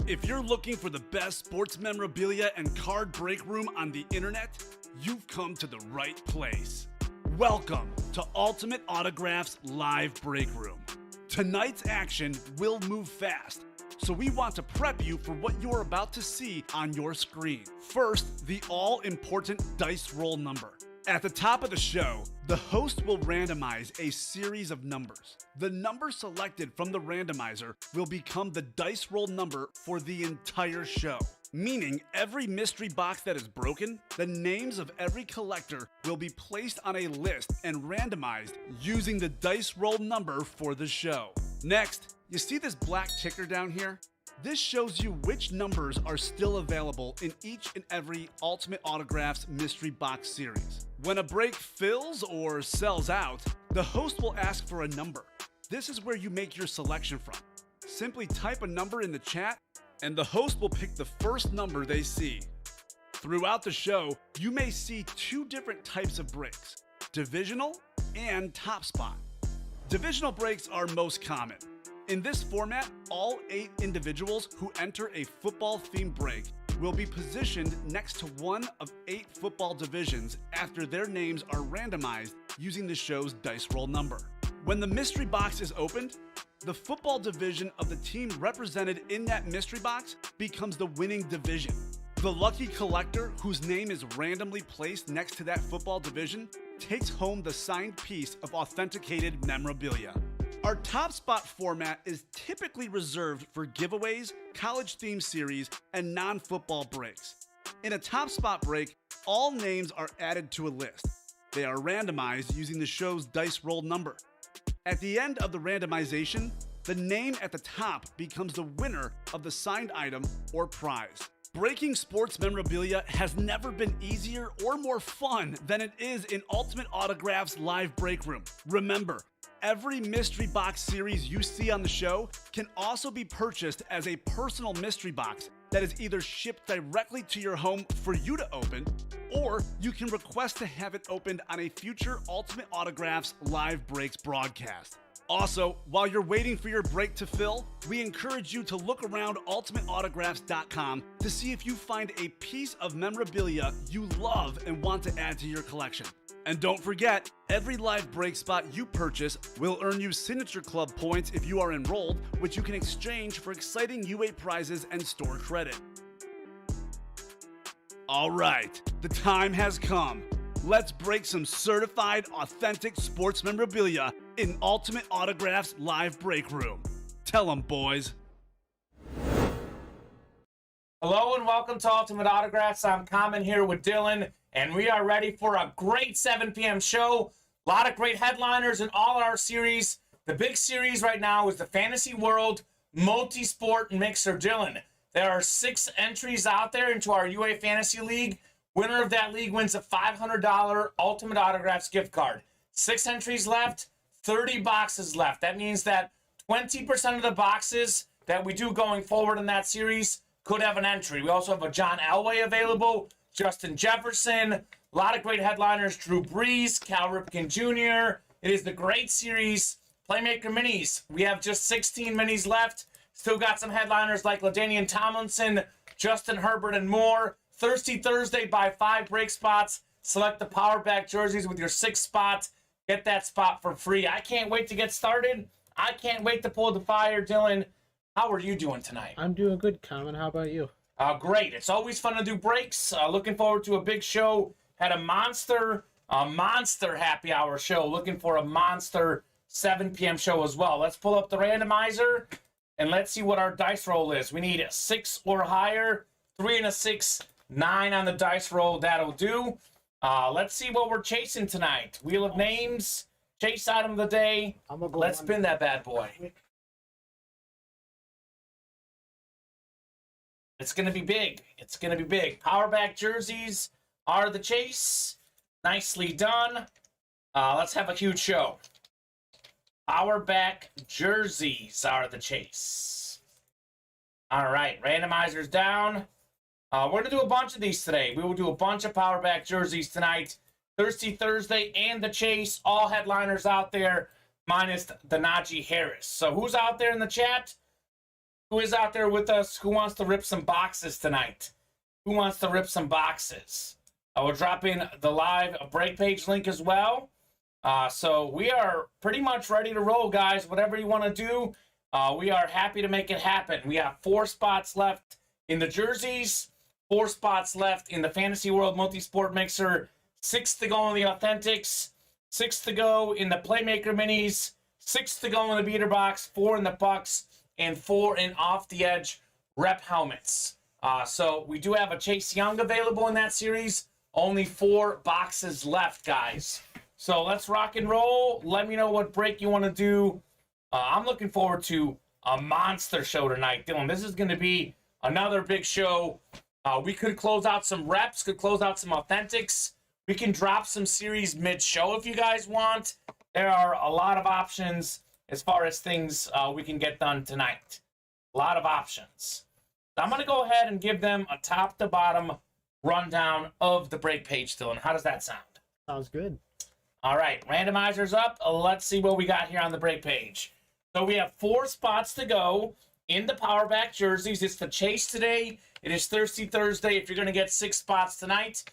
If you're looking for the best sports memorabilia and card break room on the internet, you've come to the right place. Welcome to Ultimate Autographs Live Break Room. Tonight's action will move fast, so we want to prep you for what you're about to see on your screen. First, the all-important dice roll number. At the top of the show, the host will randomize a series of numbers. The number selected from the randomizer will become the dice roll number for the entire show, meaning every mystery box that is broken, the names of every collector will be placed on a list and randomized using the dice roll number for the show. Next, you see this black ticker down here? This shows you which numbers are still available in each and every Ultimate Autographs mystery box series. When a break fills or sells out, the host will ask for a number. This is where you make your selection from. Simply type a number in the chat, and the host will pick the first number they see. Throughout the show, you may see two different types of breaks: divisional and top spot. Divisional breaks are most common. In this format, all 8 individuals who enter a football-themed break will be positioned next to one of 8 football divisions after their names are randomized using the show's dice roll number. When the mystery box is opened, the football division of the team represented in that mystery box becomes the winning division. The lucky collector whose name is randomly placed next to that football division takes home the signed piece of authenticated memorabilia. Our top spot format is typically reserved for giveaways, college-themed series, and non-football breaks. In a top spot break, all names are added to a list. They are randomized using the show's dice roll number. At the end of the randomization, the name at the top becomes the winner of the signed item or prize. Breaking sports memorabilia has never been easier or more fun than it is in Ultimate Autographs Live Break Room. Remember, every mystery box series you see on the show can also be purchased as a personal mystery box that is either shipped directly to your home for you to open, or you can request to have it opened on a future Ultimate Autographs Live Breaks broadcast. Also, while you're waiting for your break to fill, we encourage you to look around ultimateautographs.com to see if you find a piece of memorabilia you love and want to add to your collection. And don't forget, every live break spot you purchase will earn you Signature Club points if you are enrolled, which you can exchange for exciting UA prizes and store credit. All right, the time has come. Let's break some certified, authentic sports memorabilia in Ultimate Autographs Live Break Room. Tell them, boys. Hello and welcome to Ultimate Autographs. I'm Kamen here with Dylan, and we are ready for a great 7 p.m. show. A lot of great headliners in all our series. The big series right now is the Fantasy World Multi-Sport Mixer. Dylan, there are 6 entries out there into our UA Fantasy League. Winner of that league wins a $500 Ultimate Autographs gift card. 6 entries left, 30 boxes left. That means that 20% of the boxes that we do going forward in that series could have an entry. We also have a John Elway available, Justin Jefferson, a lot of great headliners, Drew Brees, Cal Ripken Jr. It is the great series. Playmaker Minis, we have just 16 minis left. Still got some headliners like LaDainian Tomlinson, Justin Herbert, and more. Thirsty Thursday, buy 5 break spots. Select the power back jerseys with your 6th spot. Get that spot for free. I can't wait to get started. I can't wait to pull the fire. Dylan, how are you doing tonight? I'm doing good, Kamen. How about you? Great. It's always fun to do breaks. Looking forward to a big show. Had a monster happy hour show. Looking for a monster 7 p.m. show as well. Let's pull up the randomizer and let's see what our dice roll is. We need a 6 or higher, 3 and a 6, 9 on the dice roll. That'll do. Let's see what we're chasing tonight. Wheel of Names, chase item of the day. Let's spin that bad boy. It's going to be big. It's going to be big. Power back jerseys are the chase. Nicely done. Let's have a huge show. Power back jerseys are the chase. All right, randomizers down. We're going to do a bunch of these today. We will do a bunch of power back jerseys tonight. Thirsty Thursday and the chase. All headliners out there, minus the Najee Harris. So who's out there in the chat? Who is out there with us? Who wants to rip some boxes tonight? Who wants to rip some boxes? I will drop in the live break page link as well. So we are pretty much ready to roll, guys. Whatever you want to do, we are happy to make it happen. We have 4 spots left in the jerseys, 4 spots left in the Fantasy World Multi-Sport Mixer, 6 to go in the Authentics, 6 to go in the Playmaker Minis, 6 to go in the Beater Box, 4 in the Pucks, and 4 in Off the Edge Rep Helmets. So we do have a Chase Young available in that series. Only 4 boxes left, guys. So let's rock and roll. Let me know what break you want to do. I'm looking forward to a monster show tonight, Dylan. This is going to be another big show. We could close out some reps, could close out some authentics. We can drop some series mid-show if you guys want. There are a lot of options as far as things we can get done tonight. A lot of options. So I'm going to go ahead and give them a top-to-bottom rundown of the break page, Dylan. How does that sound? Sounds good. All right, randomizer's up. Let's see what we got here on the break page. So we have 4 spots to go in the Power Back jerseys. It's the chase today. It is Thirsty Thursday. If you're going to get 6 spots tonight,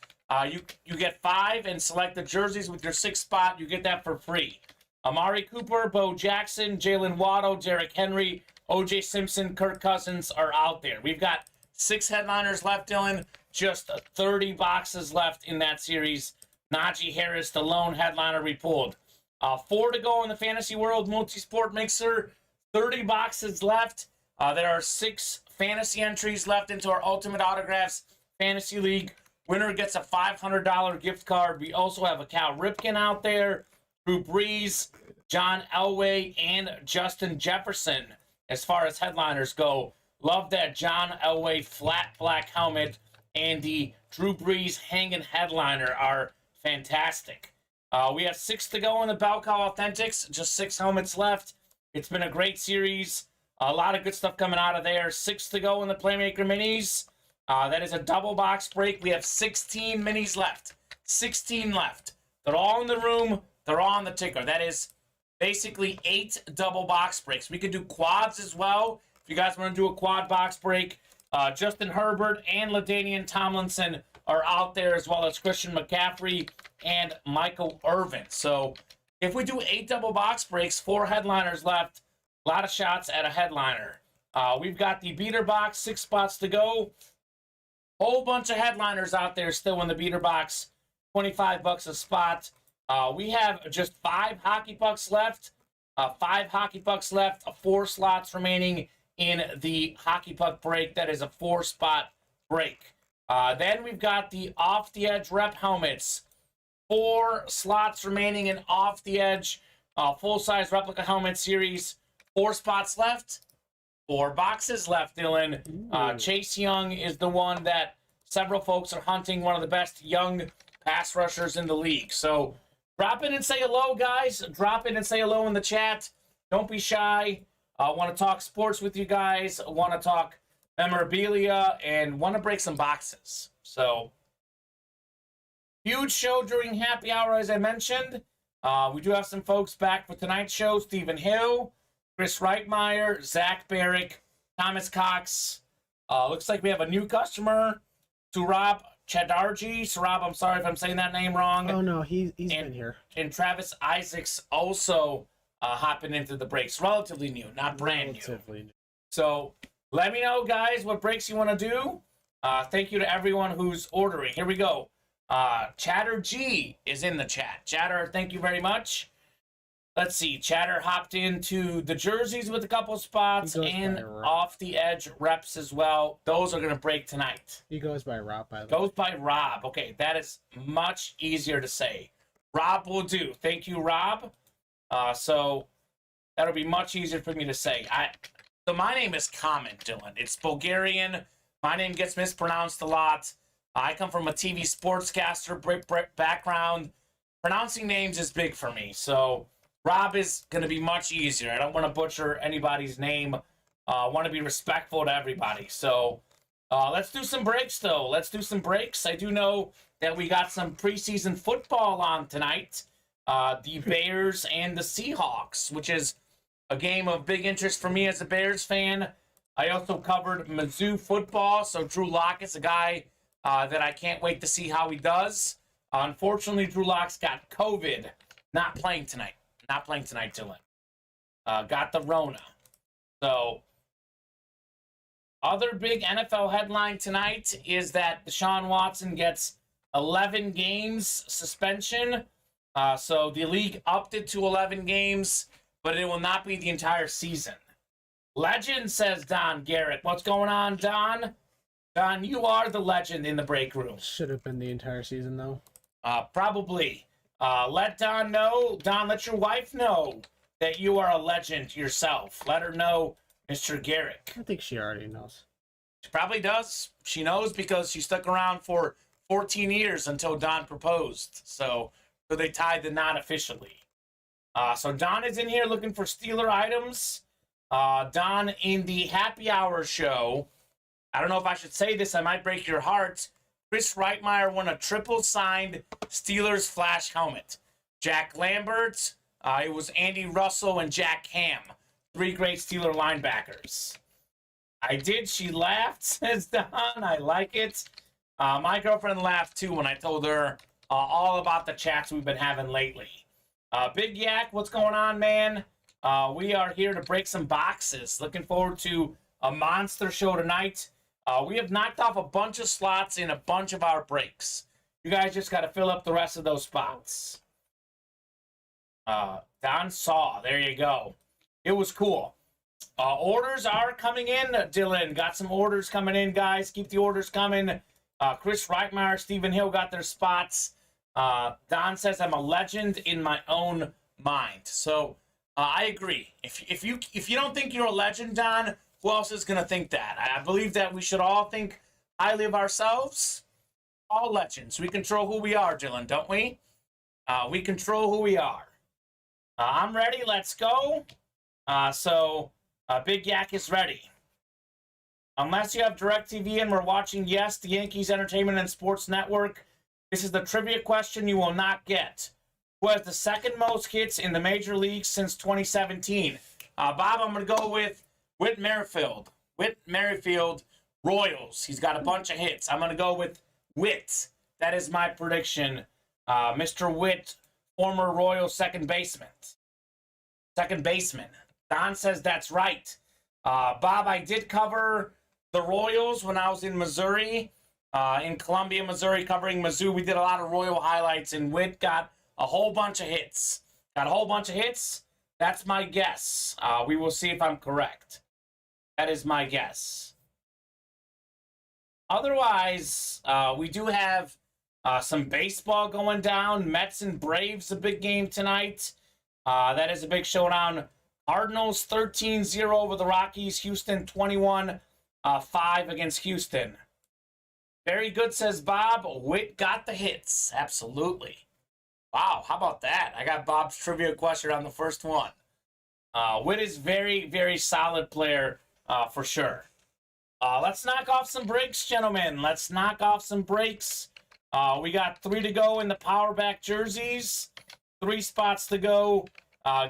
you get 5 and select the jerseys with your 6th spot. You get that for free. Amari Cooper, Bo Jackson, Jalen Waddle, Derrick Henry, O.J. Simpson, Kirk Cousins are out there. We've got 6 headliners left, Dylan. Just 30 boxes left in that series. Najee Harris, the lone headliner, we pulled. 4 to go in the Fantasy World Multi-Sport Mixer. 30 boxes left. There are 6 fantasy entries left into our Ultimate Autographs Fantasy League. Winner gets a $500 gift card. We also have a Cal Ripken out there, Drew Brees, John Elway, and Justin Jefferson. As far as headliners go, love that John Elway flat black helmet and the Drew Brees hanging headliner are fantastic. We have 6 to go in the Bell Cow Authentics, just 6 helmets left. It's been a great series. A lot of good stuff coming out of there. 6 to go in the Playmaker Minis. That is a double box break. We have 16 minis left. 16 left. They're all in the room. They're all on the ticker. That is basically 8 double box breaks. We could do quads as well. If you guys want to do a quad box break, Justin Herbert and LaDainian Tomlinson are out there, as well as Christian McCaffrey and Michael Irvin. So if we do 8 double box breaks, 4 headliners left, a lot of shots at a headliner. We've got the beater box, 6 spots to go. Whole bunch of headliners out there still in the beater box, $25 a spot. We have just 5 hockey pucks left. 5 hockey pucks left, 4 slots remaining in the hockey puck break. That is a 4-spot break. Then we've got the Off the Edge rep helmets. 4 slots remaining in Off the Edge full-size replica helmet series. 4 spots left. 4 boxes left, Dylan. Chase Young is the one that several folks are hunting, one of the best young pass rushers in the league. So drop in and say hello, guys. Drop in and say hello in the chat. Don't be shy. I want to talk sports with you guys. I want to talk memorabilia and want to break some boxes. So huge show during happy hour, as I mentioned. We do have some folks back for tonight's show. Stephen Hill, Chris Reitmeyer, Zach Barrick, Thomas Cox. Looks like we have a new customer, Surab Chadarji. Surab, I'm sorry if I'm saying that name wrong. Oh, no, he's been here. And Travis Isaacs also hopping into the breaks. Relatively new, not brand new. So let me know, guys, what breaks you want to do. Thank you to everyone who's ordering. Here we go. Chatter G is in the chat. Chatter, thank you very much. Let's see. Chatter hopped into the jerseys with a couple spots and Off the Edge reps as well. Those are going to break tonight. He goes by Rob, by the way. Goes by Rob. Okay, that is much easier to say. Rob will do. Thank you, Rob. So that'll be much easier for me to say. So my name is Kamen, Dylan. It's Bulgarian. My name gets mispronounced a lot. I come from a TV sportscaster background. Pronouncing names is big for me. So Rob is going to be much easier. I don't want to butcher anybody's name. I want to be respectful to everybody. So let's do some breaks, though. Let's do some breaks. I do know that we got some preseason football on tonight. The Bears and the Seahawks, which is a game of big interest for me as a Bears fan. I also covered Mizzou football, so Drew Lock is a guy that I can't wait to see how he does. Unfortunately, Drew Lock's got COVID. Not playing tonight. Not playing tonight, Dylan. Got the Rona. So, other big NFL headline tonight is that Deshaun Watson gets 11 games suspension. So the league upped it to 11 games, but it will not be the entire season. Legend, says Don Garrett. What's going on, Don? Don, you are the legend in the break room. Should have been the entire season, though. Probably. Let Don know. Don, let your wife know that you are a legend yourself. Let her know, Mr. Garrett. I think she already knows. She probably does. She knows because she stuck around for 14 years until Don proposed. So they tied the knot officially. So Don is in here looking for Steeler items. Don, in the happy hour show, I don't know if I should say this, I might break your heart. Chris Reitmeyer won a triple signed Steelers flash helmet. Jack Lambert, it was Andy Russell and Jack Ham. 3 great Steeler linebackers. I did. She laughed, says Don. I like it. My girlfriend laughed too when I told her all about the chats we've been having lately. Big Yak, what's going on, man? We are here to break some boxes. Looking forward to a monster show tonight. We have knocked off a bunch of slots in a bunch of our breaks. You guys just got to fill up the rest of those spots. Don Saw, there you go. It was cool. Orders are coming in, Dylan. Got some orders coming in, guys. Keep the orders coming. Chris Reitmeyer, Stephen Hill got their spots. Don says I'm a legend in my own mind. So I agree. If you don't think you're a legend, Don, who else is going to think that? I believe that we should all think highly of ourselves. All legends. We control who we are, Dylan, don't we? We control who we are. I'm ready. Let's go. Big Yak is ready. Unless you have DirecTV and we're watching Yes, the Yankees Entertainment and Sports Network, this is the trivia question you will not get. Who has the second most hits in the major leagues since 2017? Bob, I'm going to go with Whit Merrifield. Whit Merrifield, Royals. He's got a bunch of hits. I'm going to go with Whit. That is my prediction. Mr. Whit, former Royals second baseman. Don says that's right. Bob, I did cover the Royals when I was in Missouri, in Columbia, Missouri, covering Mizzou. We did a lot of Royal highlights, and Whit got a whole bunch of hits. That's my guess. We will see if I'm correct. That is my guess. Otherwise, we do have some baseball going down. Mets and Braves, a big game tonight. That is a big showdown. Cardinals 13-0 over the Rockies. Houston 21-5 against Houston. Very good, says Bob. Whit got the hits. Absolutely. Wow, how about that? I got Bob's trivia question on the first one. Whit is very, very solid player for sure. Let's knock off some breaks, gentlemen. Let's knock off some breaks. We got 3 to go in the power back jerseys. 3 spots to go.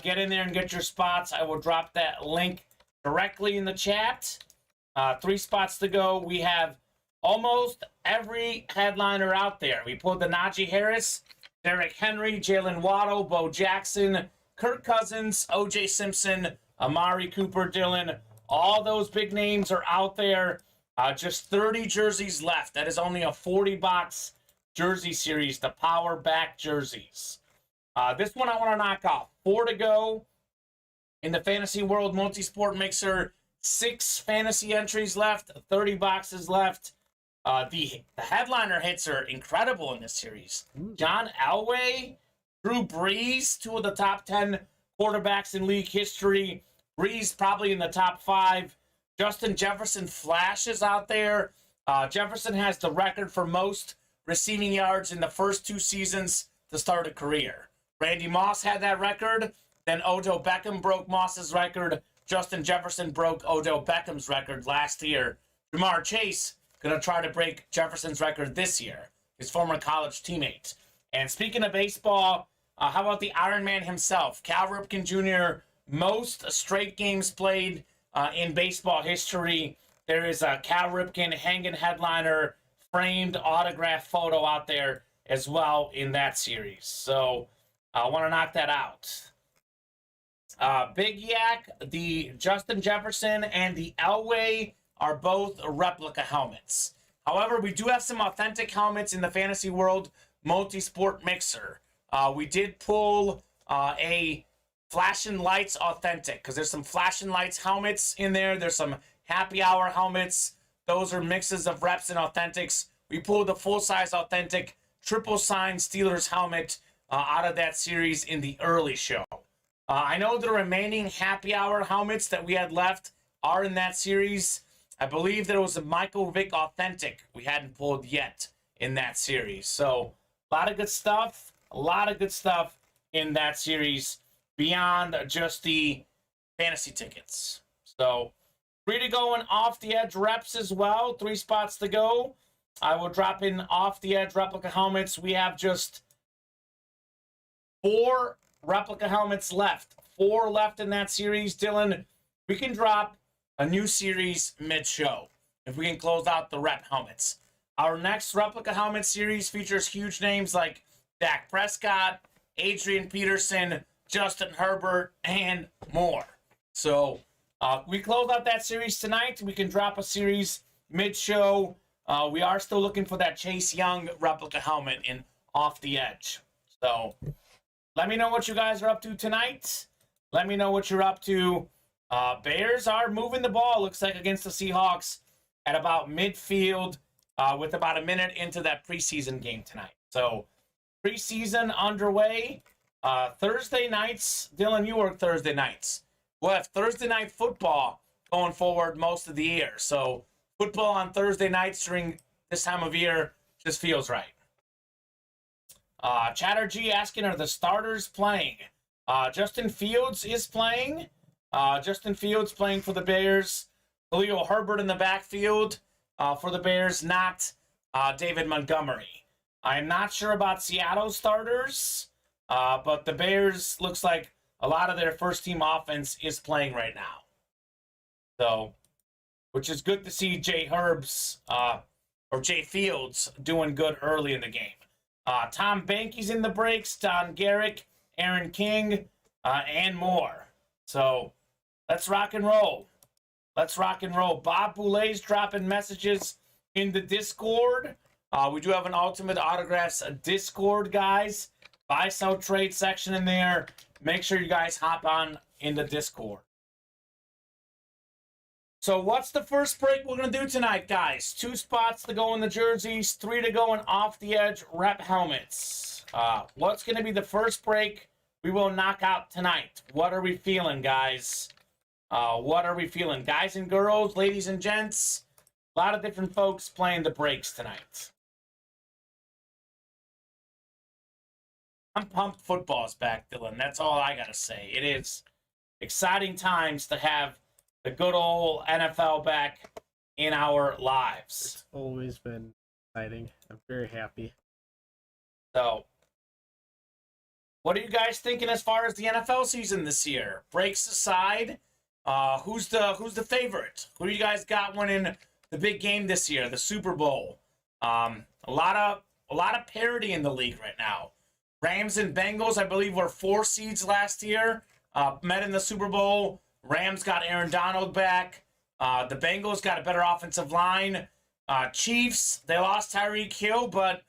Get in there and get your spots. I will drop that link directly in the chat. 3 spots to go. We have almost every headliner out there. We pulled the Najee Harris, Derrick Henry, Jalen Waddle, Bo Jackson, Kirk Cousins, O.J. Simpson, Amari Cooper, Dylan. All those big names are out there. Just 30 jerseys left. That is only a 40-box jersey series, the power back jerseys. This one I want to knock off. 4 to go in the Fantasy World Multisport Mixer. 6 fantasy entries left, 30 boxes left. The headliner hits are incredible in this series. John Elway, Drew Brees, 2 of the top 10 quarterbacks in league history. Brees probably in the top 5. Justin Jefferson flashes out there. Jefferson has the record for most receiving yards in the first 2 seasons to start a career. Randy Moss had that record. Then Odell Beckham broke Moss's record. Justin Jefferson broke Odell Beckham's record last year. Jamar Chase going to try to break Jefferson's record this year, his former college teammate. And speaking of baseball, how about the Iron Man himself, Cal Ripken Jr., most straight games played in baseball history. There is a Cal Ripken hanging headliner framed autograph photo out there as well in that series. So I want to knock that out. Big Yak, the Justin Jefferson, and the Elway are both replica helmets. However, we do have some authentic helmets in the fantasy world multi-sport mixer. We did pull a Flashing Lights authentic because there's some Flashing Lights helmets in there. There's some happy hour helmets. Those are mixes of reps and authentics. We pulled the full-size authentic triple sign Steelers helmet out of that series in the early show. I know the remaining happy hour helmets that we had left are in that series. I believe there was a Michael Vick authentic we hadn't pulled yet in that series. So a lot of good stuff. A lot of good stuff in that series beyond just the fantasy tickets. So 3 to go and off the edge reps as well. 3 spots to go. I will drop in off the edge replica helmets. We have just 4 replica helmets left. 4 left in that series. Dylan, we can drop a new series mid-show if we can close out the rep helmets. Our next replica helmet series features huge names like Dak Prescott, Adrian Peterson, Justin Herbert, and more. So we close out that series tonight. We can drop a series mid-show. We are still looking for that Chase Young replica helmet in off the edge. So let me know what you guys are up to tonight. Let me know what you're up to. Bears are moving the ball, looks like, against the Seahawks at about midfield with about a minute into that preseason game tonight. So preseason underway. Thursday nights, Dylan, you work Thursday nights. We'll have Thursday night football going forward most of the year. So football on Thursday nights during this time of year just feels right. Chatterjee asking, are the starters playing? Justin Fields is playing. Justin Fields playing for the Bears. Khalil Herbert in the backfield for the Bears, not David Montgomery. I'm not sure about Seattle starters, but the Bears looks like a lot of their first-team offense is playing right now. So, which is good to see Jay Fields doing good early in the game. Tom Banky's in the breaks, Don Garrick, Aaron King, and more. So let's rock and roll. Let's rock and roll. Bob Boulet's dropping messages in the Discord. We do have an Ultimate Autographs Discord, guys. Buy, sell, trade section in there. Make sure you guys hop on in the Discord. So what's the first break we're going to do tonight, guys? 2 spots to go in the jerseys, 3 to go in off-the-edge rep helmets. What's going to be the first break we will knock out tonight? What are we feeling, guys? What are we feeling? Guys and girls, ladies and gents, a lot of different folks playing the breaks tonight. I'm pumped football's back, Dylan. That's all I got to say. It is exciting times to have the good old NFL back in our lives. It's always been exciting. I'm very happy. So, what are you guys thinking as far as the NFL season this year? Breaks aside, who's the favorite? Who do you guys got winning the big game this year, the Super Bowl? A lot of parity in the league right now. Rams and Bengals, I believe, were 4 seeds last year. Met in the Super Bowl. Rams got Aaron Donald back. The Bengals got a better offensive line. Chiefs, they lost Tyreek Hill, but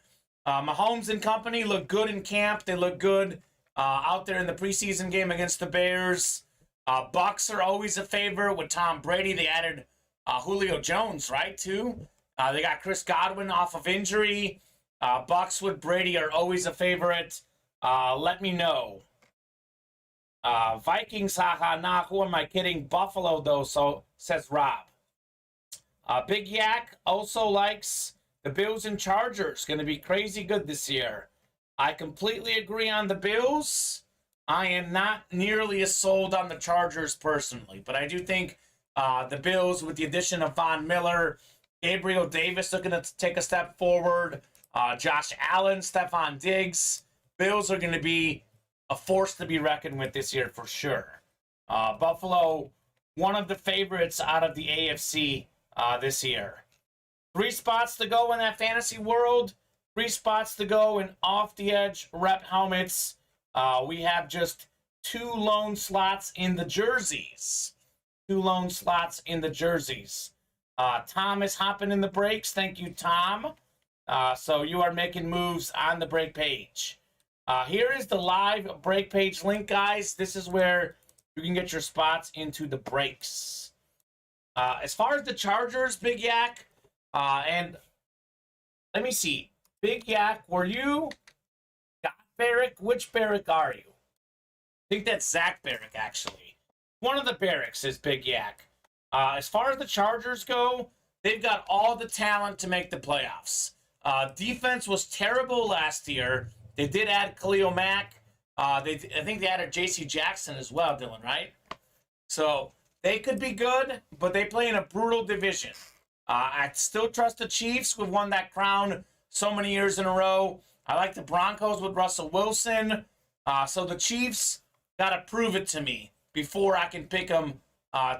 Mahomes and company look good in camp. They look good out there in the preseason game against the Bears. Bucks are always a favorite with Tom Brady. They added Julio Jones, right, too? They got Chris Godwin off of injury. Bucks with Brady are always a favorite. Let me know. Vikings, haha, nah, who am I kidding? Buffalo, though, so says Rob. Big Yak also likes the Bills and Chargers. Going to be crazy good this year. I completely agree on the Bills. I am not nearly as sold on the Chargers personally, but I do think the Bills, with the addition of Von Miller, Gabriel Davis looking to take a step forward, Josh Allen, Stephon Diggs, Bills are going to be a force to be reckoned with this year for sure. Buffalo one of the favorites out of the AFC this year. 3 spots to go in that fantasy world. 3 spots to go in off-the-edge rep helmets. We have just 2 lone slots in the jerseys. 2 lone slots in the jerseys. Tom is hopping in the breaks. Thank you, Tom. So you are making moves on the break page. Here is the live break page link, guys. This is where you can get your spots into the breaks. As far as the Chargers, Big Yak, and let me see. Big Yak, were you Scott Barrick? Which Barrick are you? I think that's Zach Barrick, actually. One of the Barricks is Big Yak. As far as the Chargers go, they've got all the talent to make the playoffs. Defense was terrible last year. They did add Khalil Mack. I think they added J.C. Jackson as well, Dylan, right? So they could be good, but they play in a brutal division. I still trust the Chiefs, who have won that crown so many years in a row. I like the Broncos with Russell Wilson. So the Chiefs got to prove it to me before I can pick them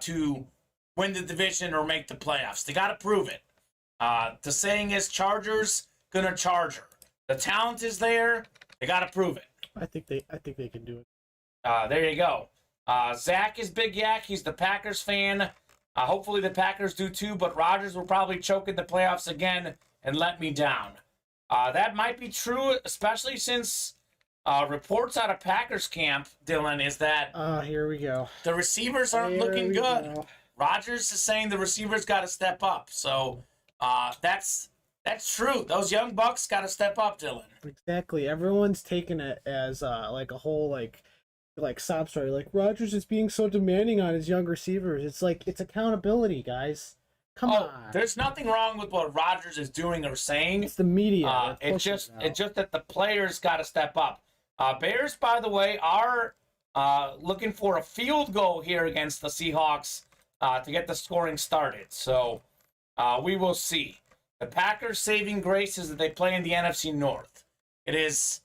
to win the division or make the playoffs. They got to prove it. The saying is Chargers gonna Charger. The talent is there. They got to prove it. I think they can do it. There you go. Zach is Big Yak. He's the Packers fan. Hopefully the Packers do too, but Rodgers will probably choke in the playoffs again and let me down. That might be true, especially since reports out of Packers camp, Dylan, is that here we go. the receivers aren't looking good. Rodgers is saying the receivers got to step up. So that's true. Those young bucks got to step up, Dylan. Exactly. Everyone's taking it as like a whole like sob story. Like Rodgers is being so demanding on his young receivers. It's like it's accountability, guys. Come on. There's nothing wrong with what Rodgers is doing or saying. It's the media. It's just that the players got to step up. Bears, by the way, are looking for a field goal here against the Seahawks to get the scoring started. So we will see. The Packers' saving grace is that they play in the NFC North. It is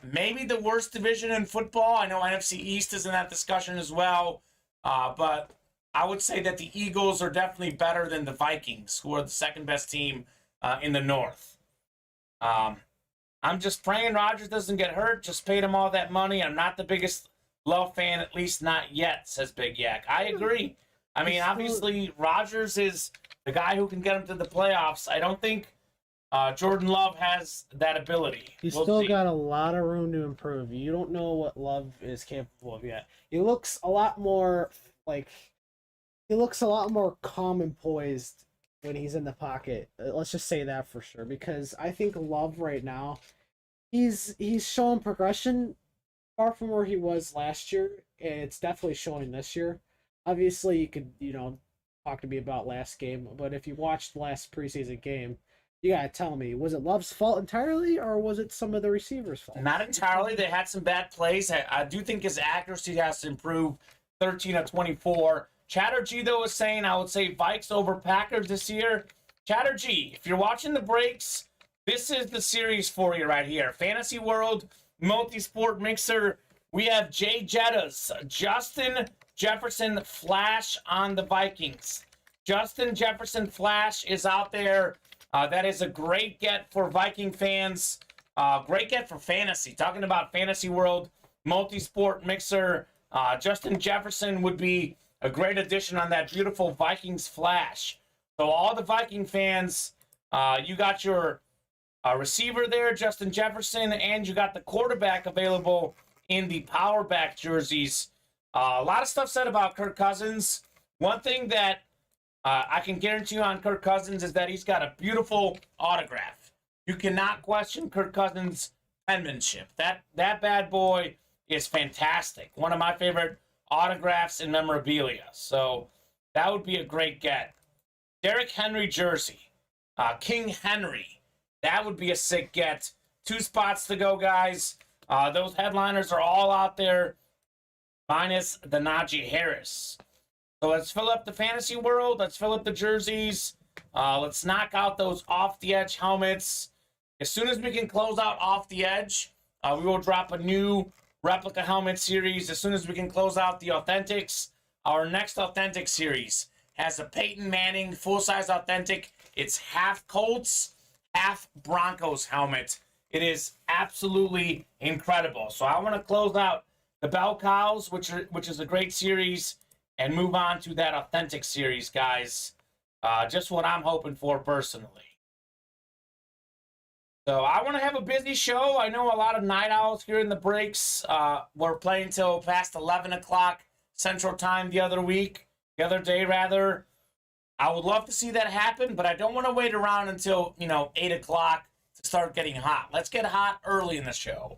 maybe the worst division in football. I know NFC East is in that discussion as well. But I would say that the Eagles are definitely better than the Vikings, who are the second best team in the North. I'm just praying Rodgers doesn't get hurt. Just paid him all that money. I'm not the biggest Love fan, at least not yet, says Big Yak. I agree. I mean, obviously, Rodgers is the guy who can get him to the playoffs. I don't think Jordan Love has that ability. He's still got a lot of room to improve. You don't know what Love is capable of yet. He looks a lot more calm and poised when he's in the pocket. Let's just say that for sure. Because I think Love right now, he's showing progression far from where he was last year, and it's definitely showing this year. Obviously, you could, talk to me about last game, but if you watched the last preseason game, you gotta tell me, was it Love's fault entirely, or was it some of the receivers' fault? Not entirely. They had some bad plays. I do think his accuracy has to improve. 13 of 24. Chatterjee, though, is saying I would say Vikes over Packers this year. Chatterjee, if you're watching the breaks, this is the series for you right here. Fantasy World, Multi-Sport Mixer. We have Jay Jettas, Justin Jefferson Flash on the Vikings. Justin Jefferson Flash is out there. That is a great get for Viking fans. Great get for fantasy. Talking about Fantasy World, Multi-Sport Mixer. Justin Jefferson would be a great addition on that beautiful Vikings Flash. So all the Viking fans, you got your receiver there, Justin Jefferson, and you got the quarterback available in the power back jerseys. A lot of stuff said about Kirk Cousins. One thing that I can guarantee you on Kirk Cousins is that he's got a beautiful autograph. You cannot question Kirk Cousins' penmanship. That bad boy is fantastic. One of my favorite autographs in memorabilia. So that would be a great get. Derrick Henry jersey. King Henry. That would be a sick get. 2 spots to go, guys. Those headliners are all out there, minus the Najee Harris. So let's fill up the fantasy world. Let's fill up the jerseys. Let's knock out those off-the-edge helmets. As soon as we can close out off the edge, we will drop a new replica helmet series. As soon as we can close out the authentics, our next authentic series has a Peyton Manning full-size authentic. It's half Colts, half Broncos helmet. It is absolutely incredible. So I want to close out the Bell Cows, which is a great series, and move on to that authentic series, guys. Just what I'm hoping for personally. So I want to have a busy show. I know a lot of night owls here in the breaks. We're playing till past 11 o'clock Central Time the other day rather. I would love to see that happen, but I don't want to wait around until, 8 o'clock to start getting hot. Let's get hot early in the show.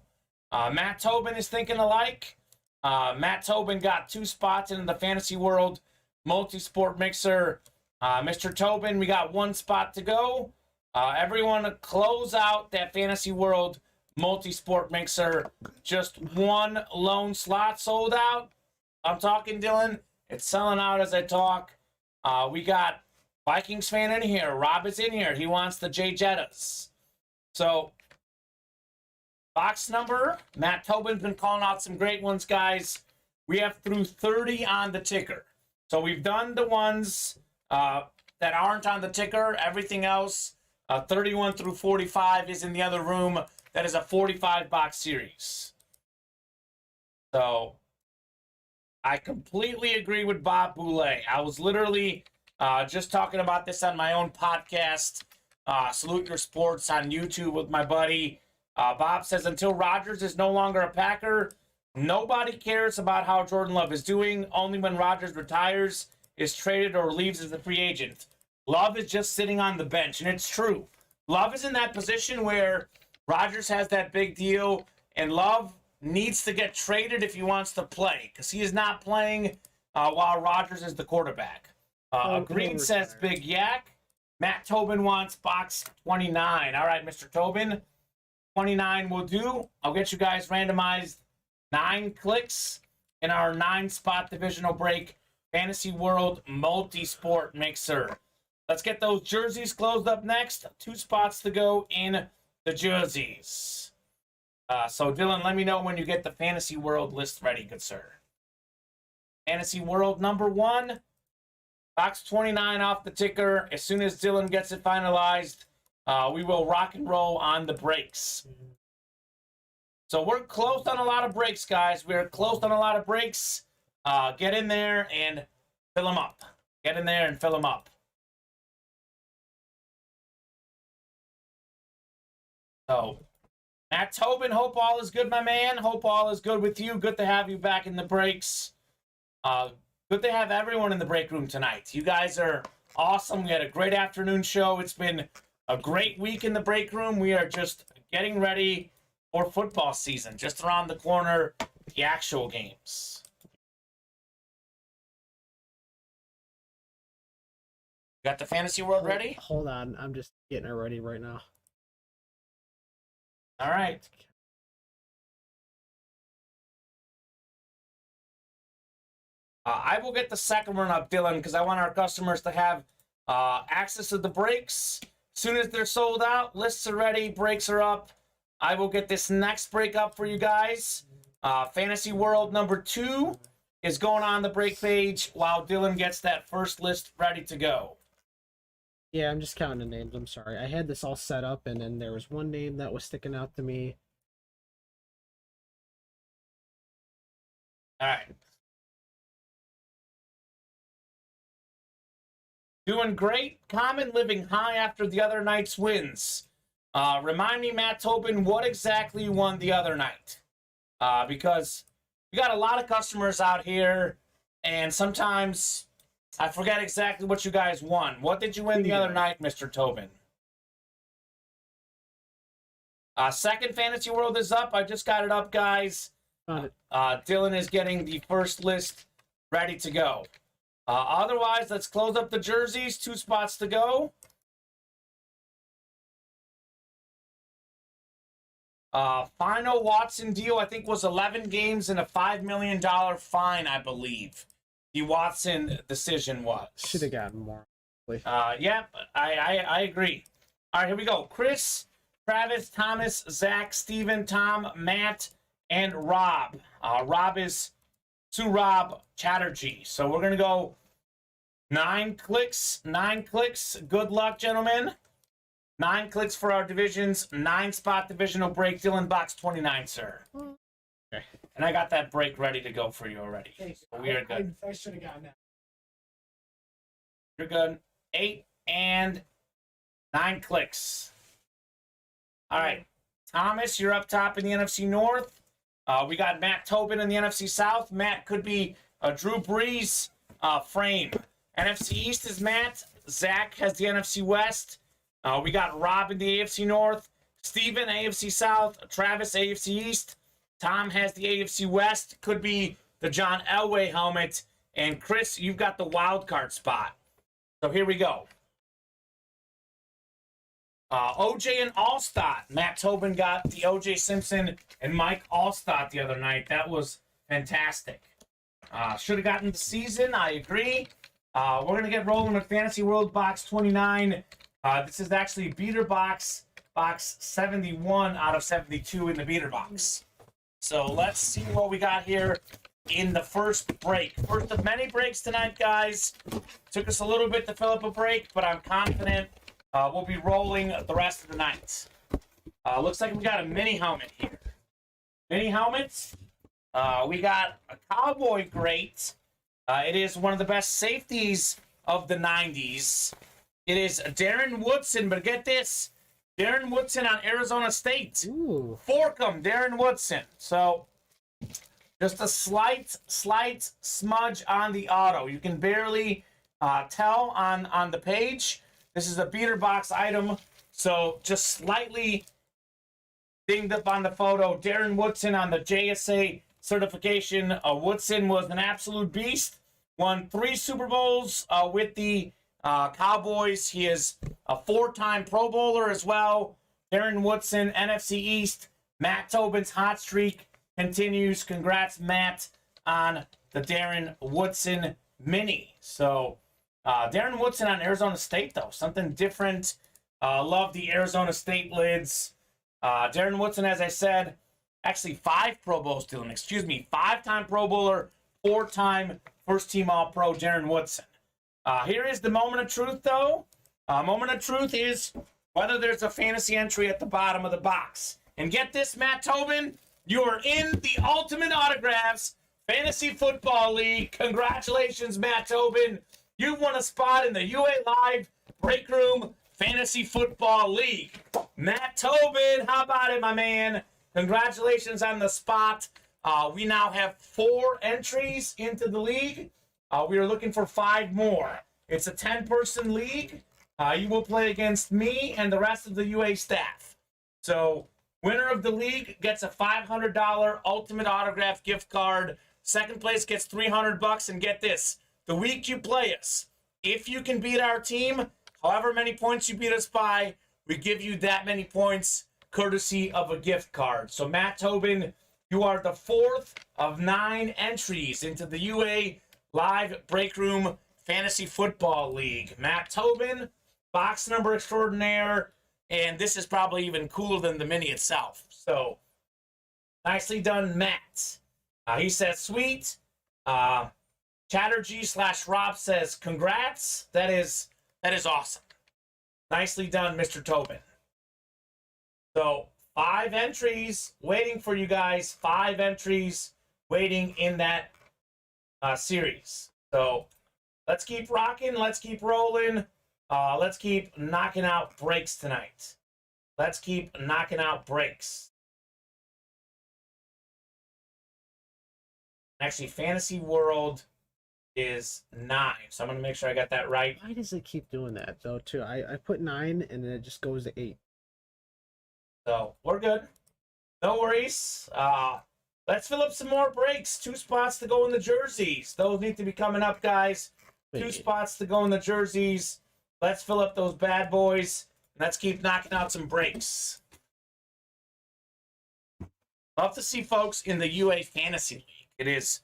Matt Tobin is thinking alike. Matt Tobin got 2 spots in the Fantasy World Multi-Sport Mixer. Mr. Tobin, we got 1 spot to go. Everyone close out that Fantasy World Multi-Sport Mixer. Just 1 lone slot sold out. I'm talking, Dylan. It's selling out as I talk. We got Vikings fan in here. Rob is in here. He wants the J Jettas. So, box number. Matt Tobin's been calling out some great ones, guys. We have through 30 on the ticker. So we've done the ones that aren't on the ticker. Everything else, 31 through 45 is in the other room. That is a 45 box series. So I completely agree with Bob Boulay. I was literally just talking about this on my own podcast, Salute Your Sports on YouTube with my buddy. Bob says, until Rodgers is no longer a Packer, nobody cares about how Jordan Love is doing. Only when Rodgers retires, is traded, or leaves as a free agent. Love is just sitting on the bench, and it's true. Love is in that position where Rodgers has that big deal, and Love needs to get traded if he wants to play, because he is not playing while Rodgers is the quarterback. Green says Big Yak. Matt Tobin wants box 29. All right, Mr. Tobin. 29 will do. I'll get you guys randomized 9 clicks in our 9-spot divisional break Fantasy World Multi-Sport Mixer. Let's get those jerseys closed up next. 2 spots to go in the jerseys. So, Dylan, let me know when you get the Fantasy World list ready, good sir. Fantasy World number 1. Box 29 off the ticker. As soon as Dylan gets it finalized, we will rock and roll on the breaks. So we're close on a lot of breaks, guys. We're close on a lot of breaks. Get in there and fill them up. Get in there and fill them up. So, Matt Tobin, hope all is good, my man. Hope all is good with you. Good to have you back in the breaks. Good to have everyone in the break room tonight. You guys are awesome. We had a great afternoon show. It's been a great week in the break room. We are just getting ready for football season. Just around the corner, the actual games. Got the Fantasy World ready? Hold on. I'm just getting it ready right now. All right. I will get the second one up, Dylan, because I want our customers to have access to the breaks. As soon as they're sold out, lists are ready, breaks are up. I will get this next break up for you guys. Fantasy World number 2 is going on the break page while Dylan gets that first list ready to go. Yeah, I'm just counting the names. I'm sorry. I had this all set up, and then there was one name that was sticking out to me. All right. Doing great. Kamen living high after the other night's wins. Remind me, Matt Tobin, what exactly you won the other night? Because we got a lot of customers out here, and sometimes I forget exactly what you guys won. What did you win the other night, Mr. Tobin? Second Fantasy World is up. I just got it up, guys. Dylan is getting the first list ready to go. Otherwise, let's close up the jerseys. 2 spots to go. Final Watson deal, I think, was 11 games and a $5 million fine, I believe. The Watson decision was. Should have gotten more. Yeah, I agree. All right, here we go. Chris, Travis, Thomas, Zach, Steven, Tom, Matt, and Rob. Rob is Surab Chatterjee. So we're going to go 9 clicks. 9 clicks. Good luck, gentlemen. 9 clicks for our divisions. 9-spot divisional break. Dylan, box 29, sir. Okay. And I got that break ready to go for you already. So we are good. I should have gotten that. You're good. 8 and 9 clicks. All right. Thomas, you're up top in the NFC North. We got Matt Tobin in the NFC South. Matt could be a Drew Brees frame. NFC East is Matt. Zach has the NFC West. We got Rob in the AFC North. Steven, AFC South. Travis, AFC East. Tom has the AFC West. Could be the John Elway helmet. And Chris, you've got the wild card spot. So here we go. OJ and Allstott. Matt Tobin got the OJ Simpson and Mike Allstott the other night. That was fantastic. Should have gotten the season. I agree. We're going to get rolling with Fantasy World Box 29. This is actually Beater Box 71 out of 72 in the Beater Box. So let's see what we got here in the first break. First of many breaks tonight, guys. Took us a little bit to fill up a break, but I'm confident we'll be rolling the rest of the night. Looks like we got a mini helmet here. Mini helmets. We got a Cowboy great. It is one of the best safeties of the 90s. It is Darren Woodson, but get this. Darren Woodson on Arizona State. Ooh. Forkham, Darren Woodson. So just a slight smudge on the auto. You can barely tell on the page. This is a beater box item, so just slightly dinged up on the photo. Darren Woodson on the JSA certification. Woodson was an absolute beast. Won 3 Super Bowls with the Cowboys. He is a 4-time Pro Bowler as well. Darren Woodson, NFC East. Matt Tobin's hot streak continues. Congrats, Matt, on the Darren Woodson mini. So, Darren Woodson on Arizona State, though. Something different. Love the Arizona State lids. Darren Woodson, as I said, actually 5 Pro Bowls, Dylan. Excuse me. 5-time Pro Bowler, 4-time first-team All-Pro, Darren Woodson. Here is the moment of truth, though. Moment of truth is whether there's a fantasy entry at the bottom of the box. And get this, Matt Tobin, you are in the Ultimate Autographs Fantasy Football League. Congratulations, Matt Tobin. You've won a spot in the UA Live Break Room Fantasy Football League. Matt Tobin, how about it, my man? Congratulations on the spot. We now have 4 entries into the league. We are looking for 5 more. It's a 10-person league. You will play against me and the rest of the UA staff. So, winner of the league gets a $500 Ultimate Autograph gift card. Second place gets $300. And get this, the week you play us, if you can beat our team, however many points you beat us by, we give you that many points courtesy of a gift card. So, Matt Tobin, you are the 4th of 9 entries into the UA Live Break Room Fantasy Football League. Matt Tobin, box number extraordinaire, and this is probably even cooler than the mini itself. So, nicely done, Matt. He says, sweet. Chatterjee/Rob says, congrats. That is awesome. Nicely done, Mr. Tobin. So, 5 entries waiting for you guys. 5 entries waiting in that series. So, let's keep rocking. Let's keep rolling. Let's keep knocking out breaks tonight. Let's keep knocking out breaks. Actually, Fantasy World is 9. So I'm going to make sure I got that right. Why does it keep doing that, though, too? I put 9, and then it just goes to 8. So, we're good. No worries. Let's fill up some more breaks. 2 spots to go in the jerseys. Those need to be coming up, guys. 2 spots to go in the jerseys. Let's fill up those bad boys. Let's keep knocking out some breaks. Love to see folks in the UA Fantasy League. It is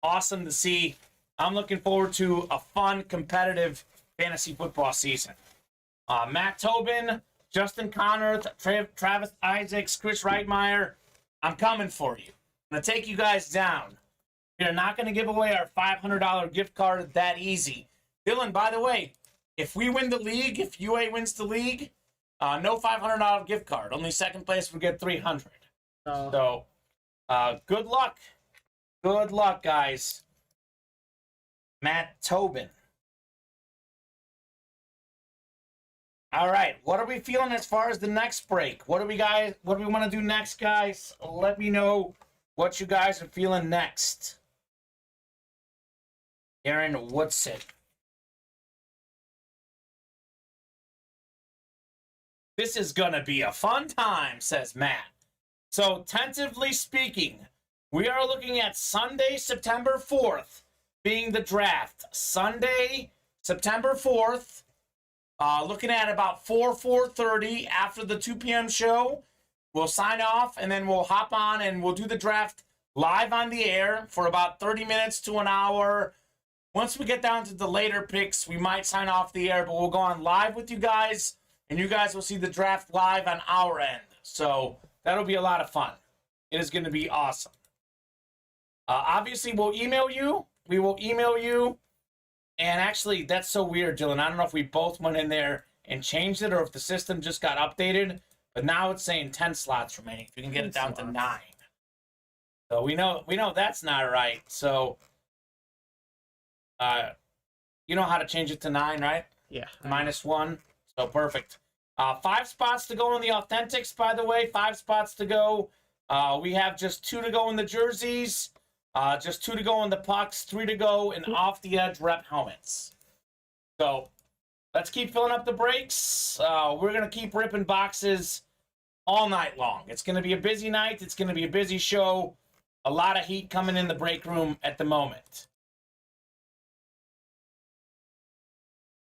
awesome to see. I'm looking forward to a fun, competitive fantasy football season. Matt Tobin, Justin Connerth, Travis Isaacs, Chris Reitmeyer, I'm coming for you. I'm going to take you guys down. We are not going to give away our $500 gift card that easy. Dylan, by the way, if we win the league, if UA wins the league, no $500 gift card. Only second place would get $300. Oh. So, good luck. Good luck, guys. Matt Tobin. All right, what are we feeling as far as the next break? What do we want to do next, guys? Let me know what you guys are feeling next. Aaron Woodson. This is going to be a fun time, says Matt. So, tentatively speaking, we are looking at Sunday, September 4th, being the draft. Sunday, September 4th, looking at about 4:30 after the 2 p.m. show. We'll sign off, and then we'll hop on, and we'll do the draft live on the air for about 30 minutes to an hour. Once we get down to the later picks, we might sign off the air, but we'll go on live with you guys, and you guys will see the draft live on our end. So that'll be a lot of fun. It is going to be awesome. Obviously, we'll email you. We will email you. And actually, that's so weird, Dylan. I don't know if we both went in there and changed it or if the system just got updated. But now it's saying 10 slots remaining. If you can get it down to 9. So we know that's not right. So you know how to change it to 9, right? Yeah. -1. So perfect. 5 spots to go in the Authentics, by the way. 5 spots to go. We have just 2 to go in the jerseys. Just 2 to go in the pucks, 3 to go in off-the-edge rep helmets. So let's keep filling up the breaks. We're going to keep ripping boxes all night long. It's going to be a busy night. It's going to be a busy show. A lot of heat coming in the break room at the moment.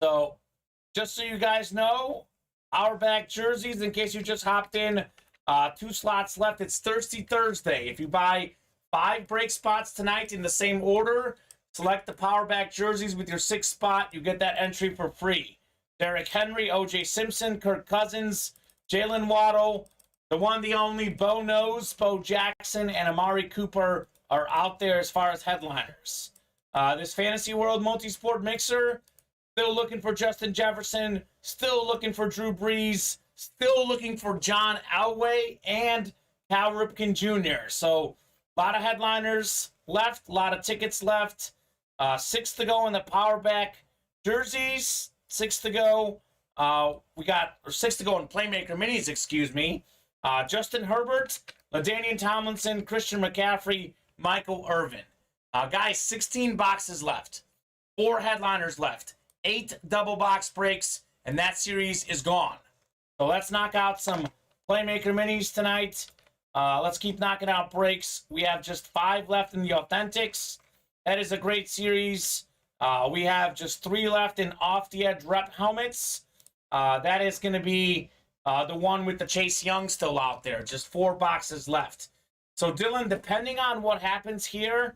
So just so you guys know, our back jerseys, in case you just hopped in, 2 slots left. It's Thirsty Thursday. If you buy 5 break spots tonight in the same order, select the power back jerseys with your 6th spot. You get that entry for free. Derrick Henry, O.J. Simpson, Kirk Cousins, Jalen Waddle, the one, the only, Bo Nose, Bo Jackson, and Amari Cooper are out there as far as headliners. This Fantasy World Multisport Mixer, still looking for Justin Jefferson, still looking for Drew Brees, still looking for John Elway, and Cal Ripken Jr. So, a lot of headliners left, a lot of tickets left. 6 to go in the power back jerseys. 6 to go. We got 6 to go in Playmaker Minis, excuse me. Justin Herbert, LaDainian Tomlinson, Christian McCaffrey, Michael Irvin. Guys, 16 boxes left. 4 headliners left. 8 double box breaks, and that series is gone. So let's knock out some Playmaker Minis tonight. Let's keep knocking out breaks. We have just 5 left in the Authentics. That is a great series. We have just 3 left in off-the-edge rep helmets. That is going to be the one with the Chase Young still out there. Just 4 boxes left. So, Dylan, depending on what happens here,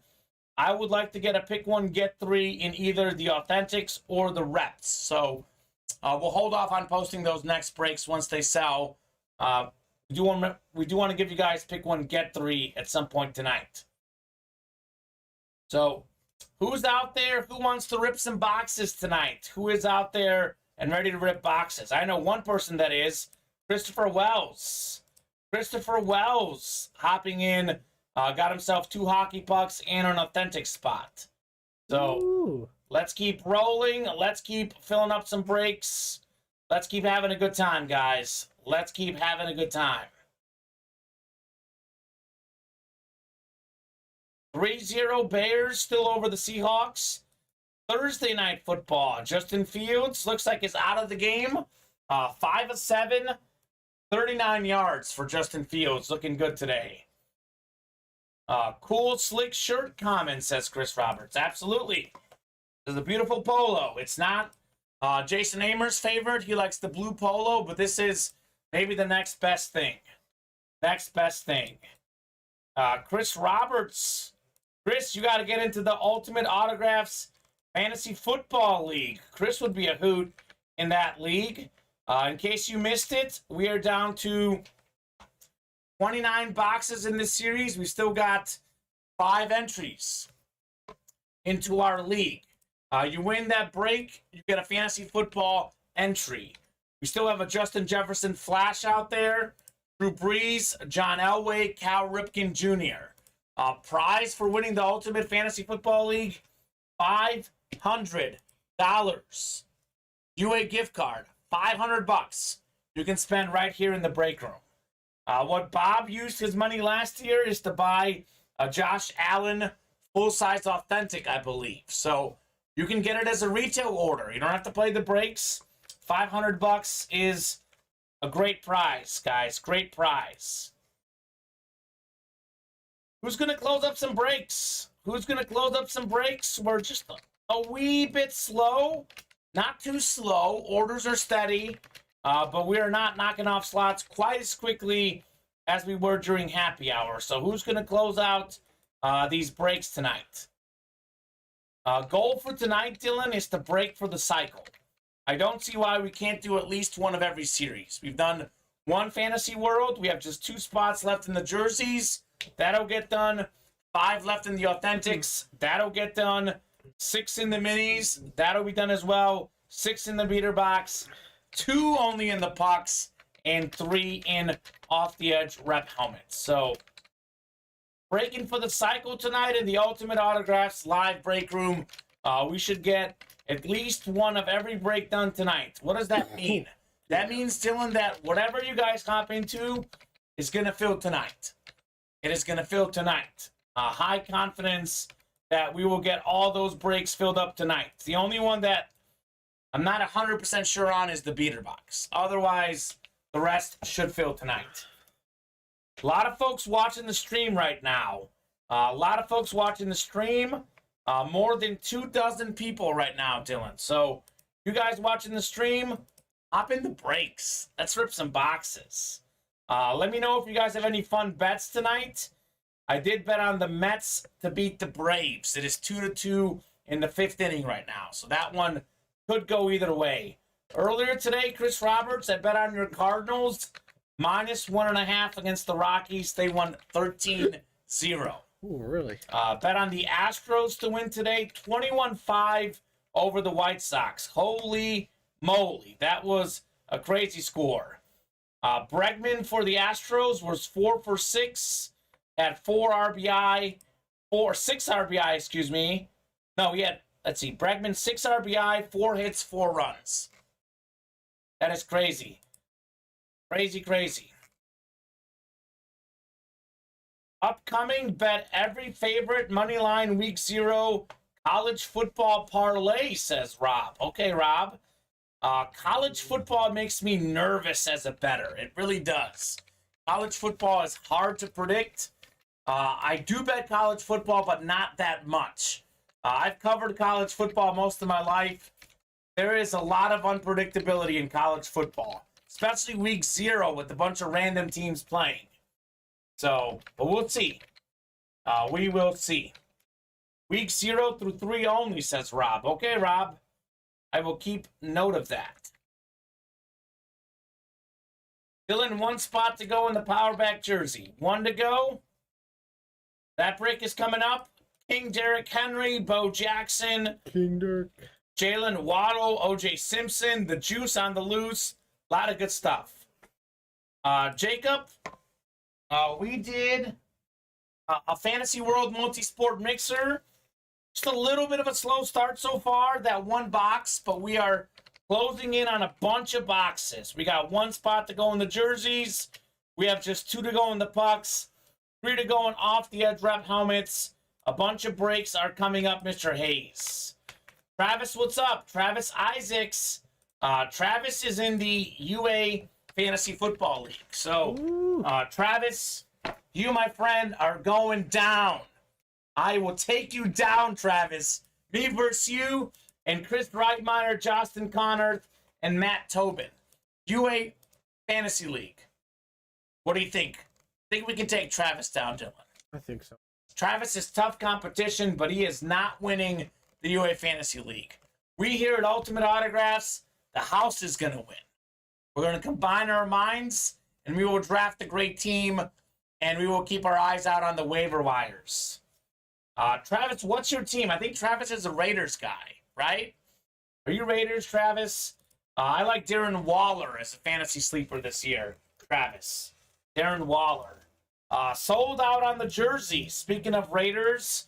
I would like to get a pick 1, get 3 in either the Authentics or the reps. So, we'll hold off on posting those next breaks once they sell. We do want to give you guys pick 1, get 3 at some point tonight. So, who's out there? Who wants to rip some boxes tonight? Who is out there and ready to rip boxes? I know one person that is. Christopher Wells. Christopher Wells hopping in. Got himself 2 hockey pucks and an Authentic spot. So, Ooh. Let's keep rolling. Let's keep filling up some breaks. Let's keep having a good time, guys. Let's keep having a good time. 3-0 Bears still over the Seahawks. Thursday night football. Justin Fields looks like he's out of the game. 5 of 7, 39 yards for Justin Fields. Looking good today. Cool, slick shirt comment, says Chris Roberts. Absolutely. This is a beautiful polo. It's not Jason Amer's favorite. He likes the blue polo, but this is maybe the next best thing. Next best thing. Chris Roberts. Chris, you got to get into the Ultimate Autographs Fantasy Football League. Chris would be a hoot in that league. In case you missed it, we are down to 29 boxes in this series. We still got 5 entries. into our league. You win that break, you get a fantasy football entry. We still have a Justin Jefferson flash out there, Drew Brees, John Elway, Cal Ripken Jr. Prize for winning the Ultimate Fantasy Football League, $500. UA gift card, $500 you can spend right here in the break room. What Bob used his money last year is to buy a Josh Allen full-size authentic, I believe. So you can get it as a retail order. You don't have to play the breaks. $500 is a great prize, guys. Great prize. Who's going to close up some breaks? Who's going to close up some breaks? We're just a wee bit slow. Not too slow. Orders are steady. But we are not knocking off slots quite as quickly as we were during happy hour. So who's going to close out these breaks tonight? Goal for tonight, Dylan, is to break for the cycle. I don't see why we can't do at least one of every series. We've done one Fantasy World. We have just 2 spots left in the jerseys. That'll get done. 5 left in the authentics. That'll get done. 6 in the minis. That'll be done as well. 6 in the beater box. 2 only in the pucks. And 3 in off-the-edge rep helmets. So, breaking for the cycle tonight in the Ultimate Autographs live break room. We should get at least one of every break done tonight. What does that mean? That means, Dylan, that whatever you guys hop into is going to fill tonight. It is going to fill tonight. High confidence that we will get all those breaks filled up tonight. The only one that I'm not 100% sure on is the beater box. Otherwise, the rest should fill tonight. A lot of folks watching the stream right now. More than 24 people right now, Dylan. So, you guys watching the stream, hop in the breaks. Let's rip some boxes. Let me know if you guys have any fun bets tonight. I did bet on the Mets to beat the Braves. It is 2-2 in the 5th inning right now. So that one could go either way. Earlier today, Chris Roberts, I bet on your Cardinals -1.5 against the Rockies. They won 13-0. Ooh, really? Bet on the Astros to win today, 21-5 over the White Sox. Holy moly, that was a crazy score. Bregman for the Astros was 4 for 6 at 6 RBI, excuse me. No, he had, let's see, Bregman 6 RBI, 4 hits, 4 runs. That is crazy. Crazy. Upcoming, bet every favorite Moneyline Week 0 college football parlay, says Rob. Okay, Rob. College football makes me nervous as a bettor. It really does. College football is hard to predict. I do bet college football, but not that much. I've covered college football most of my life. There is a lot of unpredictability in college football, especially Week 0 with a bunch of random teams playing. So, but we'll see. We will see. Week 0 through 3 only, says Rob. Okay, Rob. I will keep note of that. Dylan, 1 spot to go in the power back jersey. 1 to go. That break is coming up. King Derrick Henry, Bo Jackson. King Derrick. Jalen Waddle, O.J. Simpson, the juice on the loose. A lot of good stuff. Jacob, we did a Fantasy World multi-sport mixer. Just a little bit of a slow start so far, that 1 box, but we are closing in on a bunch of boxes. We got 1 spot to go in the jerseys. We have just 2 to go in the pucks, 3 to go in off-the-edge rep helmets. A bunch of breaks are coming up, Mr. Hayes. Travis, what's up? Travis Isaacs. Travis is in the UA Fantasy Football League. So, Travis, you, my friend, are going down. I will take you down, Travis. Me versus you and Chris Reitmeyer, Justin Connor, and Matt Tobin. UA Fantasy League. What do you think? Think we can take Travis down, Dylan? I think so. Travis is tough competition, but he is not winning the UA Fantasy League. We here at Ultimate Autographs, the house is going to win. We're going to combine our minds, and we will draft a great team, and we will keep our eyes out on the waiver wires. Travis, what's your team? I think Travis is a Raiders guy, right? Are you Raiders, Travis? I like Darren Waller as a fantasy sleeper this year. Travis. Darren Waller. Sold out on the jersey. Speaking of Raiders,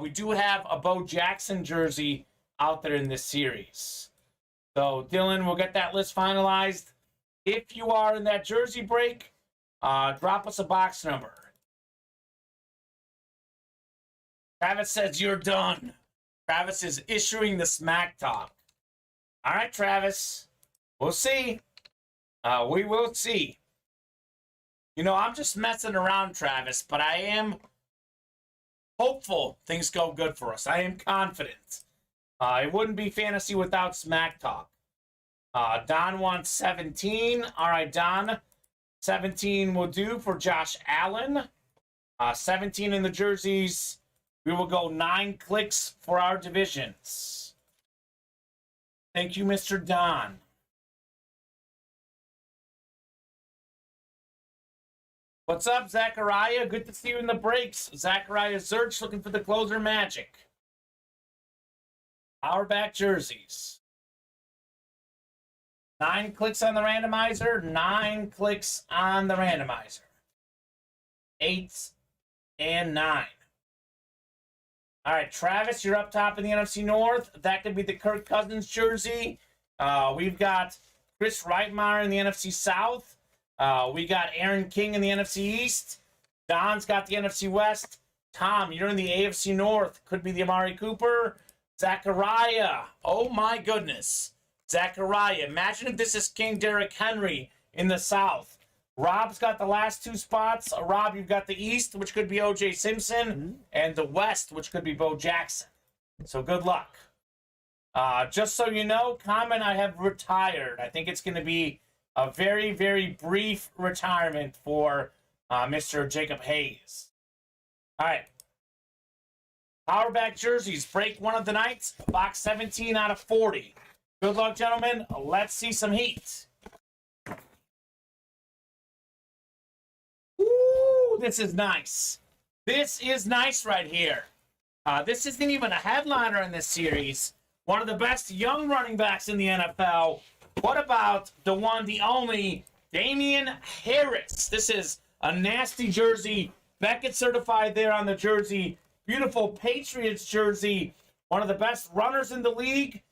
we do have a Bo Jackson jersey out there in this series. So, Dylan, we'll get that list finalized. If you are in that jersey break, drop us a box number. Travis says you're done. Travis is issuing the smack talk. All right, Travis. We'll see. We will see. You know, I'm just messing around, Travis, but I am hopeful things go good for us. I am confident. It wouldn't be fantasy without smack talk. Don wants 17. All right, Don. 17 will do for Josh Allen. 17 in the jerseys. We will go 9 clicks for our divisions. Thank you, Mr. Don. What's up, Zachariah? Good to see you in the breaks. Zachariah Zerch looking for the closer magic. Our back jerseys. 9 clicks on the randomizer. 9 clicks on the randomizer. 8 and 9. All right, Travis, you're up top in the NFC North. That could be the Kirk Cousins jersey. We've got Chris Reitmeyer in the NFC South. We got Aaron King in the NFC East. Don's got the NFC West. Tom, you're in the AFC North. Could be the Amari Cooper. Zachariah. Oh, my goodness. Zachariah. Imagine if this is King Derrick Henry in the South. Rob's got the last 2 spots. Rob, you've got the East, which could be O.J. Simpson, and the West, which could be Bo Jackson. So good luck. Just so you know, Kamen, I have retired. I think it's going to be a very, very brief retirement for Mr. Jacob Hayes. All right. Power back jerseys. Break one of the nights. Box 17 out of 40. Good luck, gentlemen. Let's see some heat. Ooh, this is nice. This is nice right here. This isn't even a headliner in this series. One of the best young running backs in the NFL. What about the one, the only, Damien Harris? This is a nasty jersey. Beckett certified there on the jersey. Beautiful Patriots jersey. One of the best runners in the league.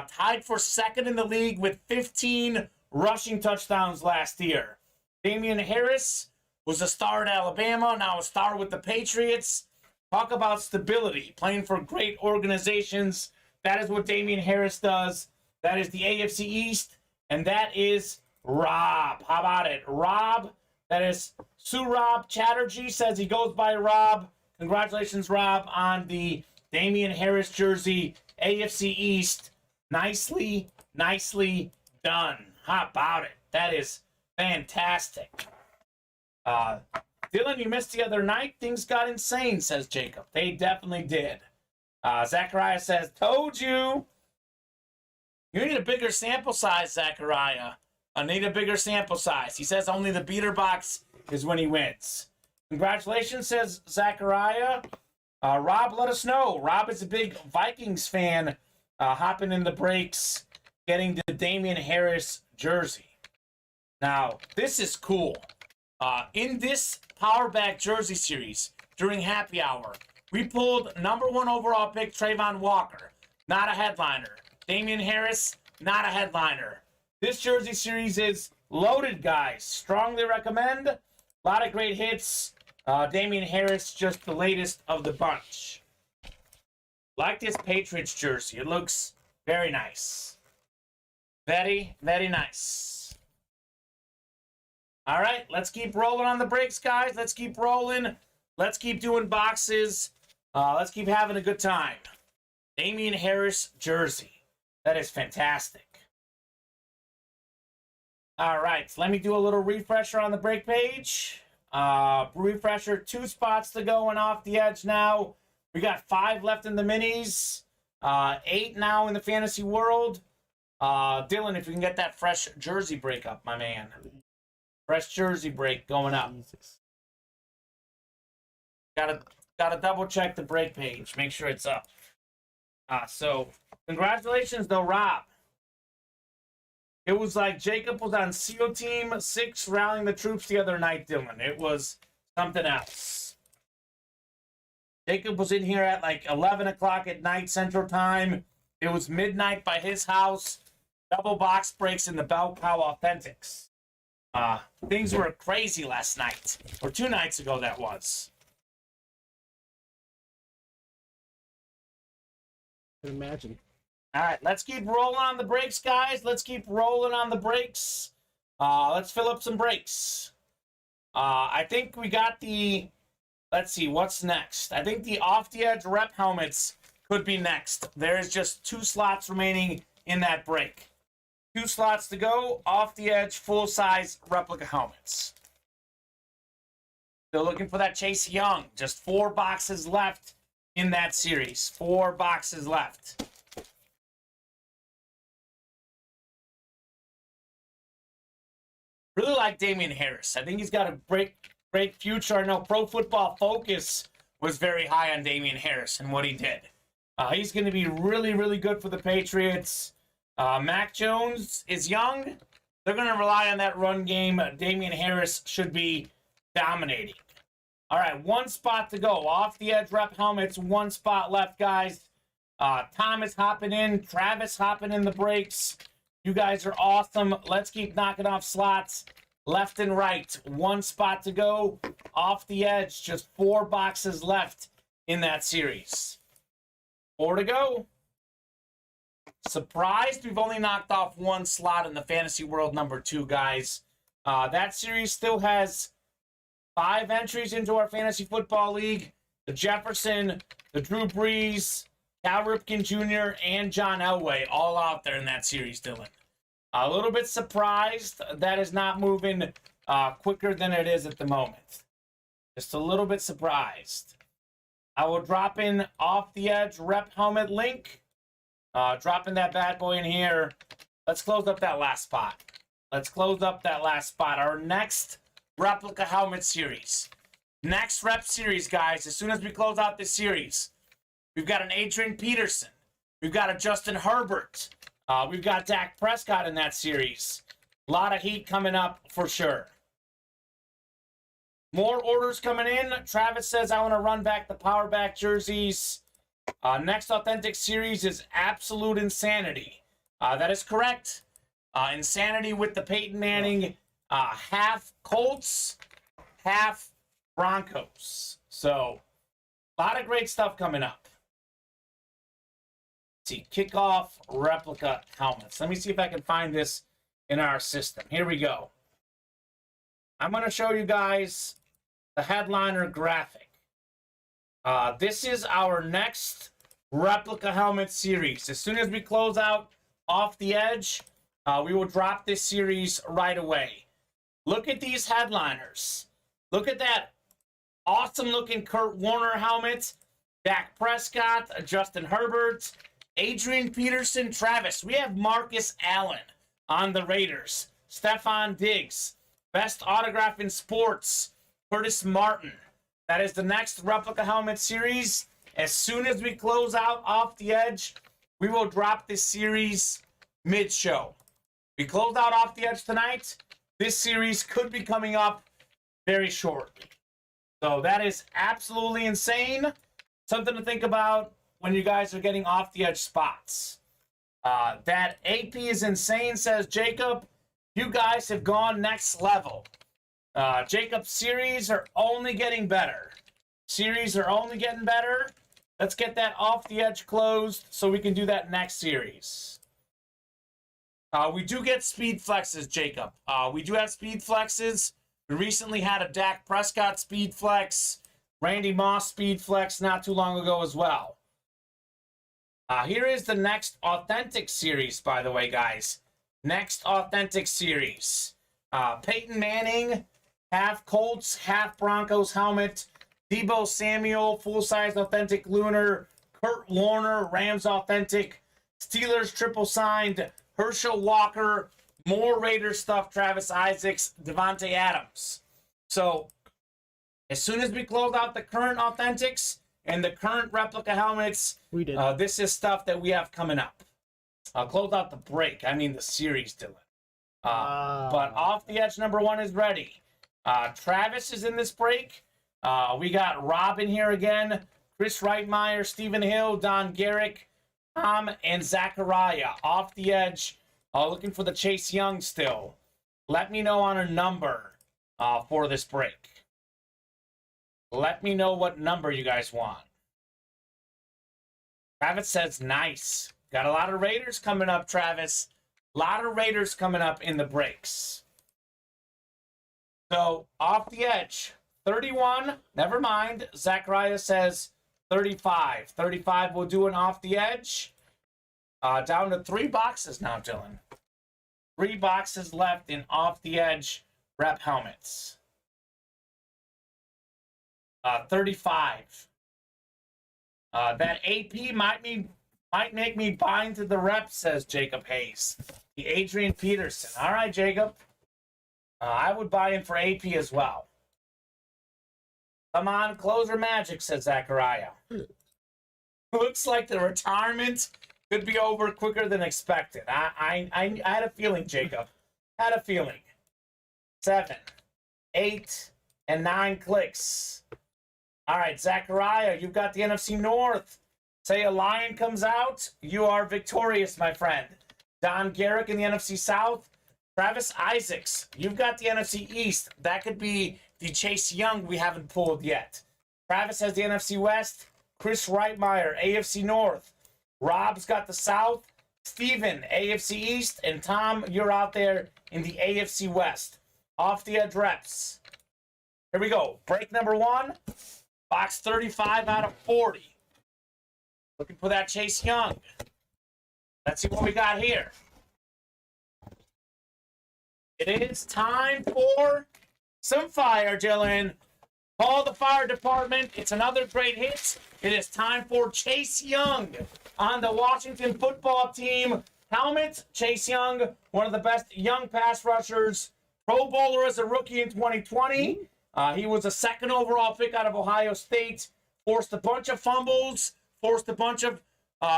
Tied for second in the league with 15 rushing touchdowns last year. Damien Harris was a star at Alabama, now a star with the Patriots. Talk about stability, playing for great organizations. That is what Damien Harris does. That is the AFC East, and that is Rob. How about it? Rob, that is Surab Chatterjee, says he goes by Rob. Congratulations, Rob, on the Damien Harris jersey, AFC East. Nicely, nicely done. How about it? That is fantastic. Dylan, you missed the other night. Things got insane, says Jacob. They definitely did. Zachariah says, told you. You need a bigger sample size, Zachariah. I need a bigger sample size. He says only the beater box is when he wins. Congratulations, says Zachariah. Rob, let us know. Rob is a big Vikings fan, hopping in the breaks, getting the Damien Harris jersey. Now, this is cool. In this Power Back Jersey Series, during Happy Hour, we pulled #1 overall pick Trayvon Walker, not a headliner. Damien Harris, not a headliner. This Jersey Series is loaded, guys. Strongly recommend. A lot of great hits. Damien Harris, just the latest of the bunch. Like this Patriots jersey. It looks very nice. Very, very nice. All right, let's keep rolling on the breaks, guys. Let's keep rolling. Let's keep doing boxes. Let's keep having a good time. Damien Harris jersey. That is fantastic. All right, so let me do a little refresher on the break page. Refresher, 2 spots to go and off the edge now. We got 5 left in the minis. 8 now in the fantasy world. Dylan, if you can get that fresh jersey break up, my man. Fresh jersey break going up. Jesus. Gotta Got to double check the break page. Make sure it's up. So congratulations, though, Rob. It was like Jacob was on SEAL Team 6 rallying the troops the other night, Dylan. It was something else. Jacob was in here at like 11 o'clock at night Central Time. It was midnight by his house. Double box breaks in the Bell Cow Authentics. Things were crazy last night. Or 2 nights ago, that was. I can imagine. All right, let's keep rolling on the brakes, guys. Let's keep rolling on the brakes. Let's fill up some brakes. I think we got the... Let's see, what's next? I think the off-the-edge rep helmets could be next. There's just 2 slots remaining in that break. 2 slots to go. Off-the-edge, full-size replica helmets. Still looking for that Chase Young. Just 4 boxes left in that series. 4 boxes left. Really like Damien Harris. I think he's got a great future. I know Pro Football Focus was very high on Damien Harris and what he did. He's going to be really, really good for the Patriots. Mac Jones is young. They're going to rely on that run game. Damien Harris should be dominating. All right, 1 spot to go. Off the edge rep helmets, 1 spot left, guys. Thomas hopping in. Travis hopping in the breaks. You guys are awesome. Let's keep knocking off slots left and right. 1 spot to go. Off the edge, just 4 boxes left in that series. 4 to go. Surprised we've only knocked off 1 slot in the Fantasy World number 2, guys. That series still has 5 entries into our Fantasy Football League. The Jefferson, the Drew Brees, Cal Ripken Jr., and John Elway all out there in that series, Dylan. A little bit surprised that is not moving quicker than it is at the moment. Just a little bit surprised. I will drop in off the edge rep helmet link. Dropping that bad boy in here. Let's close up that last spot. Let's close up that last spot. Our next replica helmet series. Next rep series, guys. As soon as we close out this series, we've got an Adrian Peterson. We've got a Justin Herbert. We've got Dak Prescott in that series. A lot of heat coming up for sure. More orders coming in. Travis says, I want to run back the power back jerseys. Next authentic series is Absolute Insanity. That is correct. Insanity with the Peyton Manning, half Colts, half Broncos. So, a lot of great stuff coming up. Let's see, kickoff replica helmets. Let me see if I can find this in our system. Here we go. I'm going to show you guys the headliner graphic. This is our next replica helmet series. As soon as we close out off the edge, we will drop this series right away. Look at these headliners. Look at that awesome looking Kurt Warner helmet. Dak Prescott, Justin Herbert, Adrian Peterson, Travis. We have Marcus Allen on the Raiders. Stephon Diggs. Best autograph in sports, Curtis Martin. That is the next replica helmet series. As soon as we close out off the edge, we will drop this series mid-show. We closed out off the edge tonight. This series could be coming up very shortly. So that is absolutely insane. Something to think about when you guys are getting off the edge spots. That AP is insane, says Jacob. You guys have gone next level. Jacob's series are only getting better. Series are only getting better. Let's get that off the edge closed so we can do that next series. We do get speed flexes, Jacob. We do have speed flexes. We recently had a Dak Prescott speed flex, Randy Moss speed flex not too long ago as well. Here is the next authentic series, by the way, guys. Next authentic series. Peyton Manning, half Colts, half Broncos helmet. Deebo Samuel, full-size authentic lunar. Kurt Warner, Rams authentic. Steelers triple signed. Herschel Walker, more Raiders stuff. Travis Isaacs, Devontae Adams. So As soon as we close out the current authentics and the current replica helmets, We did. this is stuff that we have coming up. I'll close out the break. I mean the series, Dylan. But Off the Edge number 1 is ready. Travis is in this break. We got Rob in here again. Chris Reitmeyer, Stephen Hill, Don Garrick, Tom, and Zachariah. Off the Edge. Looking for the Chase Young still. Let me know on a number for this break. Let me know what number you guys want. Travis says nice. Got a lot of Raiders coming up, Travis. A lot of Raiders coming up in the breaks. So, Off the Edge, 31. Never mind. Zachariah says 35. 35 will do an Off the Edge. Down to 3 boxes now, Dylan. 3 boxes left in Off the Edge rep helmets. 35. That AP might make me bind to the rep, says Jacob Hayes. The Adrian Peterson. All right, Jacob. I would buy in for AP as well. Come on, closer magic, says Zachariah. Looks like the retirement could be over quicker than expected. I had a feeling, Jacob. Had a feeling. 7, 8, and 9 clicks. All right, Zachariah, you've got the NFC North. Say a Lion comes out, you are victorious, my friend. Don Garrick in the NFC South. Travis Isaacs, you've got the NFC East. That could be the Chase Young we haven't pulled yet. Travis has the NFC West. Chris Reitmeyer, AFC North. Rob's got the South. Steven, AFC East. And Tom, you're out there in the AFC West. Off the Edge reps. Here we go. Break number 1. Box 35 out of 40. Looking for that Chase Young. Let's see what we got here. It is time for some fire, Dylan. Call the fire department. It's another great hit. It is time for Chase Young on the Washington football team. Helmet, Chase Young, one of the best young pass rushers. Pro Bowler as a rookie in 2020. He was a 2nd overall pick out of Ohio State. Forced a bunch of fumbles. Forced a bunch of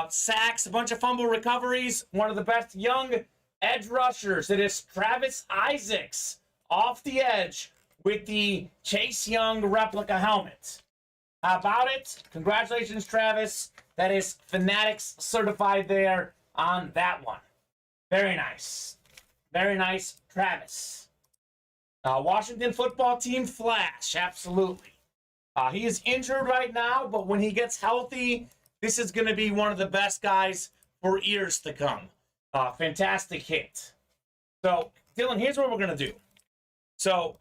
sacks, a bunch of fumble recoveries. One of the best young edge rushers. It is Travis Isaacs off the edge with the Chase Young replica helmet. How about it? Congratulations, Travis. That is Fanatics certified there on that one. Very nice. Very nice, Travis. Washington football team flash, absolutely. He is injured right now, but when he gets healthy, this is going to be one of the best guys for years to come. Fantastic hit. So, Dylan, here's what we're going to do. So,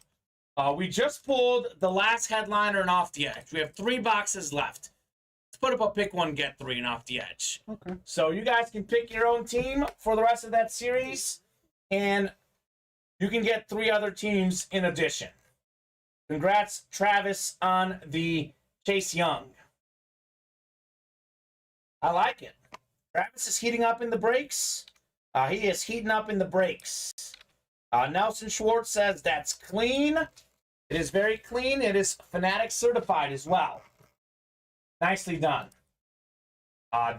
we just pulled the last headliner and Off the Edge. We have 3 boxes left. Let's put up a pick 1, get 3 and Off the Edge. Okay. So, you guys can pick your own team for the rest of that series, and you can get 3 other teams in addition. Congrats, Travis, on the Chase Young. I like it. Travis is heating up in the breaks. He is heating up in the breaks. Nelson Schwartz says that's clean. It is very clean. It is Fanatic certified as well. Nicely done.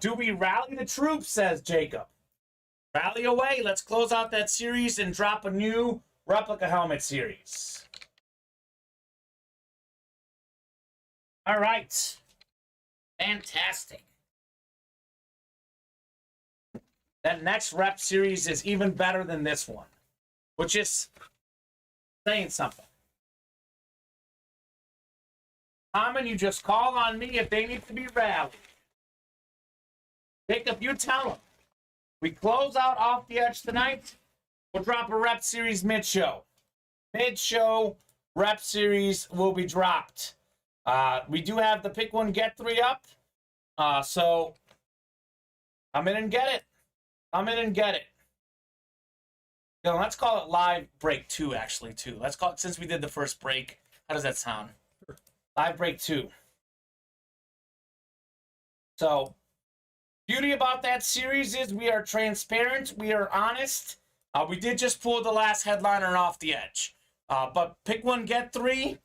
Do we rally the troops, says Jacob. Rally away. Let's close out that series and drop a new replica helmet series. All right. Fantastic. That next rep series is even better than this one, which is saying something. Kamen, you just call on me if they need to be rallied. Jacob, you tell them. We close out Off the Edge tonight. We'll drop a rep series mid-show. Mid-show rep series will be dropped. We do have the pick 1, get 3 up. So come in and get it. Come in and get it. You know, let's call it live break 2, actually, too. Let's call it, since we did the first break. How does that sound? Live break 2. So, beauty about that series is we are transparent. We are honest. We did just pull the last headliner Off the Edge. But pick 1, get 3.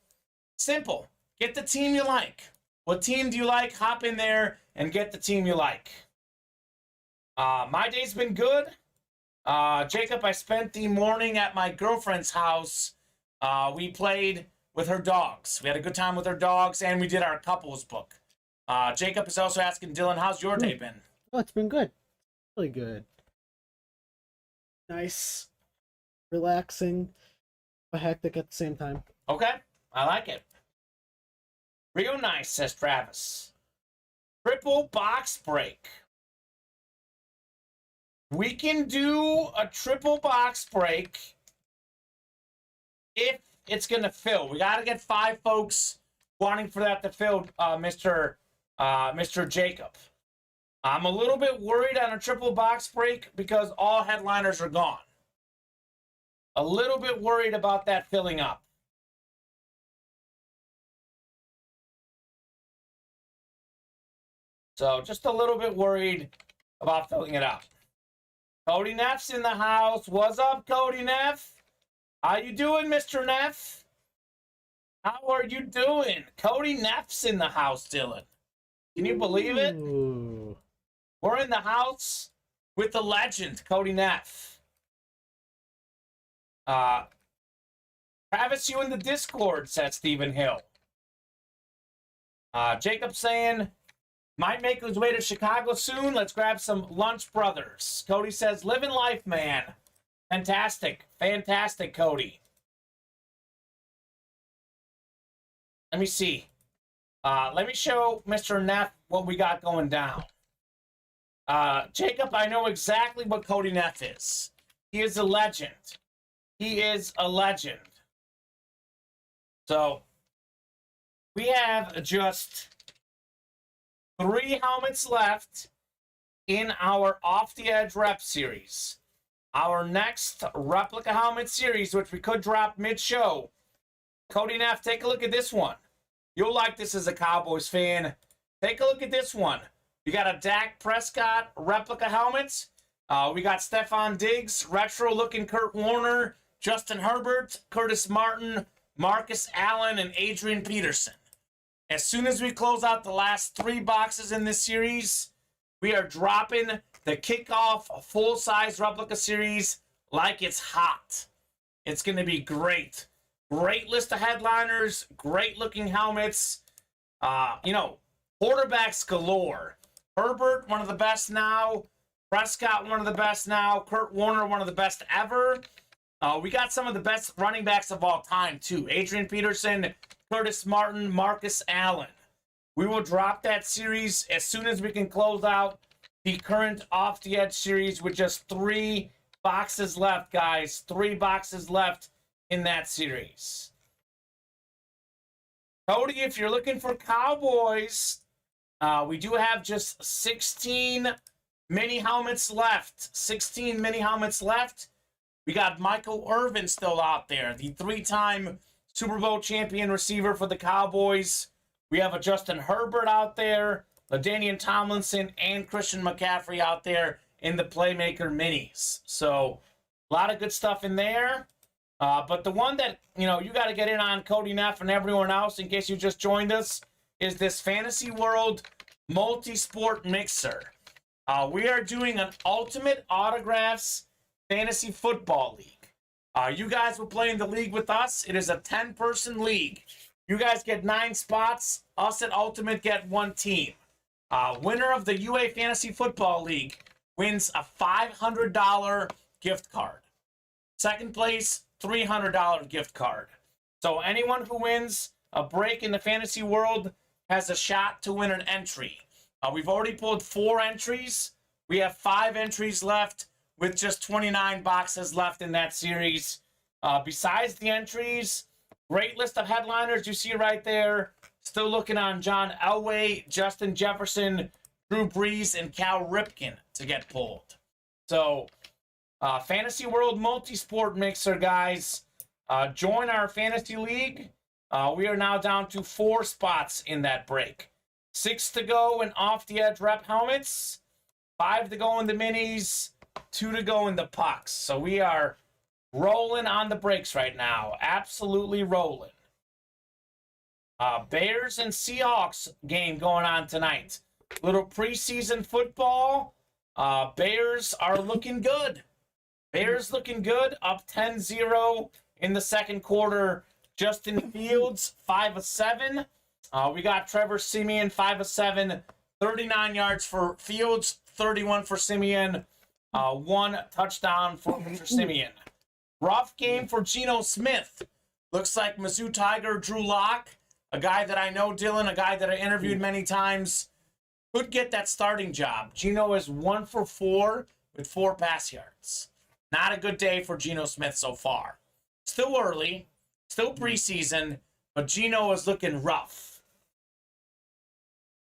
Simple. get the team you like. What team do you like? Hop in there and get the team you like. My day's been good. Jacob, I spent the morning at my girlfriend's house. We played with her dogs. We had a good time with her dogs, and we did our couples book. Jacob is also asking, Dylan, how's your day been? Oh, it's been good. Really good. Nice. Relaxing, but hectic at the same time. Okay, I like it. Real nice, says Travis. Triple box break. We can do a triple box break if it's going to fill. We got to get 5 folks wanting for that to fill, Mr. Jacob. I'm a little bit worried on a triple box break because all headliners are gone. A little bit worried about that filling up. So just a little bit worried about filling it up. Cody Neff's in the house. What's up, Cody Neff? How you doing, Mr. Neff? How are you doing? Cody Neff's in the house, Dylan. Can you believe it? Ooh. We're in the house with the legend, Cody Neff. Travis, you in the Discord, said Stephen Hill. Jacob saying, might make his way to Chicago soon. Let's grab some lunch, brothers. Cody says, living life, man. Fantastic. Fantastic, Cody. Let me see. Let me show Mr. Neff what we got going down. Jacob, I know exactly what Cody Neff is. He is a legend. He is a legend. So, we have just 3 helmets left in our Off the Edge Rep series. Our next replica helmet series, which we could drop mid-show. Cody Neff, take a look at this one. You'll like this as a Cowboys fan. Take a look at this one. You got a Dak Prescott replica helmet. We got Stephon Diggs, retro-looking Kurt Warner, Justin Herbert, Curtis Martin, Marcus Allen, and Adrian Peterson. As soon as we close out the last 3 boxes in this series, we are dropping the kickoff full-size replica series like it's hot. It's going to be great. Great list of headliners, great-looking helmets. Quarterbacks galore. Herbert, one of the best now. Prescott, one of the best now. Kurt Warner, one of the best ever. We got some of the best running backs of all time, too. Adrian Peterson, Curtis Martin, Marcus Allen. We will drop that series as soon as we can close out the current Off the Edge series with just 3 boxes left, guys. 3 boxes left in that series. Cody, if you're looking for Cowboys, we do have just 16 mini helmets left. 16 mini helmets left. We got Michael Irvin still out there, the 3-time Super Bowl champion receiver for the Cowboys. We have a Justin Herbert out there, LaDainian Tomlinson, and Christian McCaffrey out there in the Playmaker minis. So, a lot of good stuff in there. But the one that, you got to get in on, Cody Neff and everyone else, in case you just joined us, is this Fantasy World Multi-Sport Mixer. We are doing an Ultimate Autographs Fantasy Football League. You guys will play in the league with us. It is a 10-person league. You guys get 9 spots. Us at Ultimate get 1 team. Winner of the UA Fantasy Football League wins a $500 gift card. Second place, $300 gift card. So anyone who wins a break in the fantasy world has a shot to win an entry. We've already pulled 4 entries. We have 5 entries left with just 29 boxes left in that series. Besides the entries, great list of headliners you see right there. Still looking on John Elway, Justin Jefferson, Drew Brees, and Cal Ripken to get pulled. So, Fantasy World Multi-Sport Mixer, guys. Join our fantasy league. We are now down to 4 spots in that break. 6 to go in Off the Edge Rep helmets. 5 to go in the minis. 2 to go in the pucks. So we are rolling on the breaks right now. Absolutely rolling. Bears and Seahawks game going on tonight. Little preseason football. Bears are looking good. Bears looking good, up 10-0 in the second quarter. Justin Fields, 5 of 7. We got Trevor Siemian, 5 of 7. 39 yards for Fields, 31 for Siemian. 1 touchdown for Mr. Siemian. Rough game for Geno Smith. Looks like Mizzou Tiger Drew Lock, a guy that I know, Dylan, a guy that I interviewed many times, could get that starting job. Geno is 1 for 4 with 4 pass yards. Not a good day for Geno Smith so far. Still early, still preseason, but Geno is looking rough.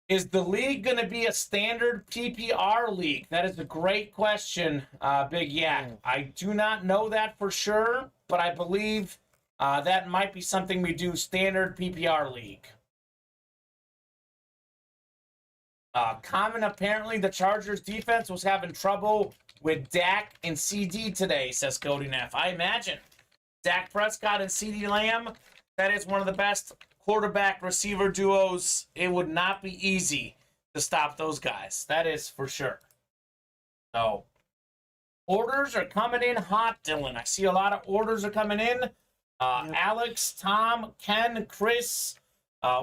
Is the league going to be a standard PPR league? That is a great question, Big Yak. I do not know that for sure, but I believe that might be something we do, standard PPR league. Kamen, apparently the Chargers defense was having trouble with Dak and CD today, says Cody Neff. I imagine. Dak Prescott and CD Lamb, that is one of the best quarterback receiver duos. It would not be easy to stop those guys. That is for sure. So, orders are coming in hot, Dylan. I see a lot of orders are coming in. Alex, Tom, Ken, Chris.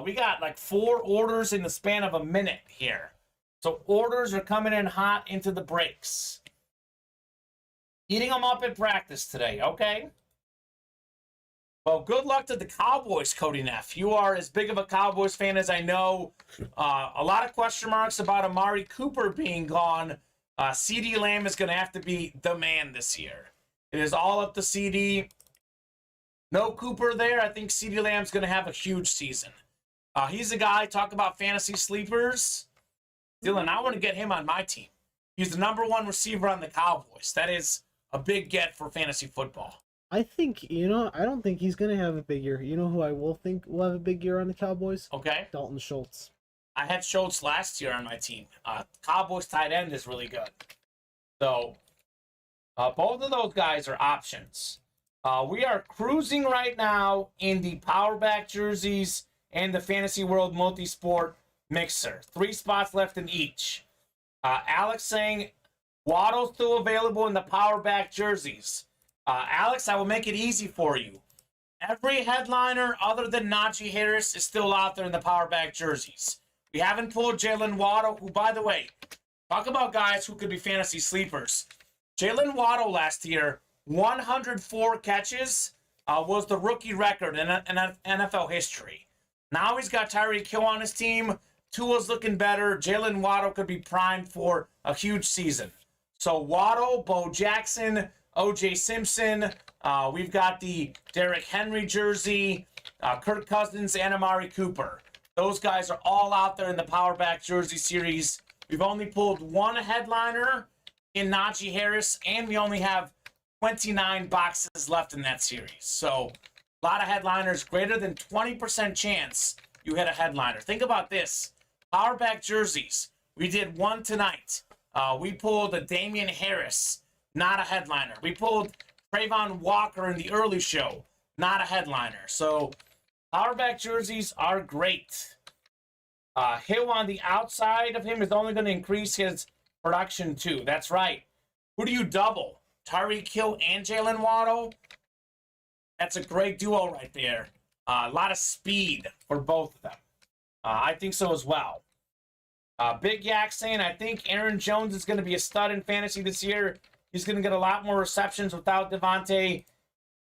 We got like 4 orders in the span of a minute here. So orders are coming in hot into the breaks. Eating them up at practice today, okay? Well, good luck to the Cowboys, Cody Neff. You are as big of a Cowboys fan as I know. A lot of question marks about Amari Cooper being gone. CD Lamb is going to have to be the man this year. It is all up to CD. No Cooper there. I think CD Lamb's going to have a huge season. He's a guy, talk about fantasy sleepers. Dylan, I want to get him on my team. He's the #1 receiver on the Cowboys. That is a big get for fantasy football. I think, I don't think he's going to have a big year. You know who I will think will have a big year on the Cowboys? Okay. Dalton Schultz. I had Schultz last year on my team. Cowboys tight end is really good. So, both of those guys are options. We are cruising right now in the power back jerseys and the Fantasy World Multi-Sport Mixer. 3 spots left in each. Alex saying, Waddle's still available in the power back jerseys. Alex, I will make it easy for you. Every headliner other than Najee Harris is still out there in the power back jerseys. We haven't pulled Jalen Waddle, who, by the way, talk about guys who could be fantasy sleepers. Jalen Waddle last year, 104 catches was the rookie record in NFL history. Now he's got Tyreek Hill on his team. Tua's looking better. Jalen Waddle could be primed for a huge season. So Waddle, Bo Jackson, O.J. Simpson. We've got the Derrick Henry jersey, Kirk Cousins, and Amari Cooper. Those guys are all out there in the Power Back Jersey Series. We've only pulled 1 headliner in Najee Harris, and we only have 29 boxes left in that series. So a lot of headliners, greater than 20% chance you hit a headliner. Think about this. Power Back Jerseys. We did 1 tonight. We pulled a Damien Harris, not a headliner. We pulled Trayvon Walker in the early show, not a headliner. So Power Back jerseys are great. Hill on the outside of him is only going to increase his production too. That's right. Who do you double? Tyreek Hill and Jalen Waddle? That's a great duo right there. A lot of speed for both of them. I think so as well. Big Yak saying, I think Aaron Jones is going to be a stud in fantasy this year. He's going to get a lot more receptions without Devontae.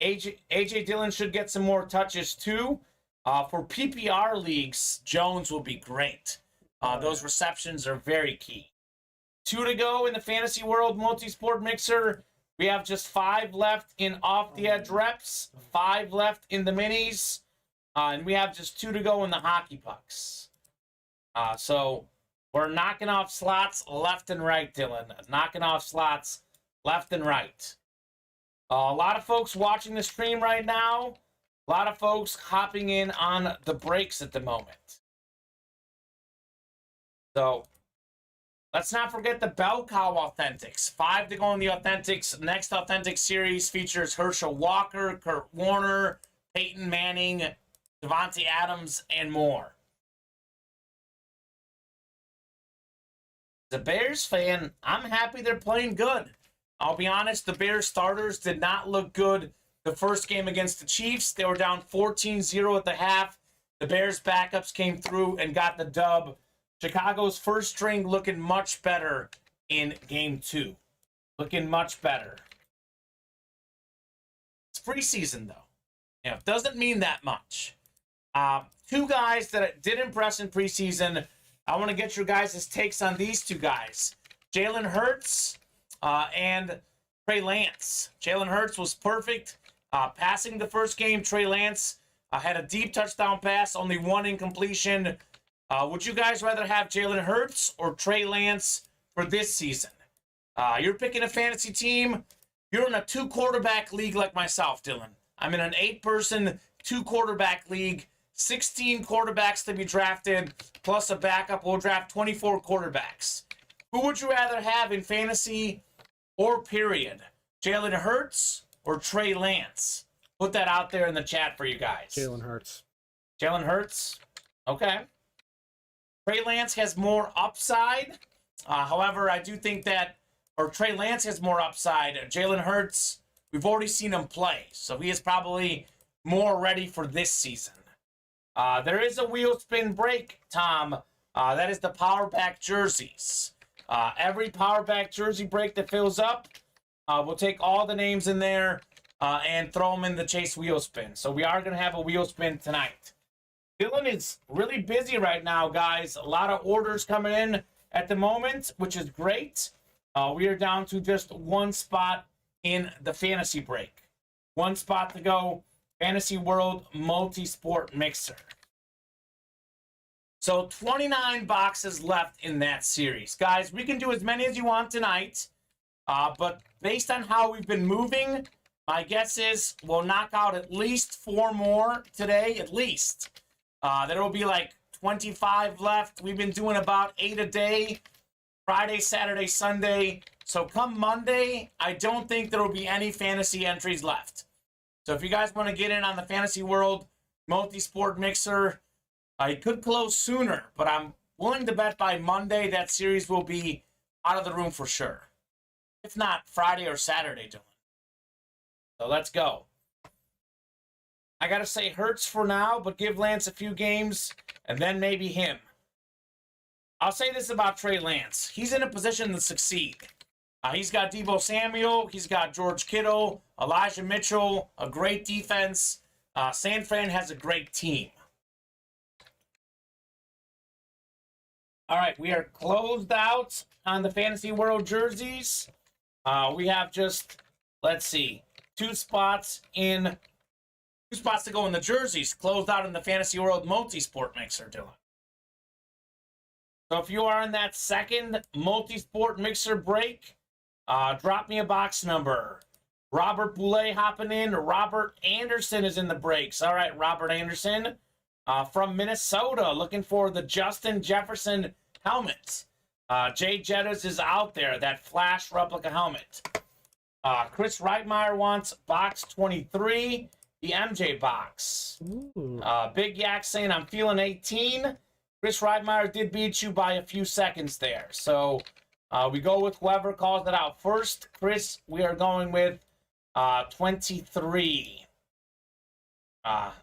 AJ Dillon should get some more touches too. For PPR leagues, Jones will be great. Those receptions are very key. 2 to go in the Fantasy World Multi-Sport Mixer. We have just 5 left in off-the-edge reps, 5 left in the minis, and we have just 2 to go in the hockey pucks. So we're knocking off slots left and right, Dylan. Knocking off slots left and right. A lot of folks watching the stream right now. A lot of folks hopping in on the breaks at the moment. So let's not forget the Bell Cow Authentics. 5 to go in the Authentics. Next Authentic series features Herschel Walker, Kurt Warner, Peyton Manning, Devontae Adams, and more. The Bears fan, I'm happy they're playing good. I'll be honest, the Bears starters did not look good the first game against the Chiefs. They were down 14-0 at the half. The Bears backups came through and got the dub. Chicago's first string looking much better in game 2. Looking much better. It's preseason, though. It doesn't mean that much. 2 guys that did impress in preseason. I want to get your guys' takes on these 2 guys. Jalen Hurts and Trey Lance. Jalen Hurts was perfect. Passing the first game, Trey Lance had a deep touchdown pass, only 1 incompletion. Would you guys rather have Jalen Hurts or Trey Lance for this season? You're picking a fantasy team. You're in a 2-quarterback league like myself, Dylan. I'm in an 8-person, 2-quarterback league. 16 quarterbacks to be drafted, plus a backup. We'll draft 24 quarterbacks. Who would you rather have in fantasy or period? Jalen Hurts or Trey Lance? Put that out there in the chat for you guys. Jalen Hurts. Jalen Hurts? Okay. Trey Lance has more upside. However, I do think that, or Trey Lance has more upside. Jalen Hurts, we've already seen him play, so he is probably more ready for this season. There is a wheel spin break, Tom. That is the power back jerseys. Every power back jersey break that fills up, we'll take all the names in there and throw them in the Chase wheel spin. So we are going to have a wheel spin tonight. Dylan is really busy right now, guys. A lot of orders coming in at the moment, which is great. We are down to just 1 spot in the fantasy break. 1 spot to go. Fantasy World Multi-Sport Mixer. So 29 boxes left in that series. Guys, we can do as many as you want tonight. But based on how we've been moving, my guess is we'll knock out at least 4 more today, at least. There will be like 25 left. We've been doing about 8 a day. Friday, Saturday, Sunday. So come Monday, I don't think there will be any fantasy entries left. So if you guys want to get in on the Fantasy World Multi-Sport Mixer, it could close sooner, but I'm willing to bet by Monday that series will be out of the room for sure. If not, Friday or Saturday, Dylan. So let's go. I got to say Hurts for now, but give Lance a few games, and then maybe him. I'll say this about Trey Lance. He's in a position to succeed. He's got Deebo Samuel. He's got George Kittle, Elijah Mitchell, a great defense. San Fran has a great team. All right, we are closed out on the Fantasy World jerseys. We have just, let's see, 2 spots to go in the jerseys. Closed out in the Fantasy World Multi-Sport Mixer, Dylan. So if you are in that second Multi-Sport Mixer break, drop me a box number. Robert Boulay hopping in. Robert Anderson is in the breaks. All right, Robert Anderson from Minnesota, looking for the Justin Jefferson helmet. Jay Jettas is out there, that Flash replica helmet. Chris Reitmeyer wants box 23, the MJ box. Big Yak saying, I'm feeling 18. Chris Reitmeyer did beat you by a few seconds there. So we go with whoever calls it out first. Chris, we are going with 23.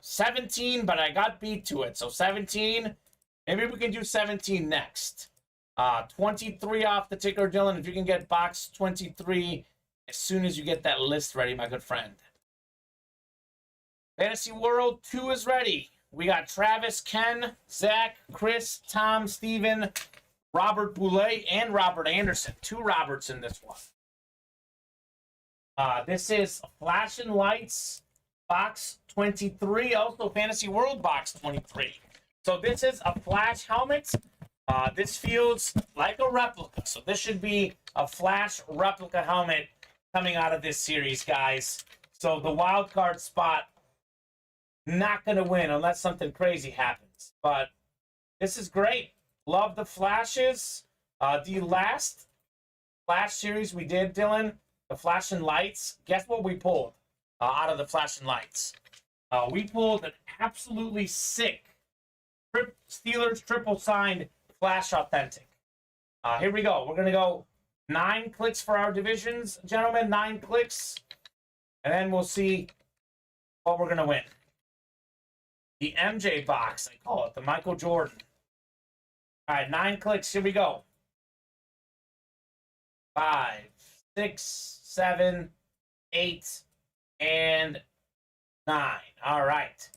17, but I got beat to it. So 17. Maybe we can do 17 next. 23 off the ticker, Dylan. If you can get box 23 as soon as you get that list ready, my good friend. Fantasy World 2 is ready. We got Travis, Ken, Zach, Chris, Tom, Steven, Robert Boulay, and Robert Anderson. 2 Roberts in this one. This is Flashing Lights box 23. Also Fantasy World box 23. So this is a Flash helmet. This feels like a replica. So this should be a Flash replica helmet coming out of this series, guys. So the wild card spot, not going to win unless something crazy happens. But this is great. Love the flashes. The last Flash series we did, Dylan, the Flashing Lights, guess what we pulled out of the Flashing Lights? We pulled an absolutely sick Steelers triple signed Flash Authentic. Here we go. We're going to go 9 clicks for our divisions, gentlemen. 9 clicks. And then we'll see what we're going to win. The MJ box, I call it. The Michael Jordan. All right, 9 clicks. Here we go. 5, 6, 7, 8, and 9. All right.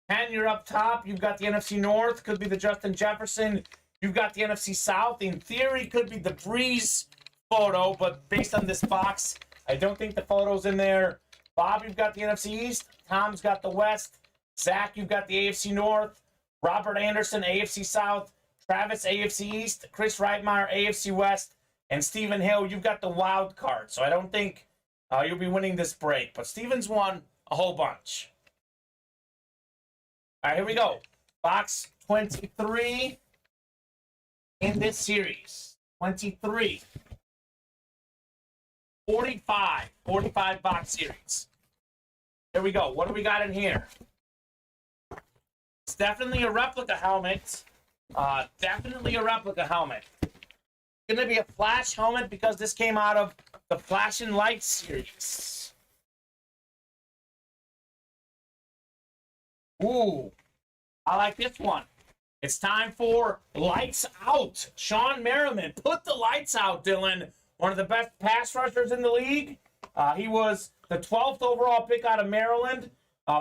10, you're up top. You've got the NFC North. Could be the Justin Jefferson. You've got the NFC South. In theory, could be the Brees photo, but based on this box, I don't think the photo's in there. Bob, you've got the NFC East. Tom's got the West. Zach, you've got the AFC North. Robert Anderson, AFC South. Travis, AFC East. Chris Reitmeyer, AFC West. And Stephen Hill, you've got the wild card. So I don't think you'll be winning this break. But Stephen's won a whole bunch. All right, here we go. Box 23 in this series. 23. 45 box series. Here we go. What do we got in here? It's definitely a replica helmet. Definitely a replica helmet. Going to be a Flash helmet because this came out of the Flash and Light series. Ooh, I like this one. It's time for Lights Out. Sean Merriman. Put the lights out, Dylan. One of the best pass rushers in the league. He was the 12th overall pick out of Maryland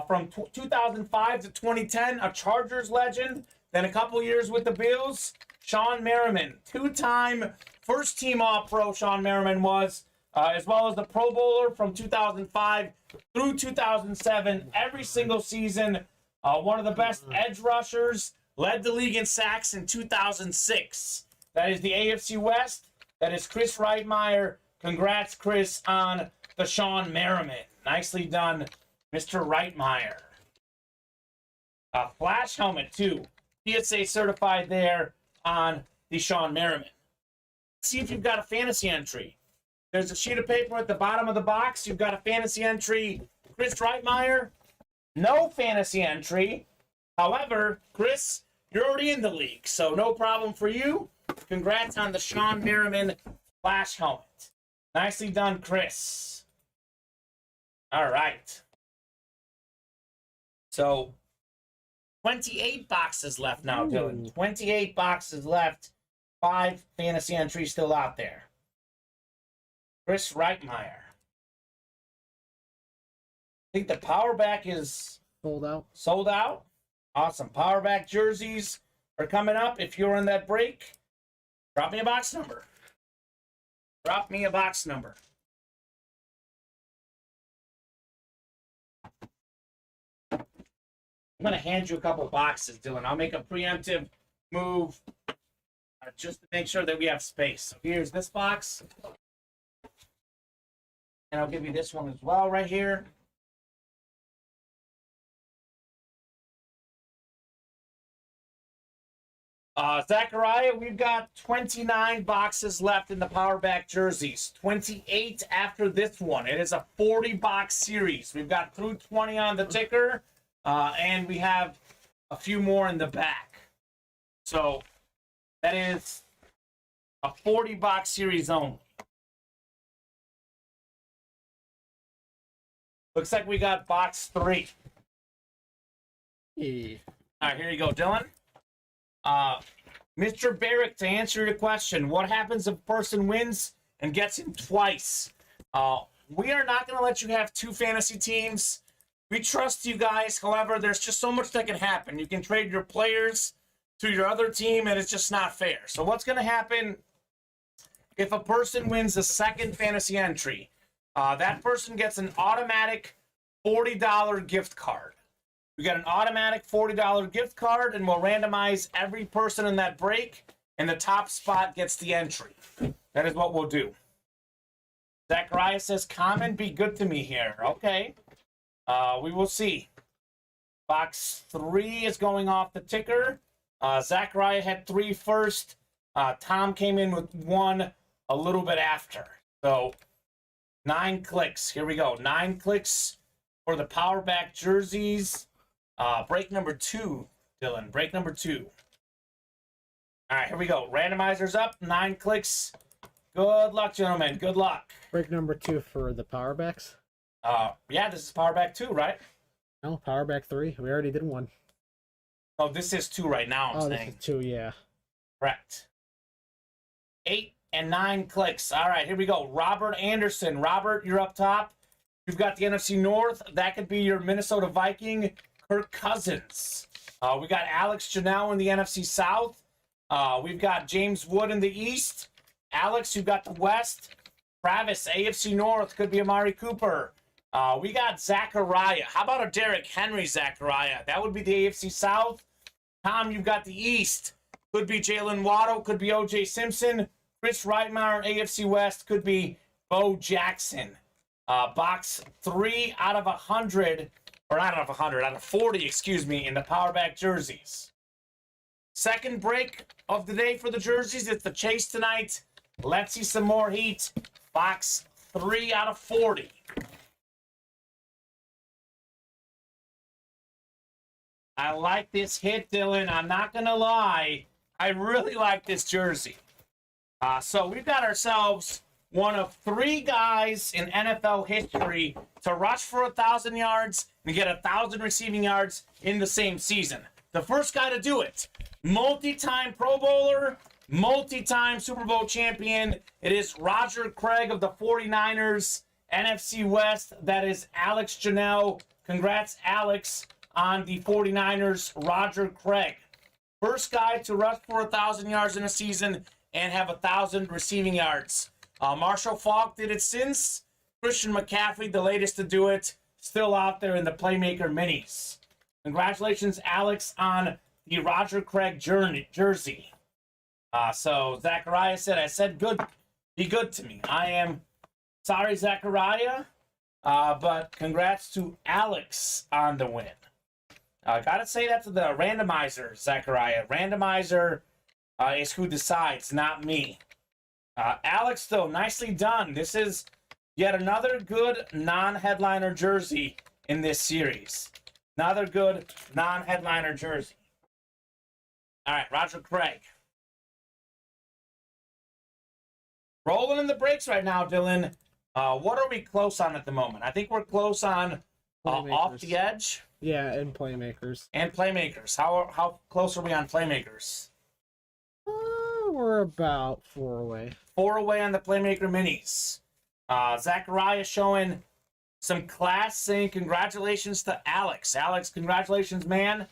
from 2005 to 2010. A Chargers legend. Then a couple years with the Bills. Sean Merriman, 2-time first-team All-Pro Sean Merriman was, as well as the Pro Bowler from 2005 through 2007, every single season. One of the best edge rushers, led the league in sacks in 2006. That is the AFC West. That is Chris Reitmeyer. Congrats, Chris, on the Sean Merriman. Nicely done, Mr. Reitmeyer. A Flash helmet, too. PSA certified there on the Sean Merriman. Let's see if you've got a fantasy entry. There's a sheet of paper at the bottom of the box. You've got a fantasy entry. Chris Reitmeyer, no fantasy entry. However, Chris, you're already in the league, so no problem for you. Congrats on the Sean Merriman Flash helmet. Nicely done, Chris. All right. So, 28 boxes left now, Dylan. 28 boxes left. 5 fantasy entries still out there. Chris Reitmeyer. I think the power back is sold out. Awesome. Power back jerseys are coming up. If you're in that break, drop me a box number. Drop me a box number. I'm going to hand you a couple boxes, Dylan. I'll make a preemptive move just to make sure that we have space. So here's this box. And I'll give you this one as well right here. Zachariah, we've got 29 boxes left in the power back jerseys. 28 after this one. It is a 40-box series. We've got through 20 on the ticker. And we have a few more in the back. So that is a 40-box series only. Looks like we got box 3. Yeah. All right, here you go, Dylan. Mr. Barrick, to answer your question, what happens if a person wins and gets him twice? We are not going to let you have 2 fantasy teams. We trust you guys. However, there's just so much that can happen. You can trade your players to your other team, and it's just not fair. So what's going to happen if a person wins the second fantasy entry? That person gets an automatic $40 gift card. We got an automatic $40 gift card, and we'll randomize every person in that break, and the top spot gets the entry. That is what we'll do. Zachariah says, Kamen, be good to me here. Okay. We will see. Box 3 is going off the ticker. Zachariah had 3 first. Tom came in with 1 a little bit after. So 9 clicks. Here we go. 9 clicks for the power back jerseys. Break number 2, Dylan. Break number 2. All right, here we go. Randomizer's up. 9 clicks. Good luck, gentlemen. Good luck. Break number 2 for the power backs. Yeah, this is power back 2, right? No, power back 3. We already did 1. Oh, this is 2 right now, I'm saying. This is 2, yeah. Correct. 8 and 9 clicks. All right, here we go. Robert Anderson. Robert, you're up top. You've got the NFC North. That could be your Minnesota Viking, Kirk Cousins. We got Alex Janelle in the NFC South. We've got James Wood in the East. Alex, you've got the West. Travis, AFC North, could be Amari Cooper. We got Zachariah. How about a Derrick Henry Zachariah? That would be the AFC South. Tom, you've got the East. Could be Jalen Waddle. Could be O.J. Simpson. Chris Reitmeyer, AFC West. Could be Bo Jackson. Box 3 out of 100. Or not out of 100. Out of 40, excuse me, in the power back jerseys. Second break of the day for the jerseys. It's the chase tonight. Let's see some more heat. Box 3 out of 40. I like this hit, Dylan. I'm not going to lie. I really like this jersey. So we've got ourselves one of 3 guys in NFL history to rush for 1,000 yards and get 1,000 receiving yards in the same season. The first guy to do it. Multi-time Pro Bowler, multi-time Super Bowl champion. It is Roger Craig of the 49ers, NFC West. That is Alex Janelle. Congrats, Alex, on the 49ers, Roger Craig. First guy to rush for 1,000 yards in a season and have 1,000 receiving yards. Marshall Faulk did it since. Christian McCaffrey, the latest to do it, still out there in the Playmaker Minis. Congratulations, Alex, on the Roger Craig jersey. So Zachariah said, I said good, be good to me. I am sorry, Zachariah, but congrats to Alex on the win. Gotta say that to the randomizer, Zachariah. Randomizer is who decides, not me. Alex, though, nicely done. This is yet another good non-headliner jersey in this series. Another good non-headliner jersey. All right, Roger Craig. Rolling in the breaks right now, Dylan. What are we close on at the moment? I think we're close on off the edge. Yeah, and playmakers. And playmakers. How close are we on playmakers? We're about 4 away. 4 away on the Playmaker Minis. Zachariah showing some class, saying congratulations to Alex. Alex, congratulations, man.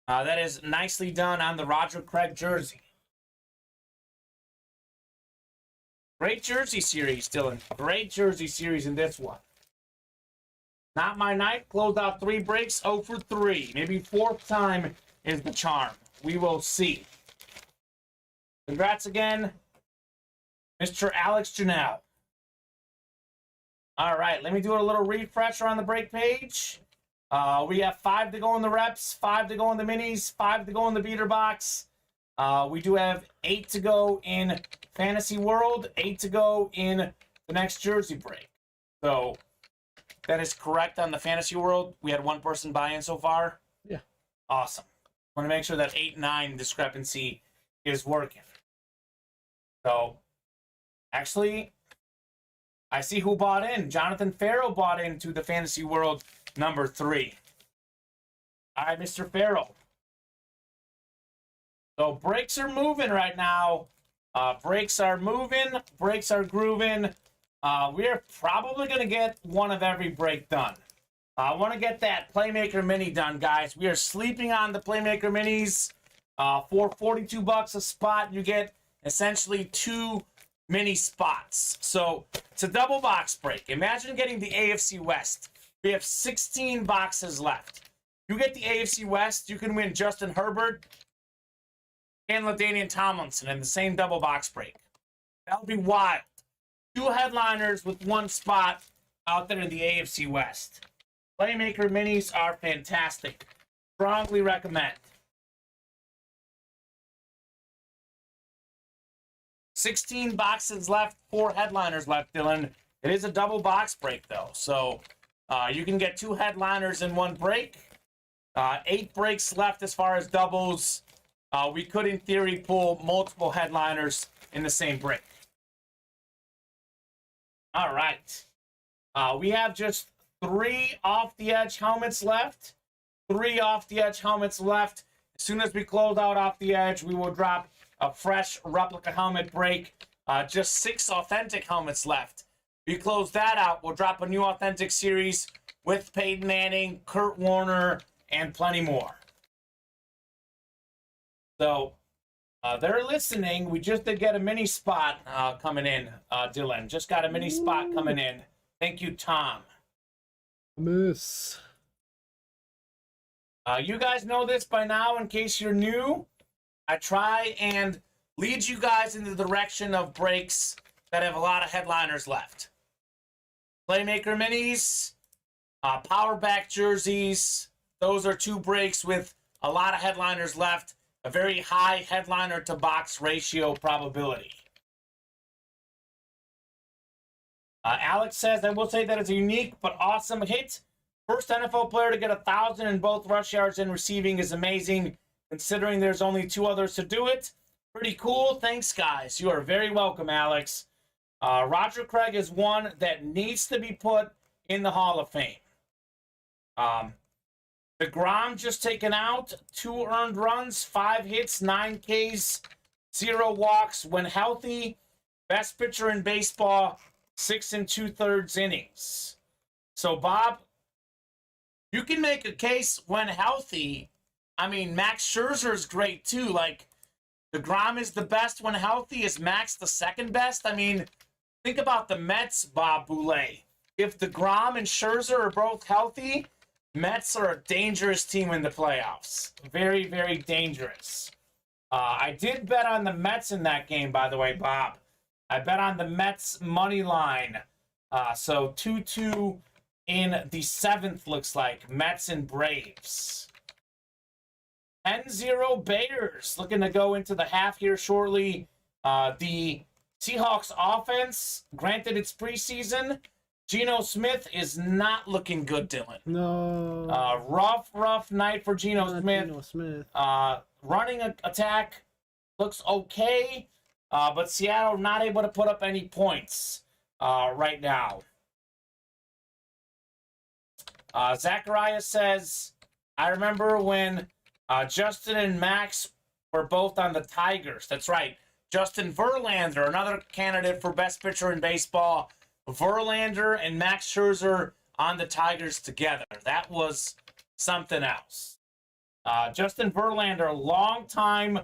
That is nicely done on the Roger Craig jersey. Great jersey series, Dylan. Great jersey series in this one. Not my night. Closed out 3 breaks, 0 for 3. Maybe 4th time is the charm. We will see. Congrats again, Mr. Alex Janelle. All right, let me do a little refresher on the break page. We have 5 to go in the reps, 5 to go in the minis, 5 to go in the beater box. We do have 8 to go in Fantasy World, 8 to go in the next jersey break. So that is correct on the Fantasy World. We had 1 person buy in so far. Yeah. Awesome. Want to make sure that 8-9 discrepancy is working. So, actually, I see who bought in. Jonathan Farrell bought into the Fantasy World number 3. All right, Mr. Farrell. So, breaks are moving right now. Breaks are moving. Breaks are grooving. We are probably going to get one of every break done. I want to get that Playmaker Mini done, guys. We are sleeping on the Playmaker Minis. For $42 a spot, you get essentially 2 mini spots. So it's a double box break. Imagine getting the AFC West. We have 16 boxes left. You get the AFC West, you can win Justin Herbert and LaDainian Tomlinson in the same double box break. That would be wild. 2 headliners with 1 spot out there in the AFC West. Playmaker Minis are fantastic. Strongly recommend. 16 boxes left, 4 headliners left, Dylan. It is a double box break, though. So You can get 2 headliners in 1 break. 8 breaks left as far as doubles. We could, in theory, pull multiple headliners in the same break. All right. We have just 3 off-the-edge helmets left. 3 off-the-edge helmets left. As soon as we close out off the edge, we will drop a fresh replica helmet break. Just 6 authentic helmets left. We close that out, we'll drop a new authentic series with Peyton Manning, Kurt Warner, and plenty more. So, they're listening. We just did get a mini spot coming in, Dylan. Just got a mini spot coming in. Thank you, Tom. Miss. You guys know this by now. In case you're new, I try and lead you guys in the direction of breaks that have a lot of headliners left. Playmaker minis, power back jerseys. Those are 2 breaks with a lot of headliners left. A very high headliner to box ratio probability. Alex says, I will say that it's a unique but awesome hit. First NFL player to get 1,000 in both rush yards and receiving is amazing, considering there's only 2 others to do it. Pretty cool. Thanks, guys. You are very welcome, Alex. Roger Craig is one that needs to be put in the Hall of Fame. DeGrom just taken out, 2 earned runs, 5 hits, 9 Ks, 0 walks. When healthy, best pitcher in baseball, 6 2/3 innings. So, Bob, you can make a case when healthy. I mean, Max Scherzer is great too. Like, DeGrom is the best when healthy. Is Max the second best? I mean, think about the Mets, Bob Boulay. If DeGrom and Scherzer are both healthy, Mets are a dangerous team in the playoffs. Very, very dangerous. I did bet on the Mets in that game, by the way, Bob. I bet on the Mets money line. So 2-2 in the 7th, looks like. Mets and Braves. 10-0 Bears. Looking to go into the half here shortly. The Seahawks offense, granted it's preseason, Geno Smith is not looking good, Dylan. No. Rough night for Geno Smith. Geno Smith. Running attack looks okay, but Seattle not able to put up any points right now. Zachariah says, I remember when Justin and Max were both on the Tigers. That's right. Justin Verlander, another candidate for best pitcher in baseball. Verlander and Max Scherzer on the Tigers together. That was something else. Justin Verlander, longtime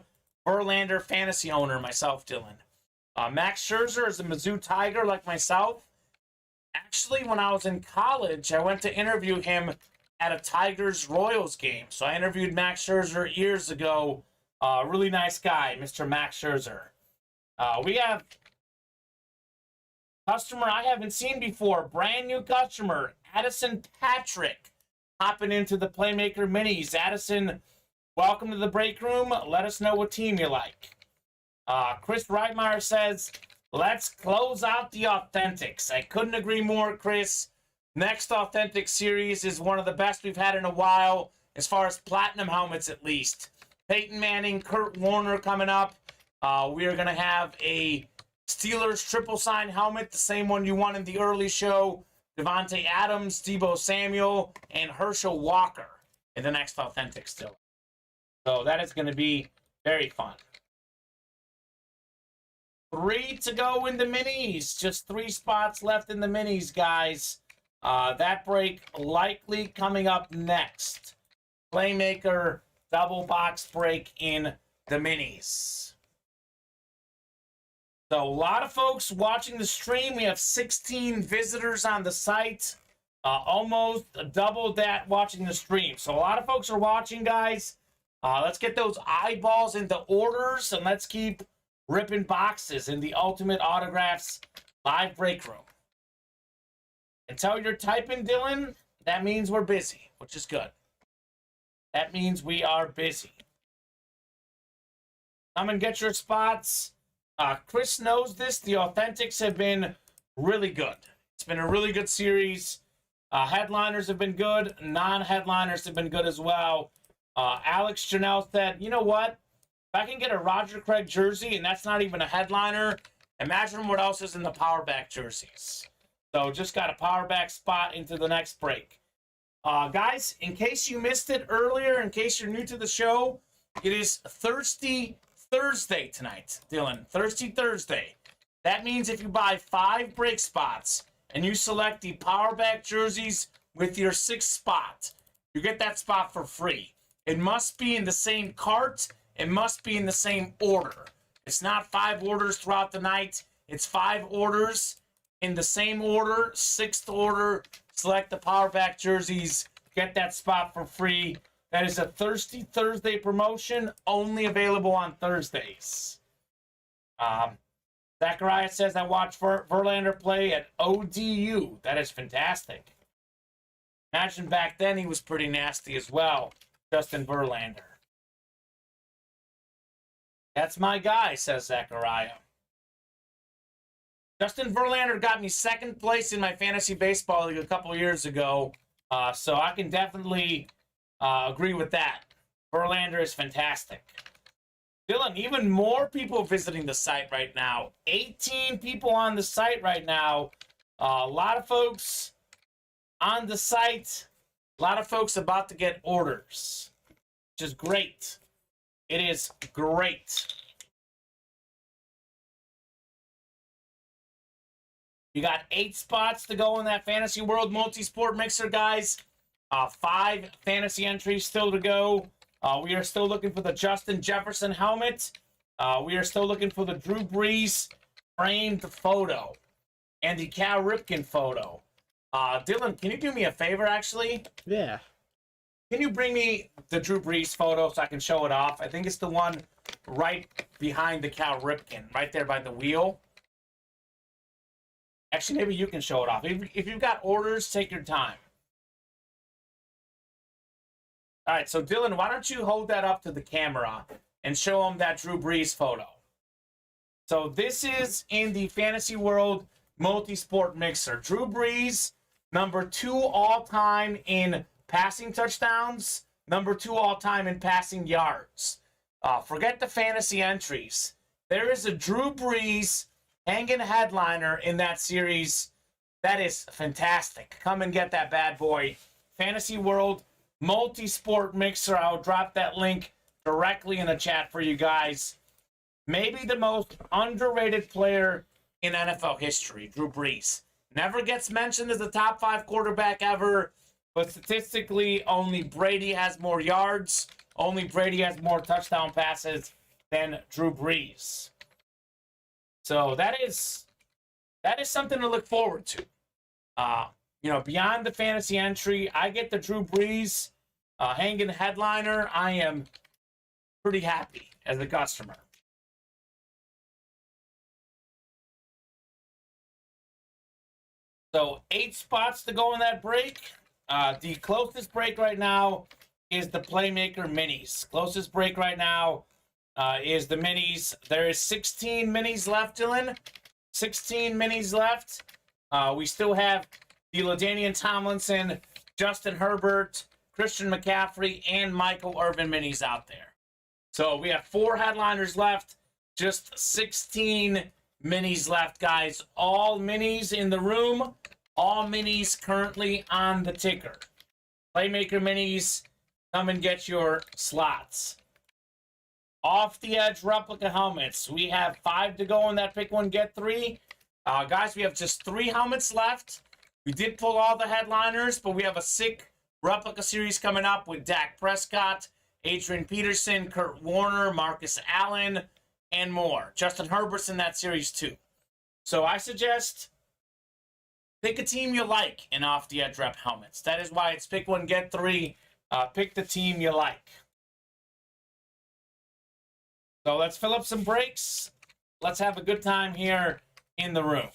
Verlander fantasy owner myself, Dylan. Max Scherzer is a Mizzou Tiger like myself. Actually, when I was in college, I went to interview him at a Tigers-Royals game. So I interviewed Max Scherzer years ago. Really nice guy, Mr. Max Scherzer. We have customer I haven't seen before, brand new customer, Addison Patrick, hopping into the Playmaker Minis. Addison, welcome to the break room. Let us know what team you like. Chris Reitmeyer says, let's close out the Authentics. I couldn't agree more, Chris. Next Authentic series is one of the best we've had in a while, as far as platinum helmets at least. Peyton Manning, Kurt Warner coming up. We are going to have a Steelers triple sign helmet, the same one you won in the early show. Devontae Adams, Deebo Samuel, and Herschel Walker in the next Authentic still. So that is going to be very fun. 3 to go in the minis. Just 3 spots left in the minis, guys. That break likely coming up next. Playmaker double box break in the minis. So a lot of folks watching the stream. We have 16 visitors on the site. Almost double that watching the stream. So a lot of folks are watching, guys. Let's get those eyeballs into orders, and let's keep ripping boxes in the Ultimate Autographs live break room. Until you're typing, Dylan, that means we're busy, which is good. That means we are busy. Come and get your spots. Chris knows this. The Authentics have been really good. It's been a really good series. Headliners have been good. Non-headliners have been good as well. Alex Janelle said, you know what? If I can get a Roger Craig jersey, and that's not even a headliner, imagine what else is in the power back jerseys. So just got a power back spot into the next break. Guys, in case you missed it earlier, in case you're new to the show, it is Thirsty Thursday tonight, Dylan. Thirsty Thursday. That means if you buy 5 break spots and you select the power back jerseys with your 6th spot, you get that spot for free. It must be in the same cart. It must be in the same order. It's not 5 orders throughout the night. It's 5 orders in the same order. 6th order, select the power back jerseys, get that spot for free. That is a Thirsty Thursday promotion, only available on Thursdays. Zachariah says, I watched Verlander play at ODU. That is fantastic. Imagine back then he was pretty nasty as well, Justin Verlander. That's my guy, says Zachariah. Justin Verlander got me 2nd place in my fantasy baseball league a couple years ago, so I can definitely agree with that. Verlander is fantastic. Dylan, even more people visiting the site right now. 18 people on the site right now. A lot of folks on the site. A lot of folks about to get orders, which is great. It is great. You got 8 spots to go in that Fantasy World Multi-Sport Mixer, guys. 5 fantasy entries still to go. We are still looking for the Justin Jefferson helmet. We are still looking for the Drew Brees framed photo and the Cal Ripken photo. Dylan, can you do me a favor, actually? Yeah. Can you bring me the Drew Brees photo so I can show it off? I think it's the one right behind the Cal Ripken, right there by the wheel. Actually, maybe you can show it off. If you've got orders, take your time. All right, so Dylan, why don't you hold that up to the camera and show them that Drew Brees photo. So this is in the Fantasy World Multi-Sport Mixer. Drew Brees, number 2 all-time in passing touchdowns, number 2 all-time in passing yards. Forget the fantasy entries. There is a Drew Brees hanging headliner in that series. That is fantastic. Come and get that bad boy. Fantasy World Multi-Sport Mixer. I'll drop that link directly in the chat for you guys. Maybe the most underrated player in NFL history, Drew Brees. Never gets mentioned as the top 5 quarterback ever, but statistically, only Brady has more yards. Only Brady has more touchdown passes than Drew Brees. So that is something to look forward to. Beyond the fantasy entry, I get the Drew Brees hanging headliner. I am pretty happy as a customer. So 8 spots to go in that break. The closest break right now is the Playmaker Minis. Closest break right now is the Minis. There is 16 Minis left, Dylan. 16 Minis left. We still have the LaDainian Tomlinson, Justin Herbert, Christian McCaffrey, and Michael Irvin Minis out there. So we have 4 headliners left. Just 16 Minis left, guys. All Minis in the room. All Minis currently on the ticker. Playmaker Minis, come and get your slots. Off the Edge replica helmets. We have 5 to go in that pick 1, get 3. Guys, we have just 3 helmets left. We did pull all the headliners, but we have a sick replica series coming up with Dak Prescott, Adrian Peterson, Kurt Warner, Marcus Allen, and more. Justin Herbert's in that series too. So I suggest pick a team you like in Off the Edge rep helmets. That is why it's pick 1, get 3. Pick the team you like. So let's fill up some breaks. Let's have a good time here in the room.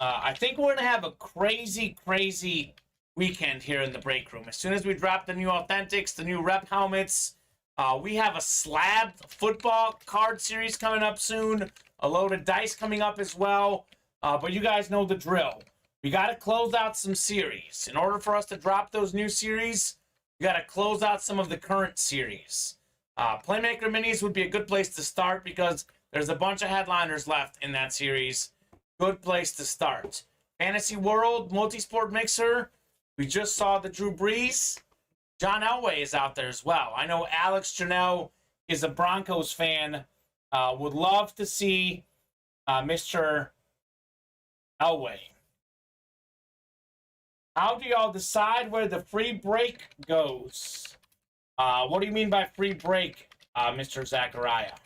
I think we're going to have a crazy, crazy weekend here in the break room. As soon as we drop the new Authentics, the new rep helmets, we have a slabbed football card series coming up soon. A load of dice coming up as well. but you guys know the drill. We got to close out some series. In order for us to drop those new series, we got to close out some of the current series. Playmaker Minis would be a good place to start because there's a bunch of headliners left in that series. Good place to start. Fantasy World Multisport Mixer. We just saw the Drew Brees. John Elway is out there as well. I know Alex Janelle is a Broncos fan. Would love to see Mr. Elway. How do y'all decide where the free break goes? What do you mean by free break, Mr. Zachariah?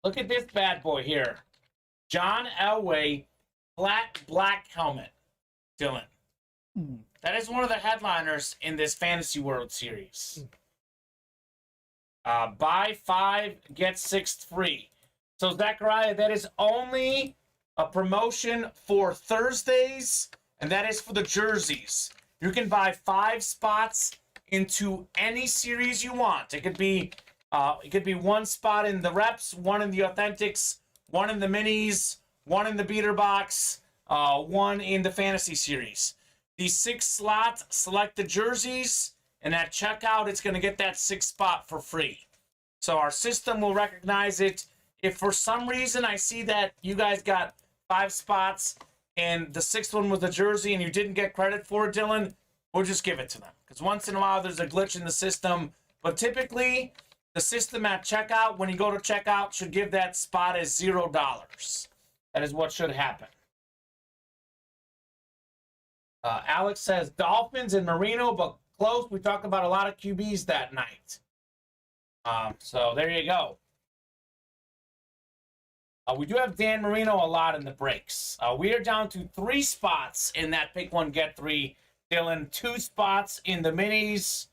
Look at this bad boy here. John Elway, flat black helmet. Dylan. That is one of the headliners in this Fantasy World Series. Buy 5, get 6 free. So, Zachariah, that is only a promotion for Thursdays, and that is for the jerseys. You can buy 5 spots into any series you want. It could be 1 spot in the reps, 1 in the authentics, 1 in the minis, 1 in the beater box, 1 in the fantasy series. The 6 slot, select the jerseys, and at checkout, it's going to get that 6th spot for free. So our system will recognize it. If for some reason I see that you guys got 5 spots and the 6th one was a jersey and you didn't get credit for it, Dylan, we'll just give it to them. Because once in a while, there's a glitch in the system. But typically, the system at checkout, when you go to checkout, should give that spot as $0. That is what should happen. Alex says Dolphins and Marino, but close. We talked about a lot of QBs that night. So there you go. We do have Dan Marino a lot in the breaks. We are down to 3 spots in that pick 1, get 3. Dylan, 2 spots in the minis.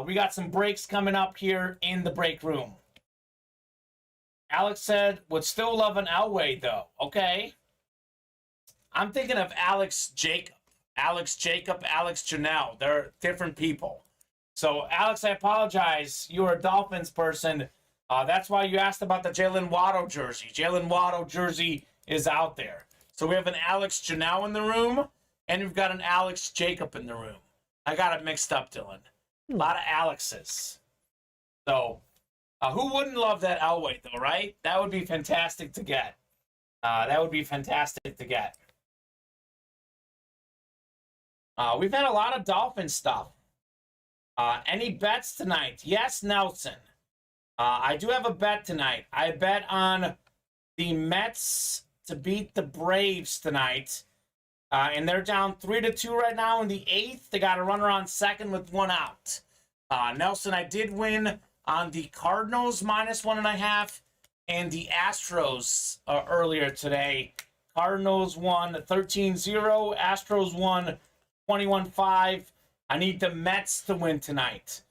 We got some breaks coming up here in the break room. Alex said, would still love an Elway, though. Okay. I'm thinking of Alex Jacob, Alex Janelle. They're different people. So, Alex, I apologize. You're a Dolphins person. That's why you asked about the Jalen Waddle jersey. Jalen Waddle jersey is out there. So, we have an Alex Janelle in the room, and we've got an Alex Jacob in the room. I got it mixed up, Dylan. A lot of Alexes. So, who wouldn't love that Elway, though, right? That would be fantastic to get. We've had a lot of Dolphin stuff. Any bets tonight? Yes, Nelson. I do have a bet tonight. I bet on the Mets to beat the Braves tonight. And they're down 3-2 right now in the 8th. They got a runner on second with 1 out. Nelson, I did win on the Cardinals -1.5 and the Astros earlier today. Cardinals won 13-0. Astros won 21-5. I need the Mets to win tonight.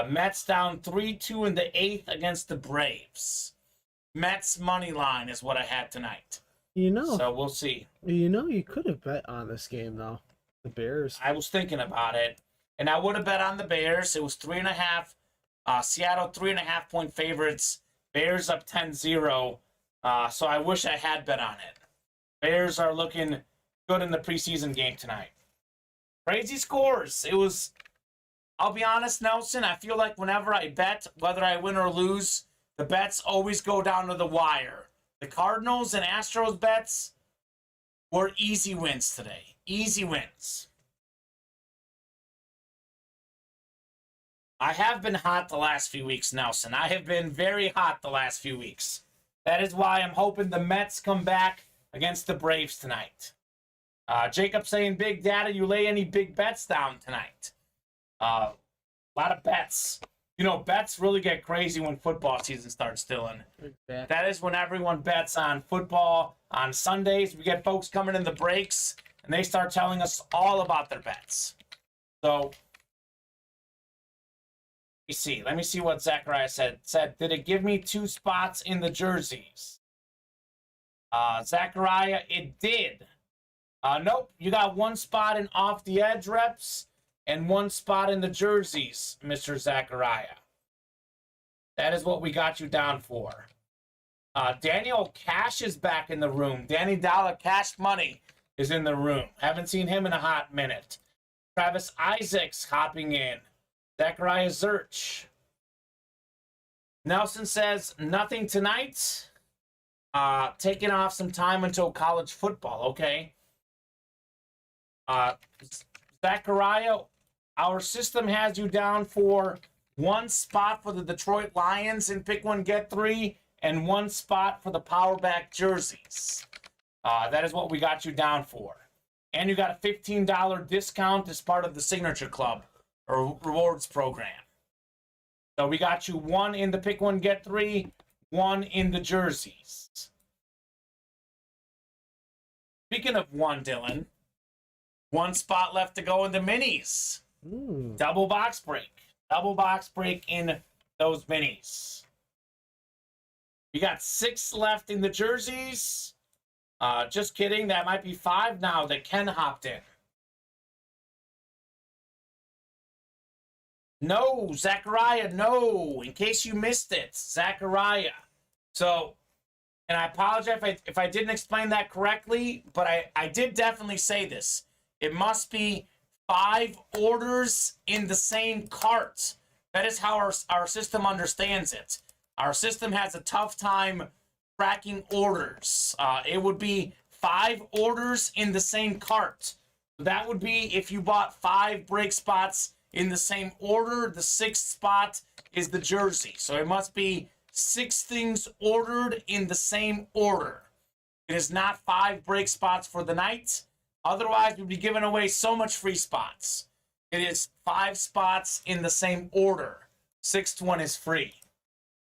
Mets down 3-2 in the 8th against the Braves. Mets money line is what I had tonight. So we'll see. You could have bet on this game, though. The Bears. I was thinking about it, and I would have bet on the Bears. It was 3.5. Seattle 3.5 point favorites. Bears up 10-0. So I wish I had bet on it. Bears are looking good in the preseason game tonight. Crazy scores. It was, I'll be honest, Nelson, I feel like whenever I bet, whether I win or lose, the bets always go down to the wire. The Cardinals and Astros bets were easy wins today. Easy wins. I have been hot the last few weeks, Nelson. I have been very hot the last few weeks. That is why I'm hoping the Mets come back against the Braves tonight. Jacob saying, Big Data, you lay any big bets down tonight? A lot of bets. Bets really get crazy when football season starts, Dylan. That is when everyone bets on football. On Sundays, we get folks coming in the breaks, and they start telling us all about their bets. So, let me see what Zachariah said. Did it give me 2 spots in the jerseys? Zachariah, it did. Nope, you got 1 spot in off the edge reps and 1 spot in the jerseys, Mr. Zachariah. That is what we got you down for. Daniel Cash is back in the room. Danny Dollar Cash Money is in the room. Haven't seen him in a hot minute. Travis Isaacs hopping in. Zachariah Zurch. Nelson says, nothing tonight. Taking off some time until college football. Okay. Zachariah, our system has you down for one spot for the Detroit Lions in Pick 1, Get 3, and one spot for the Power Back jerseys. That is what we got you down for. And you got a $15 discount as part of the Signature Club or rewards program. So we got you one in the Pick 1, Get 3, one in the jerseys. Speaking of one, Dylan, one spot left to go in the minis. Ooh. Double box break. Double box break in those minis. We got 6 left in the jerseys. Just kidding. That might be 5 now that Ken hopped in. No, Zachariah, no. In case you missed it, Zachariah. So, and I apologize if I didn't explain that correctly, but I did definitely say this. It must be 5 orders in the same cart. That is how our system understands it. Our system has a tough time tracking orders. It would be 5 orders in the same cart. That would be if you bought 5 break spots in the same order. The 6th spot is the jersey. So it must be 6 things ordered in the same order. It is not 5 break spots for the night. Otherwise, we'd be giving away so much free spots. It is 5 spots in the same order. 6th one is free.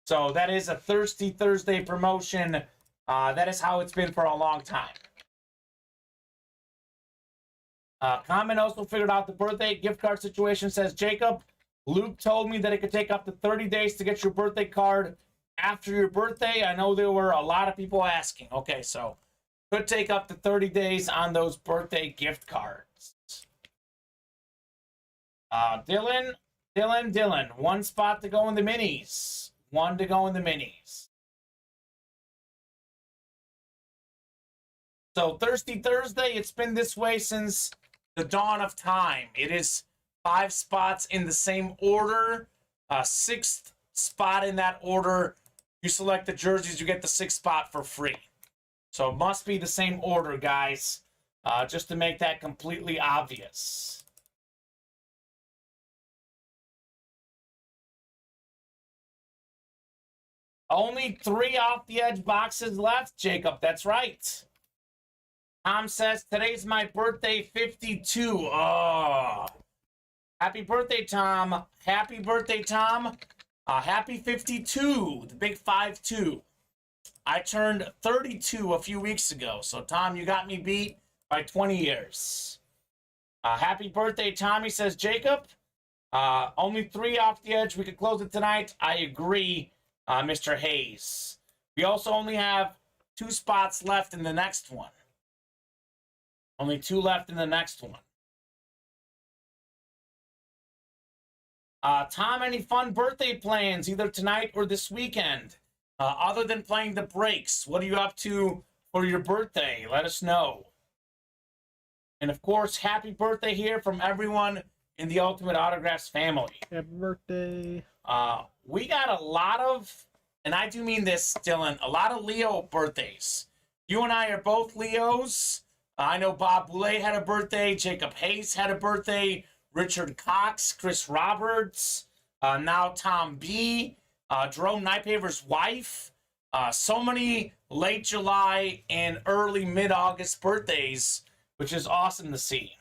So that is a Thirsty Thursday promotion. That is how it's been for a long time. Kamen also figured out the birthday gift card situation. Says, Jacob, Luke told me that it could take up to 30 days to get your birthday card after your birthday. I know there were a lot of people asking. Okay, so could take up to 30 days on those birthday gift cards. Dylan. One spot to go in the minis. 1 to go in the minis. So Thirsty Thursday, it's been this way since the dawn of time. It is 5 spots in the same order. 6th spot in that order. You select the jerseys, you get the 6th spot for free. So it must be the same order, guys, just to make that completely obvious. Only 3 off the edge boxes left, Jacob. That's right. Tom says, today's my birthday, 52. Oh. Happy birthday, Tom. Happy birthday, Tom. Happy 52, the big 5-2. I turned 32 a few weeks ago. So, Tom, you got me beat by 20 years. Happy birthday, Tommy, says Jacob. Only 3 off the edge. We could close it tonight. I agree, Mr. Hayes. We also only have 2 spots left in the next one. Only 2 left in the next one. Tom, any fun birthday plans either tonight or this weekend? Other than playing the breaks, what are you up to for your birthday? Let us know. And of course, happy birthday here from everyone in the Ultimate Autographs family. Happy birthday. We got a lot of, and I do mean this, Dylan, a lot of Leo birthdays. You and I are both Leos. I know Bob Boulay had a birthday. Jacob Hayes had a birthday. Richard Cox, Chris Roberts, now Tom B., Jerome Nypaver's wife. So many late July and early mid-August birthdays, which is awesome to see.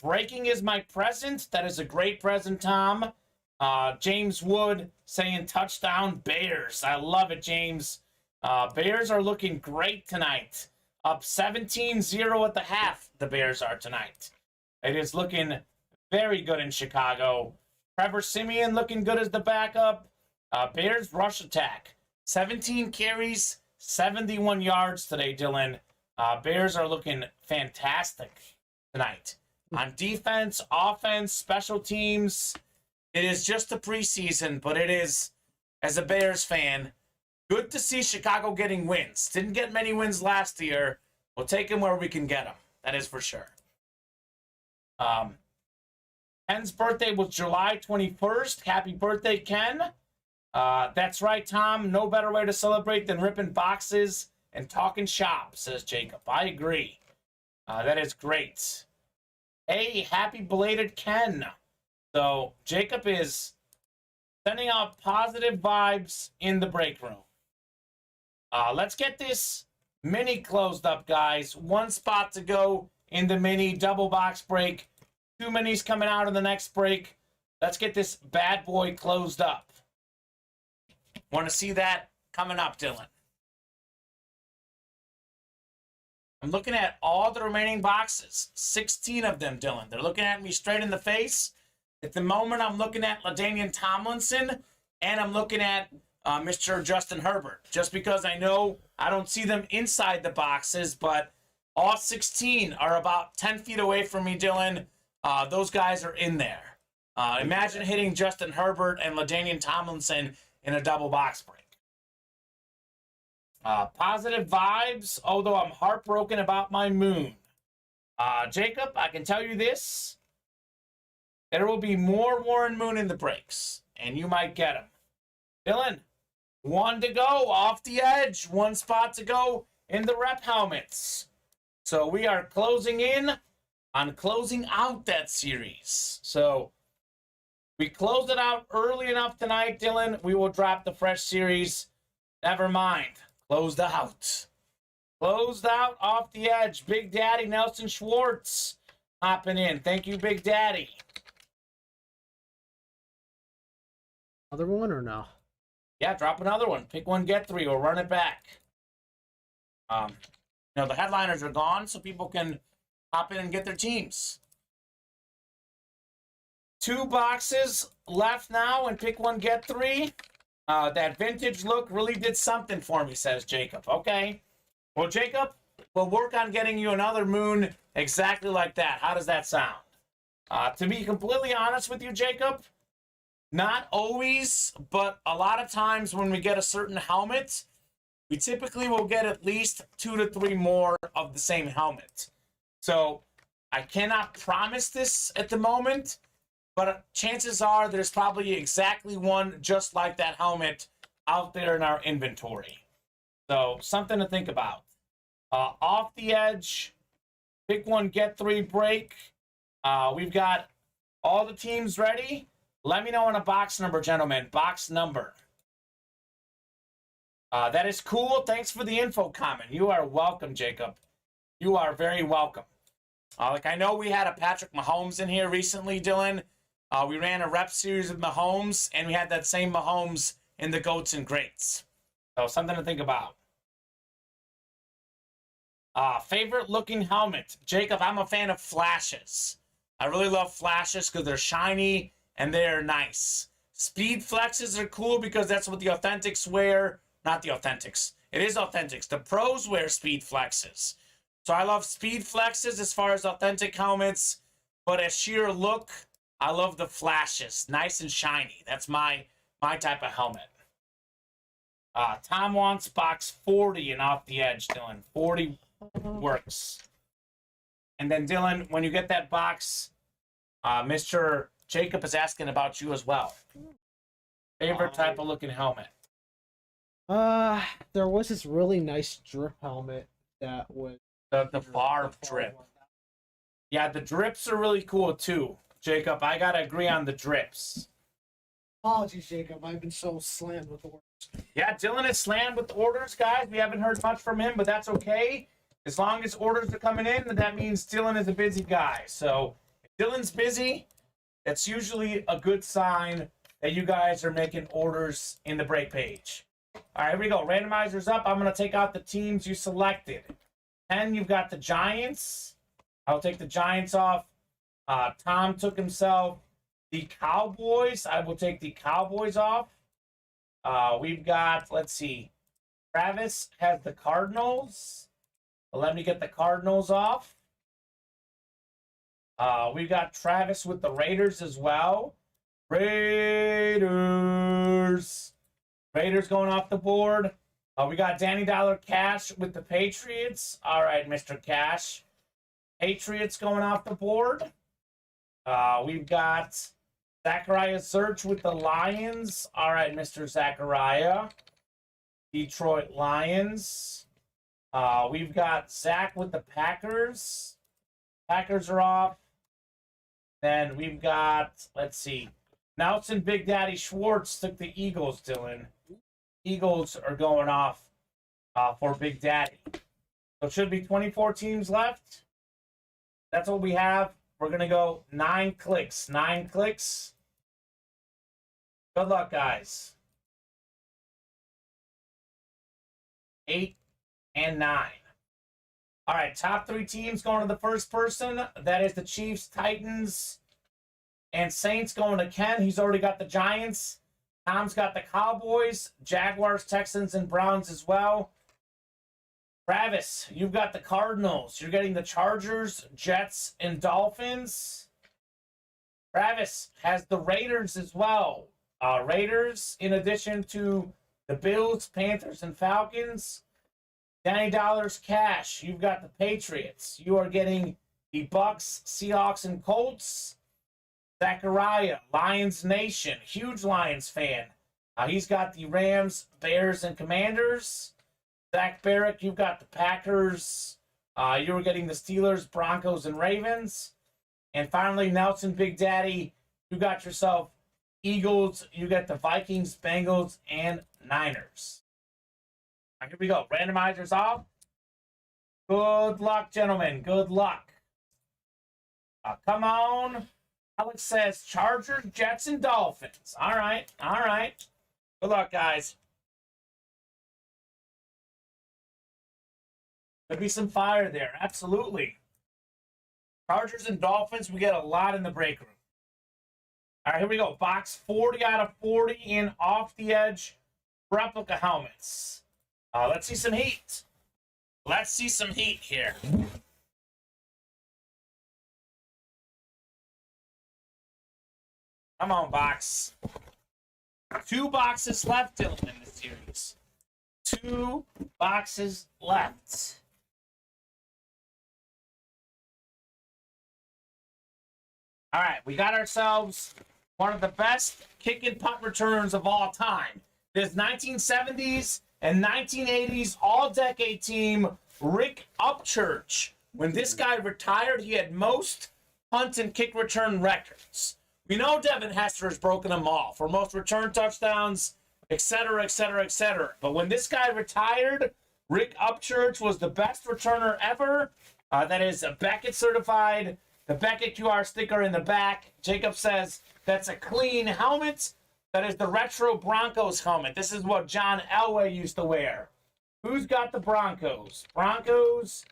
Breaking is my present. That is a great present, Tom. James Wood saying touchdown Bears. I love it, James. Bears are looking great tonight. Up 17-0 at the half, the Bears are tonight. It is looking very good in Chicago. Trevor Siemian looking good as the backup. Bears rush attack. 17 carries, 71 yards today, Dylan. Bears are looking fantastic tonight. On defense, offense, special teams, it is just the preseason, but it is, as a Bears fan, Good to see Chicago getting wins. Didn't get many wins last year. We'll take them where we can get them. That is for sure. Ken's birthday was July 21st. Happy birthday, Ken. That's right, Tom. No better way to celebrate than ripping boxes and talking shop, says Jacob. I agree. That is great. Hey, happy belated Ken. So Jacob is sending out positive vibes in the break room. Let's get this mini closed up, guys. One spot to go in the mini double box break. 2 minis coming out in the next break. Let's get this bad boy closed up. Want to see that coming up, Dylan? I'm looking at all the remaining boxes. 16 of them, Dylan. They're looking at me straight in the face. At the moment, I'm looking at LaDainian Tomlinson, and I'm looking at Mr. Justin Herbert. Just because I know I don't see them inside the boxes, but all 16 are about 10 feet away from me, Dylan. Those guys are in there. Imagine hitting Justin Herbert and LaDainian Tomlinson in a double box break. Positive vibes, although I'm heartbroken about my moon. Jacob, I can tell you this. There will be more Warren Moon in the breaks, and you might get him. Dylan, 1 to go, off the edge. 1 spot to go in the rep helmets. So we are closing in on closing out that series. So we closed it out early enough tonight, Dylan. We will drop the fresh series. Never mind. Closed out. Closed out off the edge. Big Daddy Nelson Schwartz hopping in. Thank you, Big Daddy. Other one or no? Yeah, drop another one. Pick one, get 3, or run it back. The headliners are gone, so people can hop in and get their teams. 2 boxes left now, and pick one, get 3. That vintage look really did something for me, says Jacob. Okay. Well, Jacob, we'll work on getting you another moon exactly like that. How does that sound? To be completely honest with you, Jacob, not always, but a lot of times when we get a certain helmet, we typically will get at least 2 to 3 more of the same helmet. So I cannot promise this at the moment, but chances are there's probably exactly one just like that helmet out there in our inventory. So something to think about. Off the edge, pick one, get 3 break. We've got all the teams ready. Let me know on a box number, gentlemen. Box number. That is cool. Thanks for the info, Kamen. You are welcome, Jacob. You are very welcome. I know we had a Patrick Mahomes in here recently, Dylan. We ran a rep series with Mahomes, and we had that same Mahomes in the Goats and Greats. So something to think about. Favorite looking helmet. Jacob, I'm a fan of flashes. I really love flashes because they're shiny and they're nice. Speed flexes are cool because that's what the Authentics wear. Not the Authentics. It is Authentics. The pros wear speed flexes. So I love speed flexes as far as authentic helmets. But as sheer look, I love the flashes. Nice and shiny. That's my type of helmet. Tom wants box 40 and off the edge, Dylan. 40 works. And then, Dylan, when you get that box, Mr. Jacob is asking about you as well. Favorite type of looking helmet? There was this really nice drip helmet that was The barb drip. Yeah, the drips are really cool too. Jacob, I gotta agree on the drips. Apologies, Jacob. I've been so slammed with orders. Yeah, Dylan is slammed with orders, guys. We haven't heard much from him, but that's okay. As long as orders are coming in, that means Dylan is a busy guy. So if Dylan's busy, that's usually a good sign that you guys are making orders in the break page. All right, here we go. Randomizer's up. I'm going to take out the teams you selected. 10, you've got the Giants. I'll take the Giants off. Tom took himself the Cowboys. I will take the Cowboys off. We've got, let's see. Travis has the Cardinals. Let me get the Cardinals off. We've got Travis with the Raiders as well. Raiders. Raiders going off the board. We got Danny Dollar Cash with the Patriots. All right, Mr. Cash. Patriots going off the board. We've got Zachariah Search with the Lions. All right, Mr. Zachariah. Detroit Lions. We've got Zach with the Packers. Packers are off. Then we've got, let's see, Nelson Big Daddy Schwartz took the Eagles, Dylan. Eagles are going off for Big Daddy. So it should be 24 teams left. That's what we have. We're going to go 9 clicks. 9 clicks. Good luck, guys. 8 and 9. All right, top 3 teams going to the first person. That is the Chiefs, Titans, and Saints going to Ken. He's already got the Giants. Tom's got the Cowboys, Jaguars, Texans, and Browns as well. Travis, you've got the Cardinals. You're getting the Chargers, Jets, and Dolphins. Travis has the Raiders as well. Raiders, in addition to the Bills, Panthers, and Falcons. Danny Dollars Cash, you've got the Patriots. You are getting the Bucks, Seahawks, and Colts. Zachariah, Lions Nation, huge Lions fan. He's got the Rams, Bears, and Commanders. Zach Barrick, you've got the Packers. You were getting the Steelers, Broncos, and Ravens. And finally, Nelson Big Daddy, you got yourself Eagles. You got the Vikings, Bengals, and Niners. All right, here we go. Randomizers off. Good luck, gentlemen. Good luck. Come on. Alex says Chargers, Jets, and Dolphins. All right. All right. Good luck, guys. Could be some fire there. Absolutely. Chargers and Dolphins, we get a lot in the break room. All right, here we go. Box 40 out of 40 in off the edge replica helmets. Let's see some heat. Let's see some heat here. Come on, box. 2 boxes left, Dylan, in the series. 2 boxes left. All right, we got ourselves one of the best kick and punt returns of all time. This 1970s and 1980s all-decade team, Rick Upchurch. When this guy retired, he had most punt and kick return records. We know Devin Hester has broken them all for most return touchdowns, etc., etc., etc. But when this guy retired, Rick Upchurch was the best returner ever. That is a Beckett certified. The Beckett QR sticker in the back. Jacob says that's a clean helmet. That is the retro Broncos helmet. This is what John Elway used to wear. Who's got the Broncos? Broncos,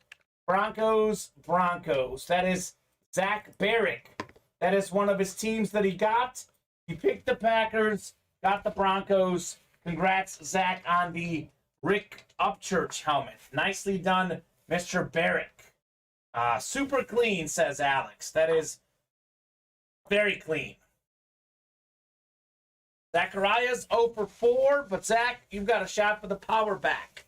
Broncos, Broncos. That is Zach Barrick. That is one of his teams that he got. He picked the Packers, got the Broncos. Congrats, Zach, on the Rick Upchurch helmet. Nicely done, Mr. Barrick. Super clean, says Alex. That is very clean. Zachariah's 0 for 4, but Zach, you've got a shot for the power back.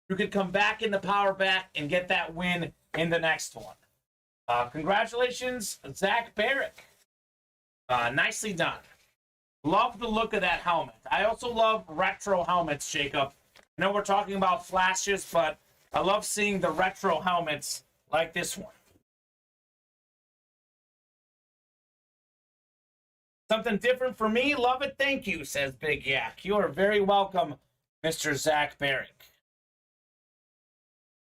You could come back in the power back and get that win in the next one. Congratulations, Zach Barrick. Nicely done. Love the look of that helmet. I also love retro helmets, Jacob. I know we're talking about flashes, but I love seeing the retro helmets like this one. Something different for me? Love it. Thank you, says Big Yak. You are very welcome, Mr. Zach Barrick.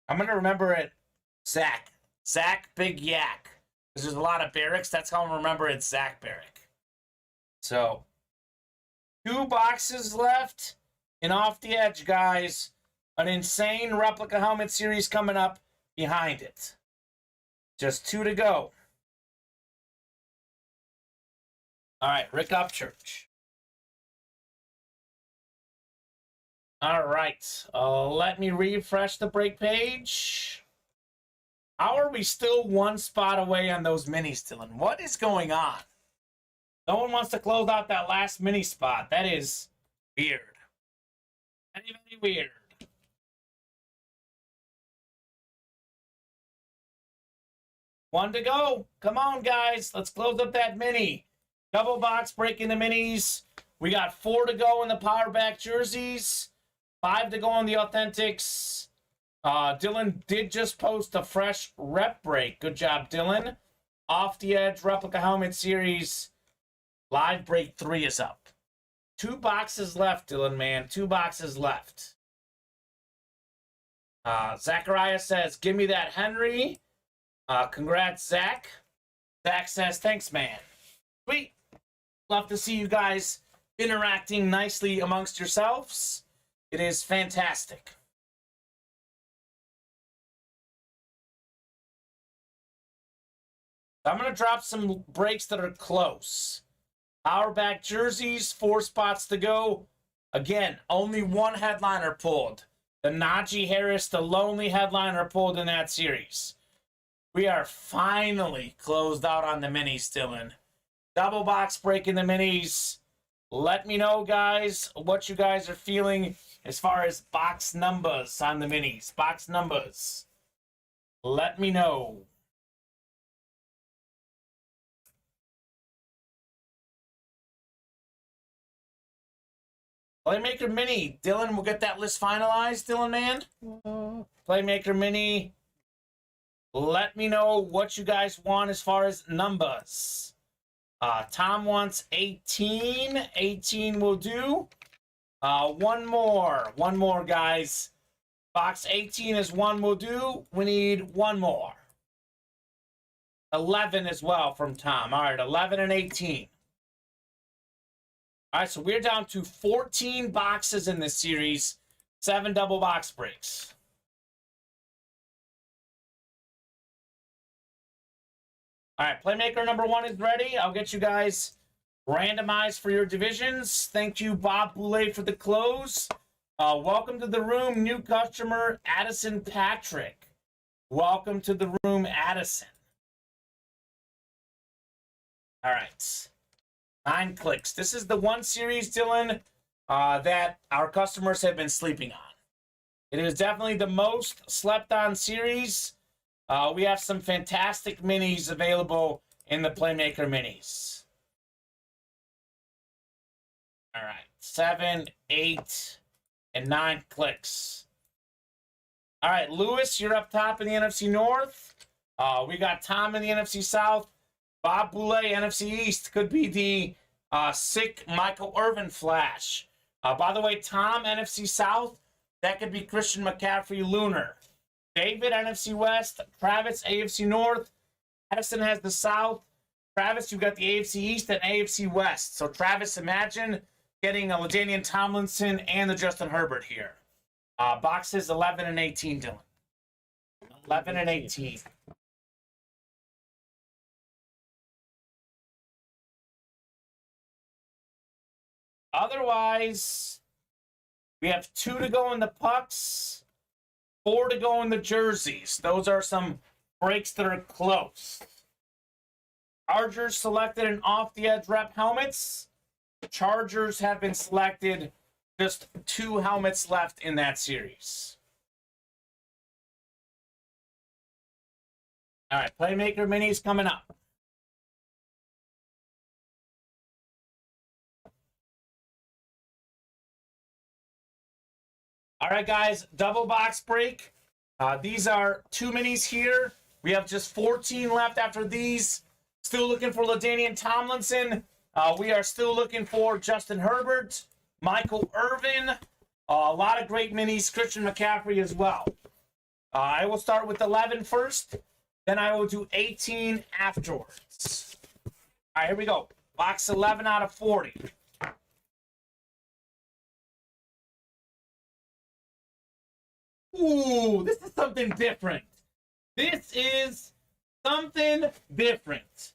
I'm going to remember it, Zach. Zach Big Yak. Because there's a lot of Barricks. That's how I'm going to remember it, Zach Barrick. So, 2 boxes left. And off the edge, guys, an insane replica helmet series coming up behind it. Just 2 to go. All right, Rick Upchurch. All right, let me refresh the break page. How are we still 1 spot away on those minis, Dylan? What is going on? No one wants to close out that last mini spot. That is weird. Very weird. One to go. Come on, guys. Let's close up that mini. Double box breaking the minis. We got 4 to go in the power back jerseys. 5 to go on the authentics. Dylan did just post a fresh rep break. Good job, Dylan. Off the Edge Replica Helmet Series. Live break 3 is up. 2 boxes left, Dylan, man. 2 boxes left. Zachariah says, give me that Henry. Congrats, Zach. Zach says, thanks, man. Sweet. Love to see you guys interacting nicely amongst yourselves. It is fantastic. I'm going to drop some breaks that are close. Power back jerseys, 4 spots to go. Again, only 1 headliner pulled. The Najee Harris, the lonely headliner pulled in that series. We are finally closed out on the minis, Dylan. Double box breaking the minis. Let me know, guys, what you guys are feeling as far as box numbers on the minis. Box numbers. Let me know. Playmaker Mini. Dylan, we'll get that list finalized, Dylan, man. Playmaker Mini. Let me know what you guys want as far as numbers. Tom wants 18. 18 will do. One more, guys. Box 18 is 1 will do. We need 1 more. 11 as well from Tom. All right, 11 and 18. All right, so we're down to 14 boxes in this series. 7 double box breaks. All right, Playmaker number 1 is ready. I'll get you guys randomized for your divisions. Thank you, Bob Boulay, for the close. Welcome to the room, new customer, Addison Patrick. Welcome to the room, Addison. All right, 9 clicks. This is the one series, Dylan, that our customers have been sleeping on. It is definitely the most slept on series. We have some fantastic minis available in the Playmaker minis. All right, 7, 8, and 9 clicks. All right, Lewis, you're up top in the NFC North. We got Tom in the NFC South. Bob Boulay, NFC East, could be the sick Michael Irvin flash. By the way, Tom, NFC South, that could be Christian McCaffrey Lunar. David, NFC West. Travis, AFC North. Addison has the South. Travis, you've got the AFC East and AFC West. So, Travis, imagine getting a LaDainian Tomlinson and the Justin Herbert here. Boxes 11 and 18, Dylan. 11 and 18. Otherwise, we have 2 to go in the pucks, 4 to go in the jerseys. Those are some breaks that are close. Chargers selected an off-the-edge rep helmets. Chargers have been selected. Just 2 helmets left in that series. All right, Playmaker Minis coming up. All right, guys, double box break. These are 2 minis here. We have just 14 left after these. Still looking for LaDainian Tomlinson. We are still looking for Justin Herbert, Michael Irvin. A lot of great minis, Christian McCaffrey as well. I will start with 11 first. Then I will do 18 afterwards. All right, here we go. Box 11 out of 40. Ooh, this is something different. This is something different.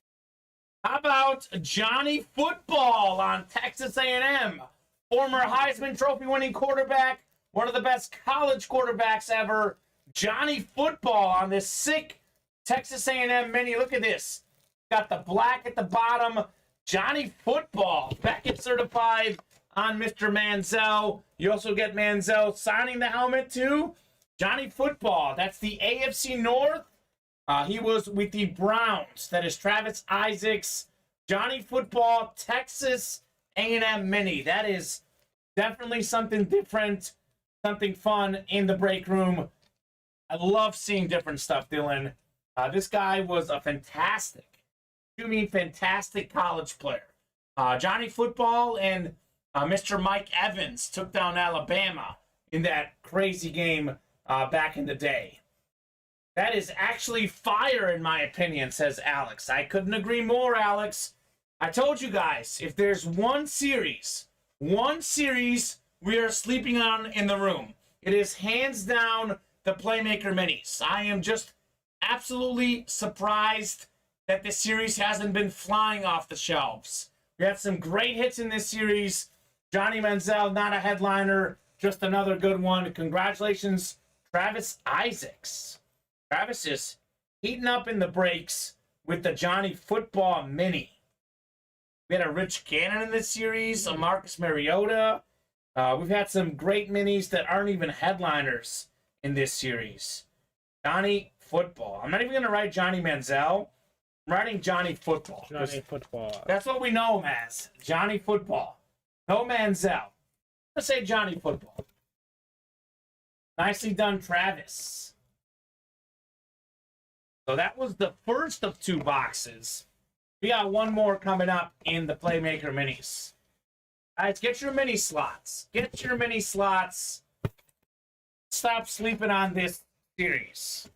How about Johnny Football on Texas A&M? Former Heisman Trophy winning quarterback, one of the best college quarterbacks ever. Johnny Football on this sick Texas A&M mini. Look at this. Got the black at the bottom. Johnny Football, Beckett certified on Mr. Manziel. You also get Manziel signing the helmet to Johnny Football. That's the AFC North. He was with the Browns. That is Travis Isaacs. Johnny Football, Texas A&M Mini. That is definitely something different, something fun in the break room. I love seeing different stuff, Dylan. This guy was a fantastic college player. Johnny Football and Mr. Mike Evans took down Alabama in that crazy game back in the day. That is actually fire, in my opinion, says Alex. I couldn't agree more, Alex. I told you guys, if there's one series we are sleeping on in the room, it is hands down the Playmaker Minis. I am just absolutely surprised that this series hasn't been flying off the shelves. We had some great hits in this series. Johnny Manziel, not a headliner, just another good one. Congratulations, Travis Isaacs. Travis is heating up in the breaks with the Johnny Football Mini. We had a Rich Gannon in this series, a Marcus Mariota. We've had some great minis that aren't even headliners in this series. Johnny Football. I'm not even going to write Johnny Manziel. I'm writing Johnny Football. Johnny Football. That's what we know him as. Johnny Football. No Manziel. Let's say Johnny Football. Nicely done, Travis. So that was the first of 2 boxes. We got one more coming up in the Playmaker Minis. Guys, get your mini slots. Get your mini slots. Stop sleeping on this series.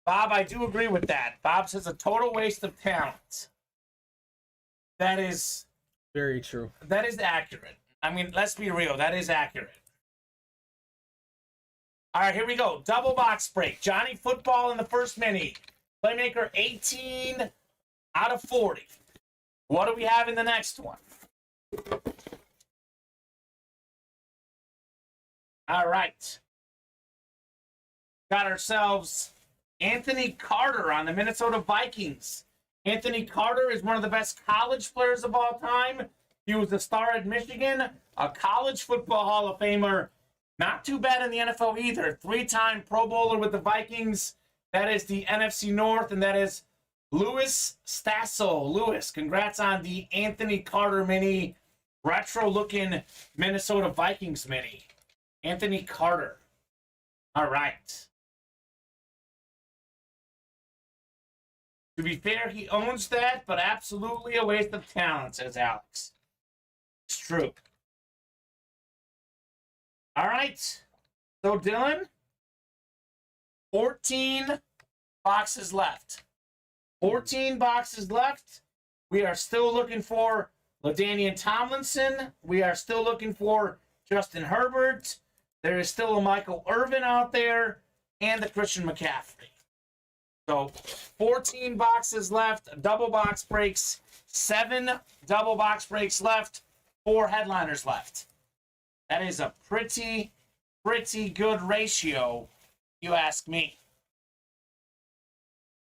Bob, I do agree with that. Bob says a total waste of talent. That is very true. That is accurate. I mean, let's be real. That is accurate. All right, here we go. Double box break. Johnny Football in the first mini. Playmaker 18 out of 40. What do we have in the next one? All right. Got ourselves Anthony Carter on the Minnesota Vikings. Anthony Carter is one of the best college players of all time. He was a star at Michigan, a college football Hall of Famer. Not too bad in the NFL either. 3-time Pro Bowler with the Vikings. That is the NFC North, and that is Louis Stassel. Louis, congrats on the Anthony Carter mini. Retro-looking Minnesota Vikings mini. Anthony Carter. All right. To be fair, he owns that, but absolutely a waste of talent, says Alex. It's true. All right. So, Dylan, 14 boxes left. 14 boxes left. We are still looking for LaDainian Tomlinson. We are still looking for Justin Herbert. There is still a Michael Irvin out there and the Christian McCaffrey. So 14 boxes left, double box breaks, 7 double box breaks left, 4 headliners left. That is a pretty good ratio, you ask me.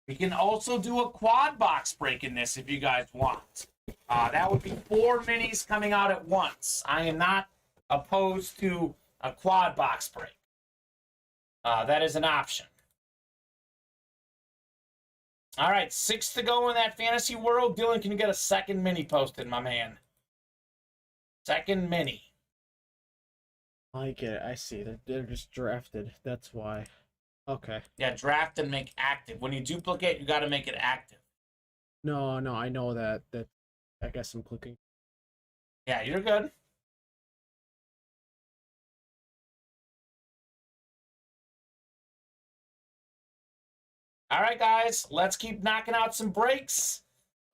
We can also do a quad box break in this if you guys want. That would be 4 minis coming out at once. I am not opposed to a quad box break. That is an option. All right, 6 to go in that fantasy world. Dylan, can you get a second mini posted, my man? Second mini. I get it. I see. They're just drafted. That's why. Okay. Yeah, draft and make active. When you duplicate, you got to make it active. No, I know that. I guess I'm clicking. Yeah, you're good. All right, guys, let's keep knocking out some breaks.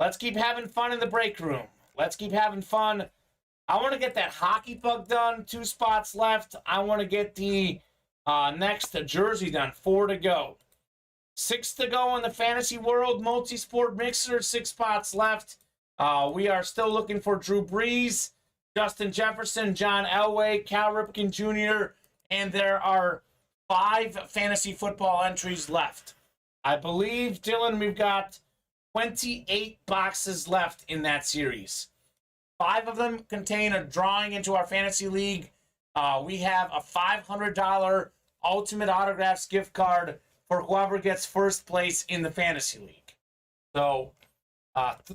Let's keep having fun in the break room. Let's keep having fun. I want to get that hockey puck done. 2 spots left. I want to get the next jersey done. 4 to go. 6 to go in the fantasy world. Multi-sport mixer. 6 spots left. We are still looking for Drew Brees, Justin Jefferson, John Elway, Cal Ripken Jr., and there are 5 fantasy football entries left. I believe, Dylan, we've got 28 boxes left in that series. 5 of them contain a drawing into our fantasy league. We have a $500 Ultimate Autographs gift card for whoever gets first place in the fantasy league. So,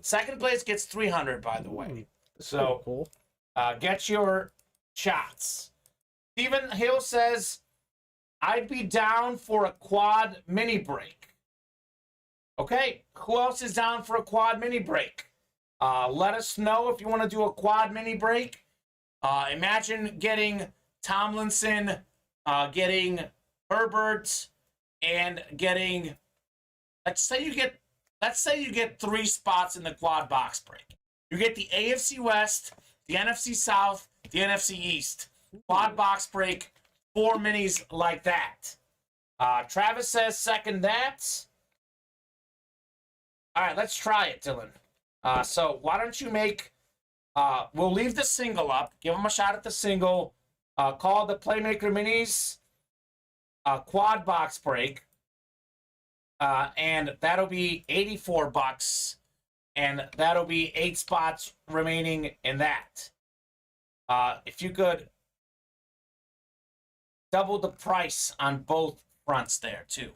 second place gets $300, by the way. So, cool. Get your shots. Stephen Hill says, I'd be down for a quad mini break. Okay, who else is down for a quad mini break? Let us know if you want to do a quad mini break. Imagine getting Tomlinson, getting Herbert, and getting, let's say you get 3 spots in the quad box break. You get the AFC West, the NFC South, the NFC East. Quad box break, 4 minis like that. Travis says second that. All right, let's try it, Dylan. So why don't you make, we'll leave the single up, give them a shot at the single, call the Playmaker Minis quad box break, and that'll be $84, and that'll be 8 spots remaining in that. If you could double the price on both fronts there, too.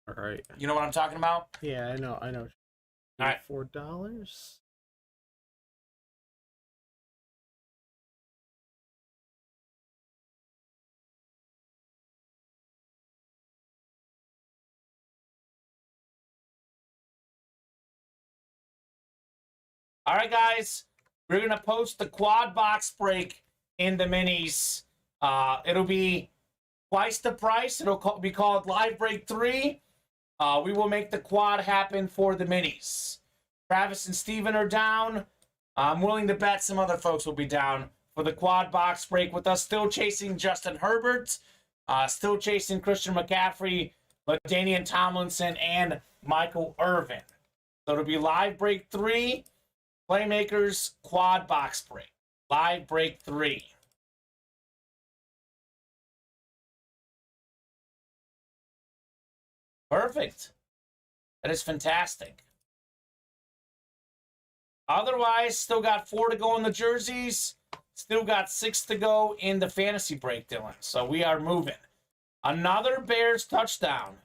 All right. You know what I'm talking about? Yeah, I know. All right. $4. All right, guys. We're going to post the quad box break in the minis. It'll be twice the price. It'll be called Live Break 3. We will make the quad happen for the minis. Travis and Steven are down. I'm willing to bet some other folks will be down for the quad box break with us. Still chasing Justin Herbert. Still chasing Christian McCaffrey, LaDainian Tomlinson, and Michael Irvin. So it'll be Live Break 3. Playmakers quad box break. Live break 3. Perfect. That is fantastic. Otherwise, still got 4 to go in the jerseys. Still got 6 to go in the fantasy break, Dylan. So we are moving. Another Bears touchdown.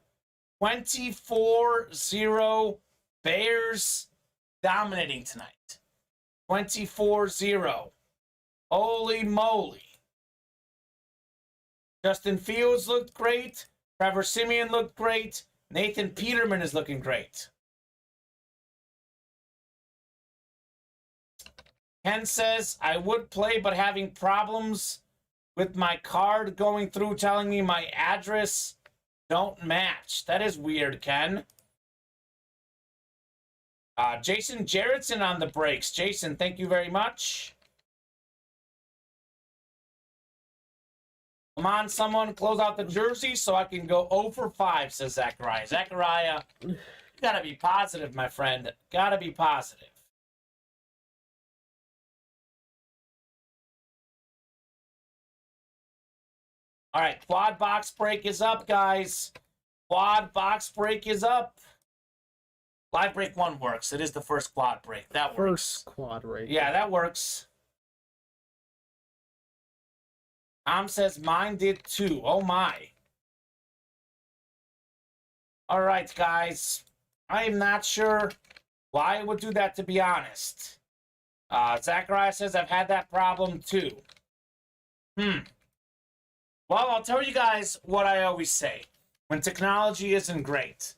24-0 Bears dominating tonight. 24-0. Holy moly. Justin Fields looked great. Trevor Siemian looked great. Nathan Peterman is looking great. Ken says, I would play, but having problems with my card going through telling me my address don't match. That is weird, Ken. Jason Jarrettson on the breaks. Jason, thank you very much. Come on, someone close out the jersey so I can go 0 for 5, says Zachariah. Zachariah, you gotta be positive, my friend. Gotta be positive. All right, quad box break is up, guys. Quad box break is up. Live break 1 works. It is the first quad break. That works. First quad break. Yeah, that works. Tom says mine did too. Oh my. All right, guys. I am not sure why it would do that, to be honest. Zachariah says I've had that problem too. Well, I'll tell you guys what I always say when technology isn't great.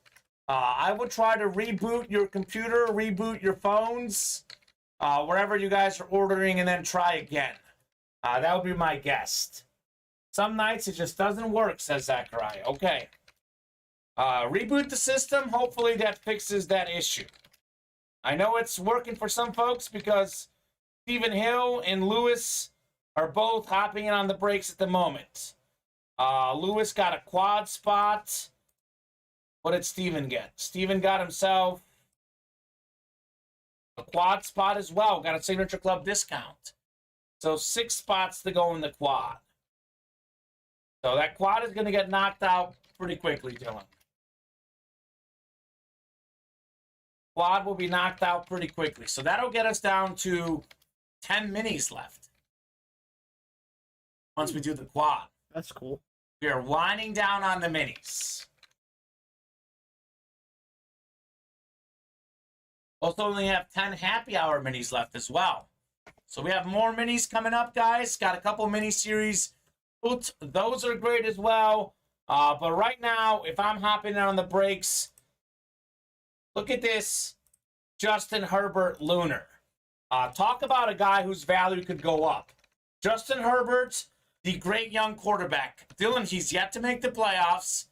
I would try to reboot your computer, reboot your phones, wherever you guys are ordering, and then try again. That would be my guess. Some nights it just doesn't work, says Zachariah. Okay. Reboot the system. Hopefully that fixes that issue. I know it's working for some folks because Stephen Hill and Lewis are both hopping in on the breaks at the moment. Lewis got a quad spot. What did Steven get? Steven got himself a quad spot as well. Got a Signature Club discount. So 6 spots to go in the quad. So that quad is going to get knocked out pretty quickly, Dylan. Quad will be knocked out pretty quickly. So that'll get us down to 10 minis left. Once we do the quad. That's cool. We are winding down on the minis. Also only have 10 happy hour minis left as well. So we have more minis coming up, guys. Got a couple mini series. Those are great as well. But right now, if I'm hopping on the breaks, look at this Justin Herbert Lunar. Talk about a guy whose value could go up. Justin Herbert, the great young quarterback. Dylan, he's yet to make the playoffs.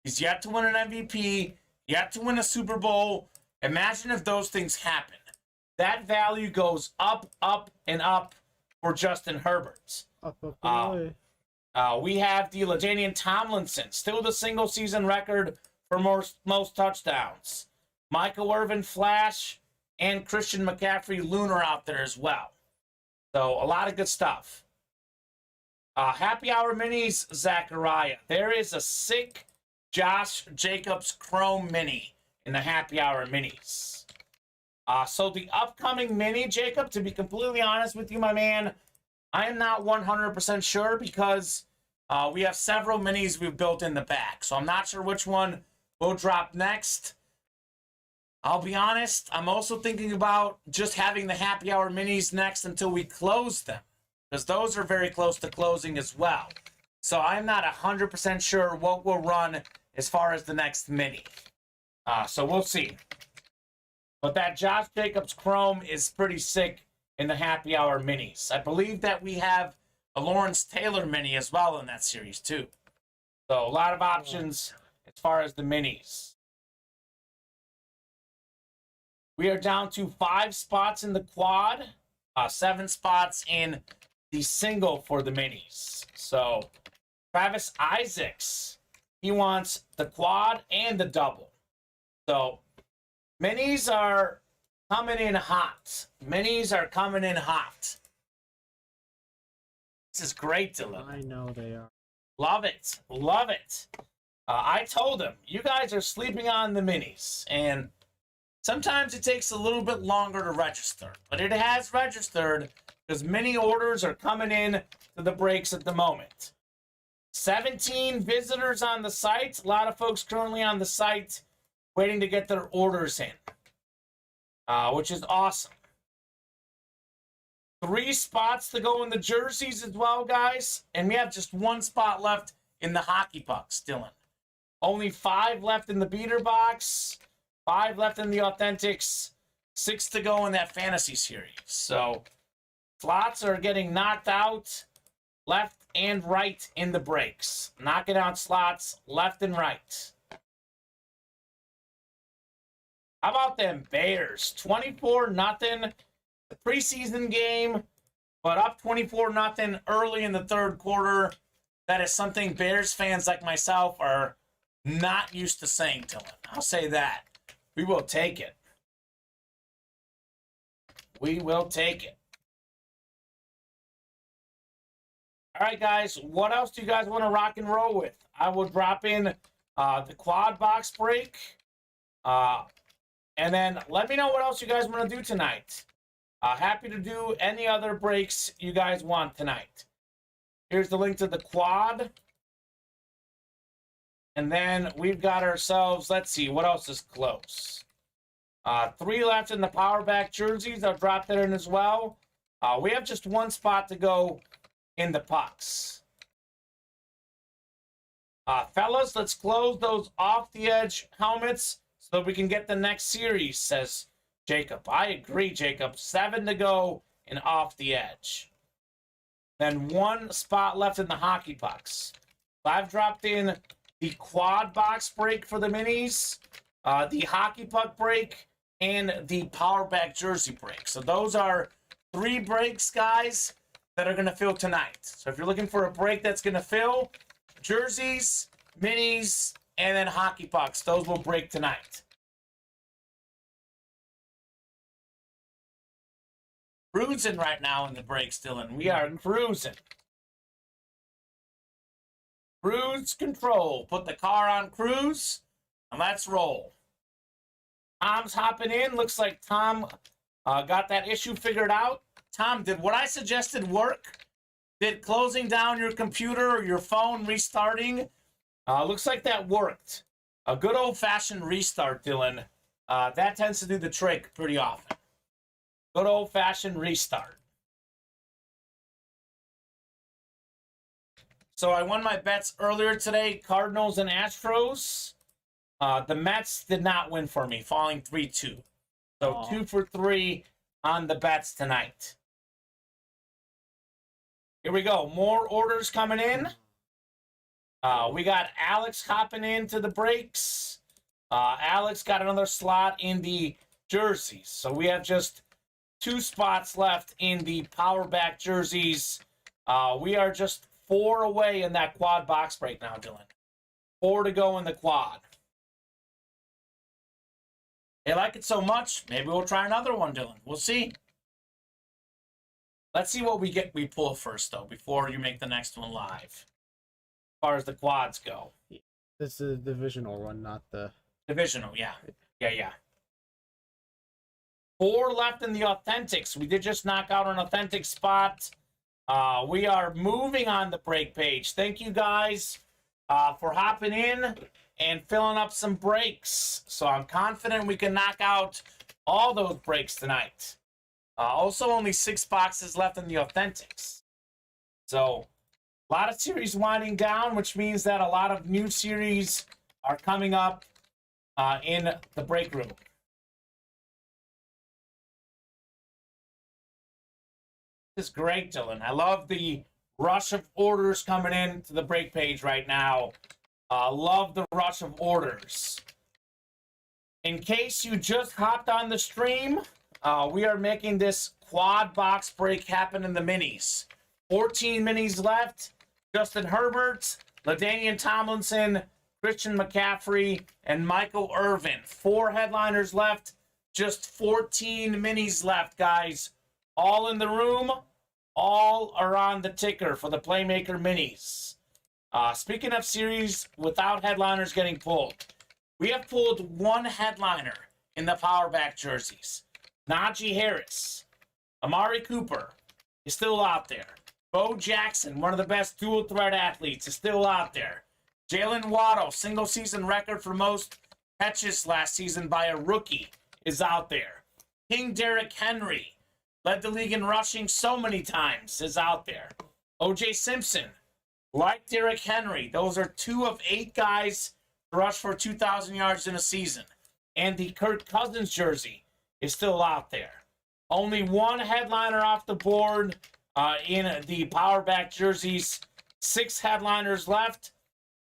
He's yet to win an MVP, yet to win a Super Bowl. Imagine if those things happen. That value goes up, up, and up for Justin Herbert. We have the LaDainian Tomlinson, still the single-season record for most touchdowns. Michael Irvin Flash and Christian McCaffrey Lunar out there as well. So a lot of good stuff. Happy Hour Minis, Zachariah. There is a sick Josh Jacobs Chrome Mini in the Happy Hour Minis. So the upcoming Mini, Jacob, to be completely honest with you, my man, I am not 100% sure because we have several Minis we've built in the back. So I'm not sure which one will drop next. I'll be honest, I'm also thinking about just having the Happy Hour Minis next until we close them, because those are very close to closing as well. So I'm not 100% sure what will run as far as the next Mini. So we'll see. But that Josh Jacobs Chrome is pretty sick in the Happy Hour Minis. I believe that we have a Lawrence Taylor Mini as well in that series too. So a lot of options as far as the Minis. We are down to 5 spots in the quad, 7 spots in the single for the minis. So Travis Isaacs, he wants the quad and the double. So minis are coming in hot. Minis are coming in hot. This is great, Dylan. I know they are. Love it. Love it. I told him, you guys are sleeping on the minis. And sometimes it takes a little bit longer to register. But it has registered because mini orders are coming in to the breaks at the moment. 17 visitors on the site. A lot of folks currently on the site waiting to get their orders in, which is awesome. 3 spots to go in the jerseys as well, guys. And we have just 1 spot left in the hockey pucks, Dylan. Only 5 left in the beater box, 5 left in the authentics, 6 to go in that fantasy series. So slots are getting knocked out left and right in the breaks. Knocking out slots left and right. How about them Bears? 24-0. The preseason game, but up 24-0 early in the third quarter. That is something Bears fans like myself are not used to saying, Dylan. I'll say that. We will take it. We will take it. All right, guys. What else do you guys want to rock and roll with? I will drop in the quad box break. And then let me know what else you guys want to do tonight. Happy to do any other breaks you guys want tonight. Here's the link to the quad. And then we've got ourselves, let's see, what else is close? 3 left in the power back jerseys. I'll drop that in as well. We have just 1 spot to go in the pucks. Fellas, let's close those off the edge helmets so that we can get the next series, says Jacob. I agree, Jacob. 7 to go and off the edge. Then 1 spot left in the hockey pucks. I've dropped in the quad box break for the minis, the hockey puck break, and the power back jersey break. So those are 3 breaks, guys, that are going to fill tonight. So if you're looking for a break that's going to fill, jerseys, minis, and then hockey pucks, those will break tonight. Cruising right now in the breaks, Dylan. We are cruising. Cruise control. Put the car on cruise, and let's roll. Tom's hopping in. Looks like Tom got that issue figured out. Tom, did what I suggested work? Did closing down your computer or your phone, restarting? Looks like that worked. A good old-fashioned restart, Dylan. That tends to do the trick pretty often. Good old-fashioned restart. So I won my bets earlier today, Cardinals and Astros. The Mets did not win for me, falling 3-2. So 2 for 3 on the bets tonight. Here we go. More orders coming in. We got Alex hopping into the breaks. Alex got another slot in the jerseys. So we have just 2 spots left in the power back jerseys. We are just 4 away in that quad box break now, Dylan. 4 to go in the quad. They like it so much, maybe we'll try another one, Dylan. We'll see. Let's see what we pull first, though, before you make the next one live. As far as the quads go. This is a divisional one, not the... Divisional, yeah. Yeah. 4 left in the Authentics. We did just knock out an Authentic spot. We are moving on the break page. Thank you guys for hopping in and filling up some breaks. So I'm confident we can knock out all those breaks tonight. Also, only 6 boxes left in the Authentics. So a lot of series winding down, which means that a lot of new series are coming up in the break room. This is great, Dylan. I love the rush of orders coming in to the break page right now. Love the rush of orders. In case you just hopped on the stream, we are making this quad box break happen in the minis. 14 minis left. Justin Herbert, LaDainian Tomlinson, Christian McCaffrey, and Michael Irvin. 4 headliners left. Just 14 minis left, guys. All in the room. All are on the ticker for the Playmaker minis. Speaking of series without headliners getting pulled, we have pulled 1 headliner in the power back jerseys. Najee Harris. Amari Cooper is still out there. Bo Jackson, one of the best dual threat athletes, is still out there. Jalen Waddle, single season record for most catches last season by a rookie, is out there. King Derrick Henry, led the league in rushing so many times, is out there. O.J. Simpson, like Derrick Henry, those are 2 of 8 guys to rush for 2,000 yards in a season. And the Kirk Cousins jersey is still out there. Only 1 headliner off the board in the power back jerseys. 6 headliners left.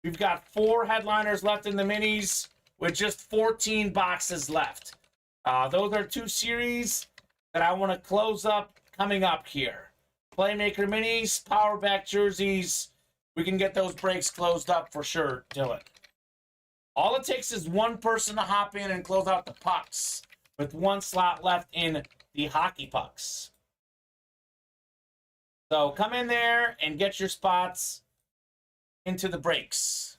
We've got 4 headliners left in the minis with just 14 boxes left. Those are 2 series that I want to close up coming up here. Playmaker minis, power back jerseys. We can get those breaks closed up for sure, Dylan. All it takes is 1 person to hop in and close out the pucks with 1 slot left in the hockey pucks. So come in there and get your spots into the breaks.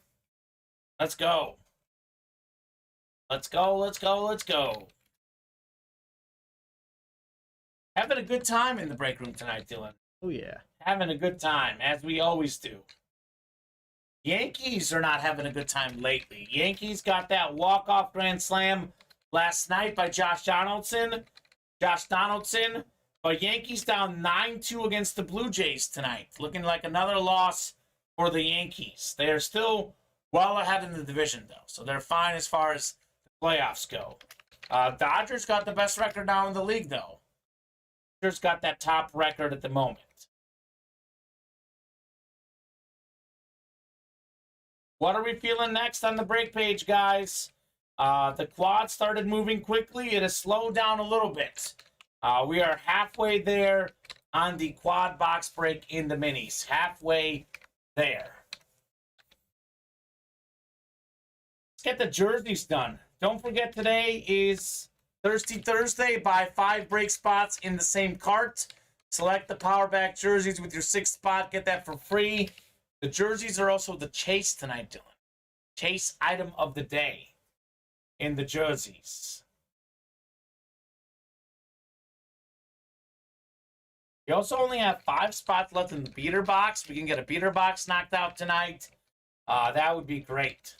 Let's go. Let's go, let's go, let's go. Having a good time in the break room tonight, Dylan. Oh, yeah. Having a good time, as we always do. Yankees are not having a good time lately. Yankees got that walk-off grand slam last night by Josh Donaldson. But Yankees down 9-2 against the Blue Jays tonight. Looking like another loss for the Yankees. They are still well ahead in the division, though. So they're fine as far as the playoffs go. Dodgers got the best record now in the league, though. Dodgers got that top record at the moment. What are we feeling next on the break page, guys? The quad started moving quickly. It has slowed down a little bit. We are halfway there on the quad box break in the minis. Halfway there. Let's get the jerseys done. Don't forget today is Thirsty Thursday. Buy 5 break spots in the same cart. Select the power back jerseys with your 6th spot. Get that for free. The jerseys are also the chase tonight, Dylan. Chase item of the day in the jerseys. We also only have 5 spots left in the beater box. We can get a beater box knocked out tonight. That would be great.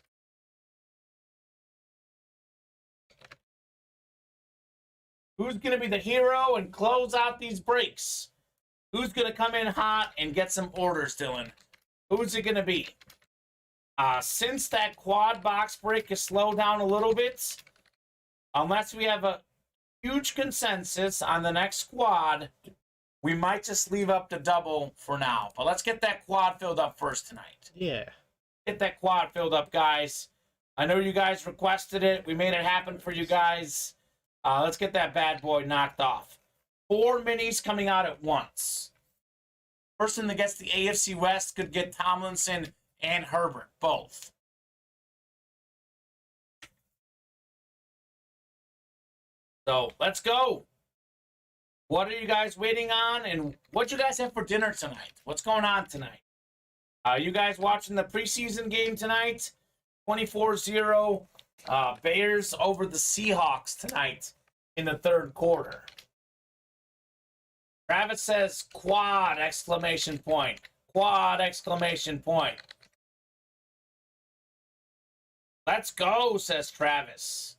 Who's going to be the hero and close out these breaks? Who's going to come in hot and get some orders, Dylan? Who's it going to be? Since that quad box break has slowed down a little bit, unless we have a huge consensus on the next squad, we might just leave up the double for now. But let's get that quad filled up first tonight. Yeah. Get that quad filled up, guys. I know you guys requested it. We made it happen for you guys. Let's get that bad boy knocked off. 4 minis coming out at once. Person that gets the AFC West could get Tomlinson and Herbert, both. So, let's go. What are you guys waiting on? And what you guys have for dinner tonight? What's going on tonight? You guys watching the preseason game tonight? 24-0 Bears over the Seahawks tonight in the third quarter. Travis says quad, exclamation point. Quad, exclamation point. Let's go, says Travis.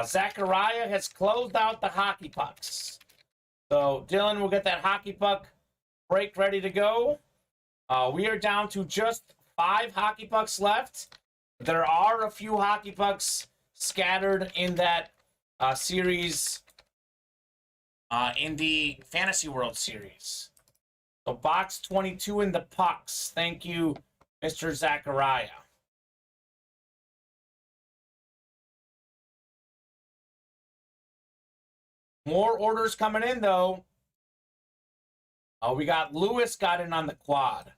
Zachariah has closed out the hockey pucks. So, Dylan will get that hockey puck break ready to go. We are down to just 5 hockey pucks left. There are a few hockey pucks scattered in that series, in the Fantasy World Series. So, box 22 in the pucks. Thank you, Mr. Zachariah. More orders coming in, though. We got Lewis got in on the quad.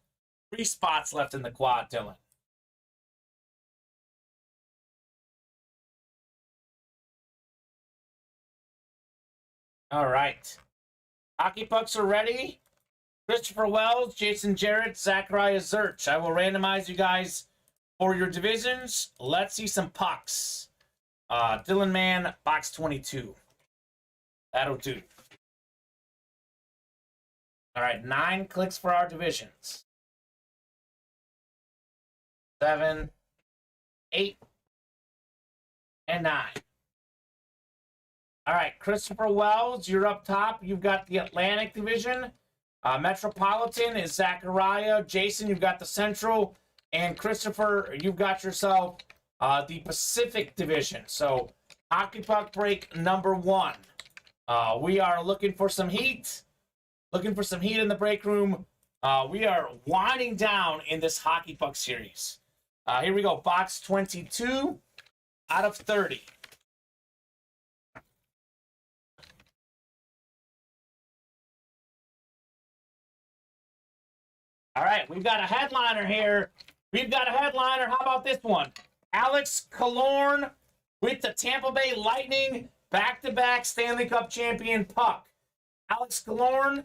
3 spots left in the quad, Dylan. All right. Hockey pucks are ready. Christopher Wells, Jason Jarrett, Zachariah Zerch. I will randomize you guys for your divisions. Let's see some pucks. Dylan Mann, box 22. That'll do. All right, 9 clicks for our divisions. 7, 8, and 9. All right, Christopher Wells, you're up top. You've got the Atlantic Division. Metropolitan is Zachariah. Jason, you've got the Central. And Christopher, you've got yourself the Pacific Division. So, hockey puck break number 1. We are looking for some heat. Looking for some heat in the break room. We are winding down in this hockey puck series. Here we go. Box 22 out of 30. All right, we've got a headliner here. We've got a headliner. How about this one? Alex Killorn with the Tampa Bay Lightning back-to-back Stanley Cup champion puck. Alex Killorn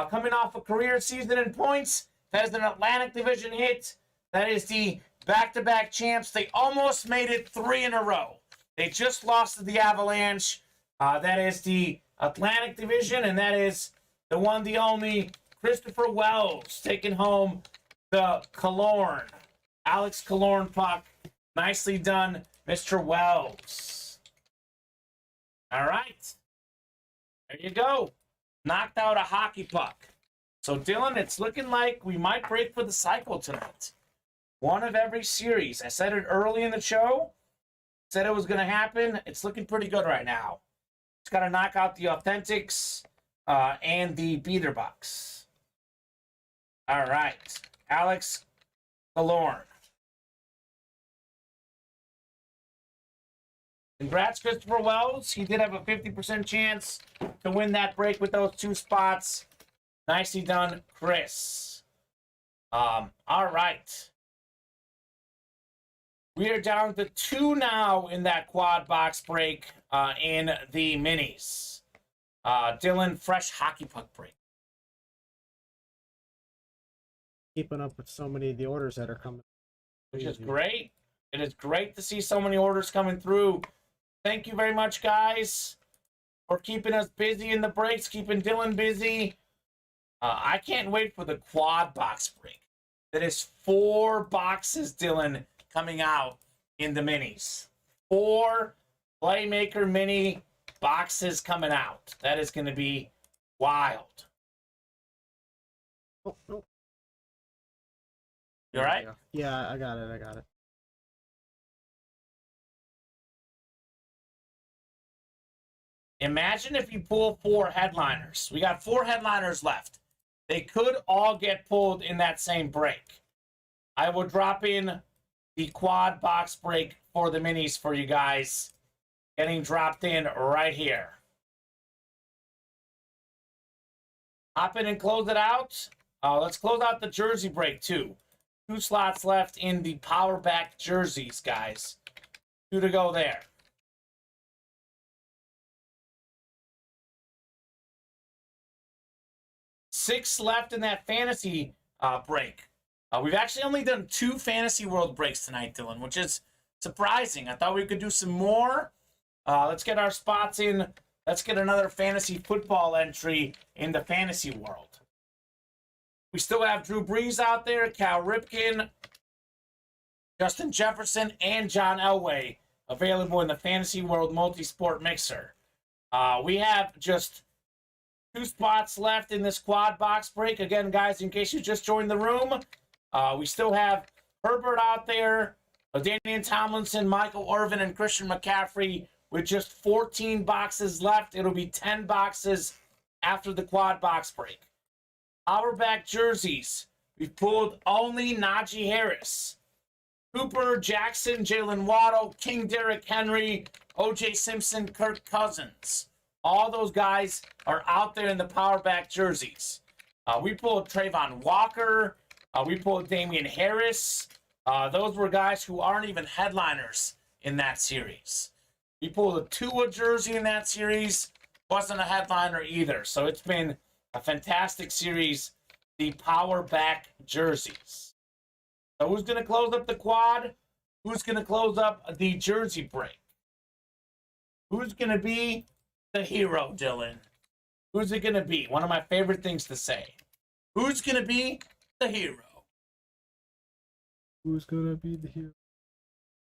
coming off a career season in points. That is an Atlantic Division hit. That is the back-to-back champs. They almost made it 3 in a row. They just lost to the Avalanche. That is the Atlantic Division, and that is the one, the only Christopher Wells taking home the Killorn. Alex Killorn puck. Nicely done, Mr. Wells. All right. There you go. Knocked out a hockey puck. So, Dylan, it's looking like we might break for the cycle tonight. One of every series. I said it early in the show. Said it was going to happen. It's looking pretty good right now. It's got to knock out the Authentics and the Beater Box. All right. Alex Killorn. Congrats, Christopher Wells. He did have a 50% chance to win that break with those 2 spots. Nicely done, Chris. All right. We are down to 2 now in that quad box break in the minis. Dylan, fresh hockey puck break. Keeping up with so many of the orders that are coming. Which is great. It is great to see so many orders coming through. Thank you very much, guys, for keeping us busy in the breaks, keeping Dylan busy. I can't wait for the quad box break. That is 4 boxes, Dylan, coming out in the minis. 4 Playmaker mini boxes coming out. That is going to be wild. Oh, no. You all right? Yeah, I got it. Imagine if you pull 4 headliners. We got 4 headliners left. They could all get pulled in that same break. I will drop in the quad box break for the minis for you guys. Getting dropped in right here. Hop in and close it out. Let's close out the jersey break too. 2 slots left in the power back jerseys, guys. 2 to go there. Six left in that fantasy break. We've actually only done 2 Fantasy World breaks tonight, Dylan, which is surprising. I thought we could do some more. Let's get our spots in. Let's get another fantasy football entry in the fantasy world. We still have Drew Brees out there, Cal Ripken, Justin Jefferson, and John Elway available in the Fantasy World Multi-Sport Mixer. We have just 2 spots left in this quad box break. Again, guys, in case you just joined the room, we still have Herbert out there, Damian Tomlinson, Michael Irvin, and Christian McCaffrey with just 14 boxes left. It'll be 10 boxes after the quad box break. Our back jerseys, we've pulled only Najee Harris, Cooper, Jackson, Jalen Waddle, King Derrick Henry, O.J. Simpson, Kirk Cousins. All those guys are out there in the power back jerseys. We pulled Trayvon Walker. We pulled Damien Harris. Those were guys who aren't even headliners in that series. We pulled a Tua jersey in that series. Wasn't a headliner either. So it's been a fantastic series. The power back jerseys. So who's going to close up the quad? Who's going to close up the jersey break? Who's going to be the hero, Dylan? Who's it going to be? One of my favorite things to say. Who's going to be the hero? Who's gonna be the hero?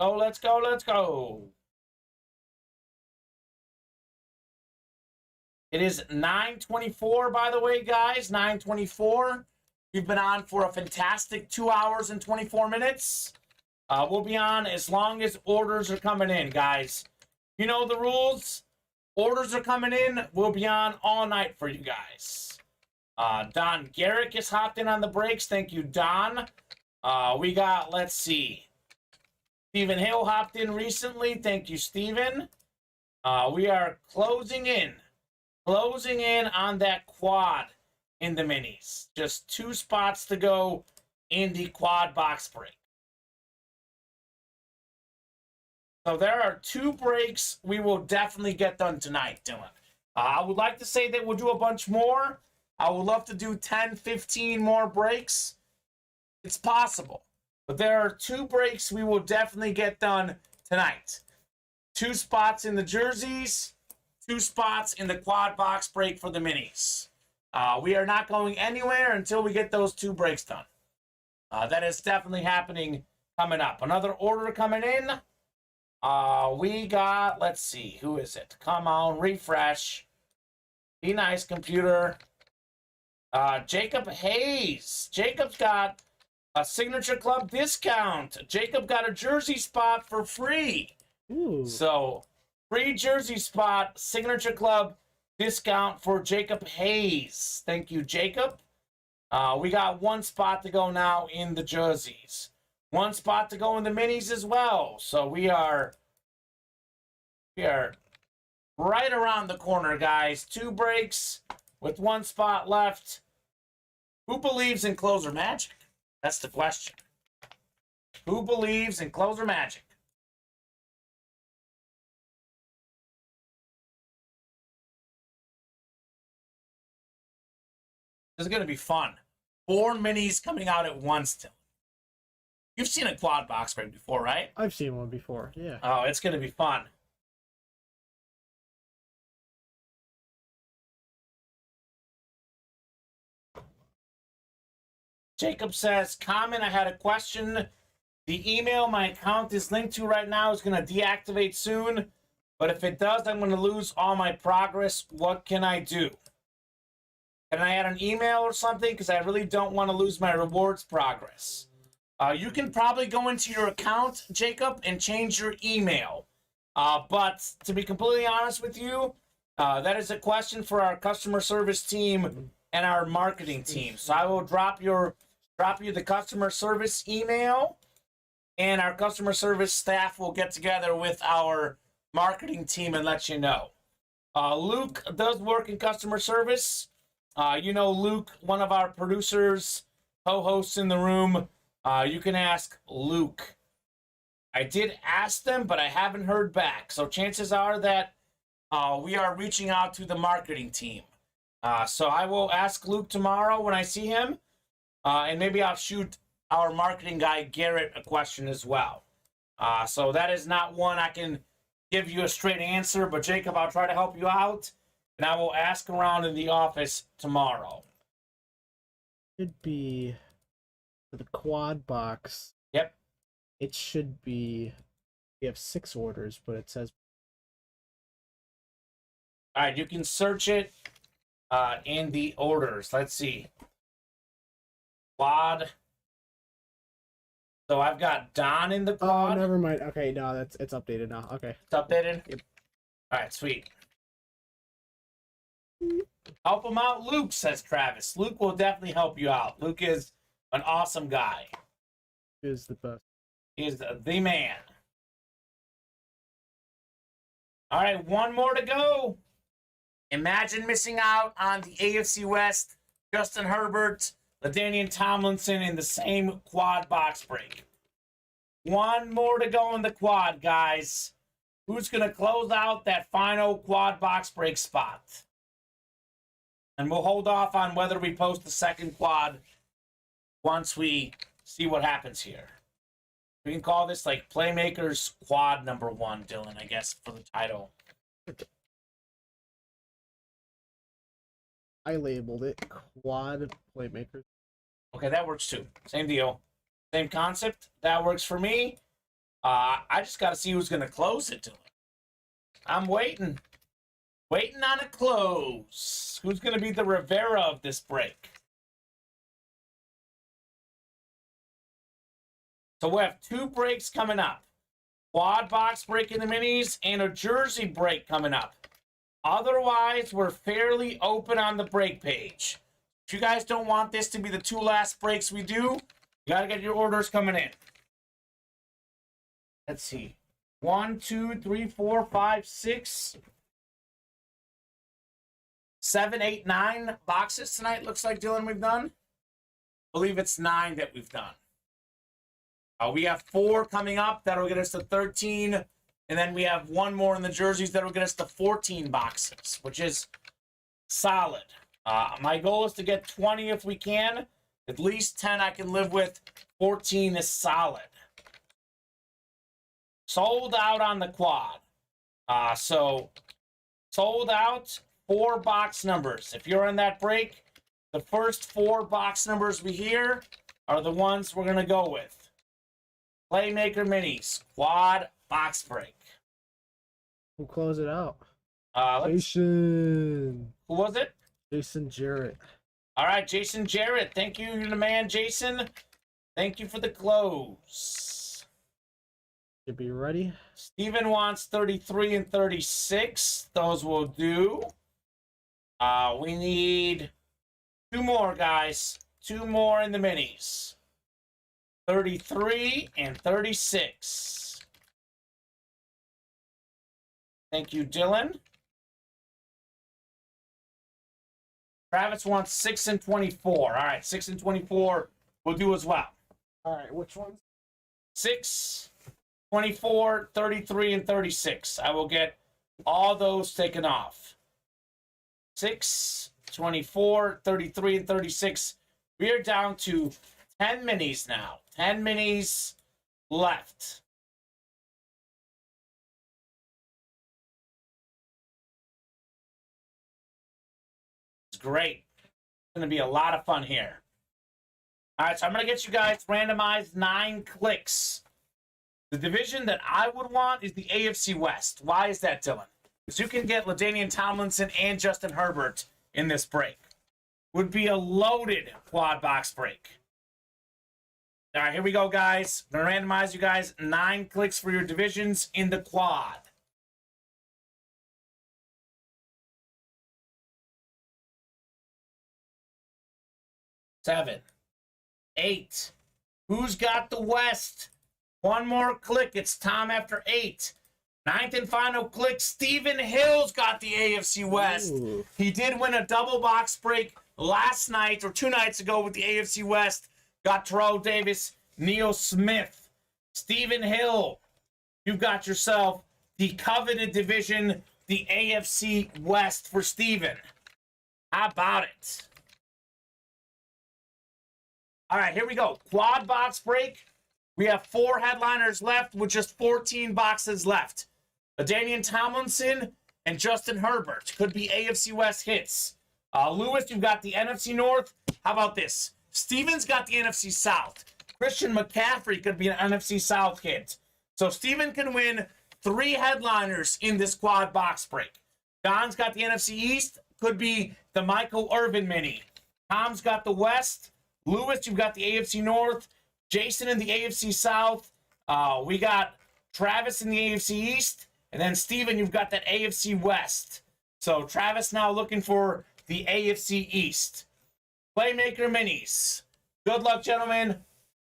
Oh, let's go, let's go. It is 9:24, by the way, guys. 9:24. We've been on for a fantastic 2 hours and 24 minutes. We'll be on as long as orders are coming in, guys. You know the rules. Orders are coming in. We'll be on all night for you guys. Don Garrick is hopped in on the breaks. Thank you, Don. We got, let's see. Stephen Hill hopped in recently. Thank you, Stephen. We are closing in on that quad in the minis. Just 2 spots to go in the quad box break. So there are 2 breaks we will definitely get done tonight, Dylan. I would like to say that we'll do a bunch more. I would love to do 10, 15 more breaks. It's possible. But there are 2 breaks we will definitely get done tonight. 2 spots in the jerseys, 2 spots in the quad box break for the minis. We are not going anywhere until we get those 2 breaks done. That is definitely happening coming up. Another order coming in. We got, let's see, who is it? Come on, refresh. Be nice, computer. Jacob Hayes. Jacob's got a Signature Club discount. Jacob got a jersey spot for free. Ooh. So, free jersey spot, Signature Club discount for Jacob Hayes. Thank you, Jacob. We got 1 spot to go now in the jerseys. 1 spot to go in the minis as well. So we are right around the corner, guys. 2 breaks with 1 spot left. Who believes in closer magic? That's the question. Who believes in closer magic? This is going to be fun. 4 minis coming out at once still. You've seen a quad box break before, right? I've seen one before, yeah. Oh, it's going to be fun. Jacob says, Kamen, I had a question. The email my account is linked to right now is going to deactivate soon. But if it does, I'm going to lose all my progress. What can I do? Can I add an email or something? Because I really don't want to lose my rewards progress. You can probably go into your account, Jacob, and change your email. But to be completely honest with you, that is a question for our customer service team and our marketing team. So I will drop you the customer service email, and our customer service staff will get together with our marketing team and let you know. Luke does work in customer service. You know Luke, one of our producers, co-hosts in the room. You can ask Luke. I did ask them, but I haven't heard back. So chances are that we are reaching out to the marketing team. So I will ask Luke tomorrow when I see him. And maybe I'll shoot our marketing guy, Garrett, a question as well. So that is not one I can give you a straight answer. But Jacob, I'll try to help you out. And I will ask around in the office tomorrow. Should be for the quad box. Yep. It should be. We have 6 orders, but it says. All right, you can search it in the orders. Let's see. Quad. So I've got Don in the quad. Oh, never mind. Okay, no, it's updated now. Okay. It's updated? Yep. All right, sweet. Help him out, Luke, says Travis. Luke will definitely help you out. Luke is an awesome guy. He is the best. He is the man. All right, one more to go. Imagine missing out on the AFC West, Justin Herbert, LaDainian Tomlinson in the same quad box break. One more to go in the quad, guys. Who's going to close out that final quad box break spot? And we'll hold off on whether we post the second quad once we see what happens here. We can call this like Playmakers Quad number 1, Dylan, I guess, for the title. I labeled it Quad Playmakers. Okay, that works too. Same deal. Same concept. That works for me. I just got to see who's going to close it, Dylan. I'm waiting. Waiting on a close. Who's going to be the Rivera of this break? So we have 2 breaks coming up. Quad box break in the minis and a jersey break coming up. Otherwise, we're fairly open on the break page. If you guys don't want this to be the 2 last breaks we do, you got to get your orders coming in. Let's see. 1, 2, 3, 4, 5, 6, 7, 8, 9 boxes tonight, looks like, Dylan, we've done. I believe it's 9 that we've done. We have 4 coming up. That'll get us to 13. And then we have 1 more in the jerseys that'll get us to 14 boxes, which is solid. My goal is to get 20 if we can. At least 10 I can live with. 14 is solid. Sold out on the quad. So sold out, 4 box numbers. If you're in that break, the first 4 box numbers we hear are the ones we're going to go with. Playmaker Minis, quad box break. We'll close it out. Jason. Who was it? Jason Jarrett. All right, Jason Jarrett. Thank you. You're the man, Jason. Thank you for the close. Should be ready. Steven wants 33 and 36. Those will do. We need 2 more, guys. 2 more in the minis. 33 and 36. Thank you, Dylan. Travis wants 6 and 24. All right, 6 and 24 will do as well. All right, which ones? 6, 24, 33, and 36. I will get all those taken off. 6, 24, 33, and 36. We are down to 10 minis now. 10 minis left. It's great. It's going to be a lot of fun here. All right, so I'm going to get you guys randomized 9 clicks. The division that I would want is the AFC West. Why is that, Dylan? Because you can get LaDainian Tomlinson and Justin Herbert in this break. Would be a loaded quad box break. All right, here we go, guys. I'm going to randomize you guys 9 clicks for your divisions in the quad. 7, 8. Who's got the West? One more click. It's Tom after 8. 9th and final click. Stephen Hill's got the AFC West. Ooh. He did win a double box break last night or 2 nights ago with the AFC West. Got Terrell Davis, Neil Smith, Stephen Hill. You've got yourself the coveted division, the AFC West for Stephen. How about it? All right, here we go. Quad box break. We have 4 headliners left with just 14 boxes left. LaDainian Tomlinson and Justin Herbert could be AFC West hits. Lewis, you've got the NFC North. How about this? Steven's got the NFC South. Christian McCaffrey could be an NFC South hit. So Steven can win 3 headliners in this quad box break. John's got the NFC East. Could be the Michael Irvin mini. Tom's got the West. Lewis, you've got the AFC North. Jason in the AFC South. We got Travis in the AFC East. And then Steven, you've got that AFC West. So Travis now looking for the AFC East. Playmaker minis. Good luck, gentlemen.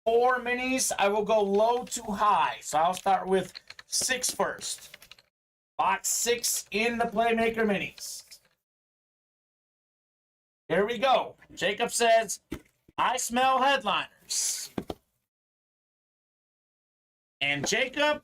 4 minis. I will go low to high. So I'll start with 6 first. Box 6 in the Playmaker minis. Here we go. Jacob says, I smell headliners. And Jacob,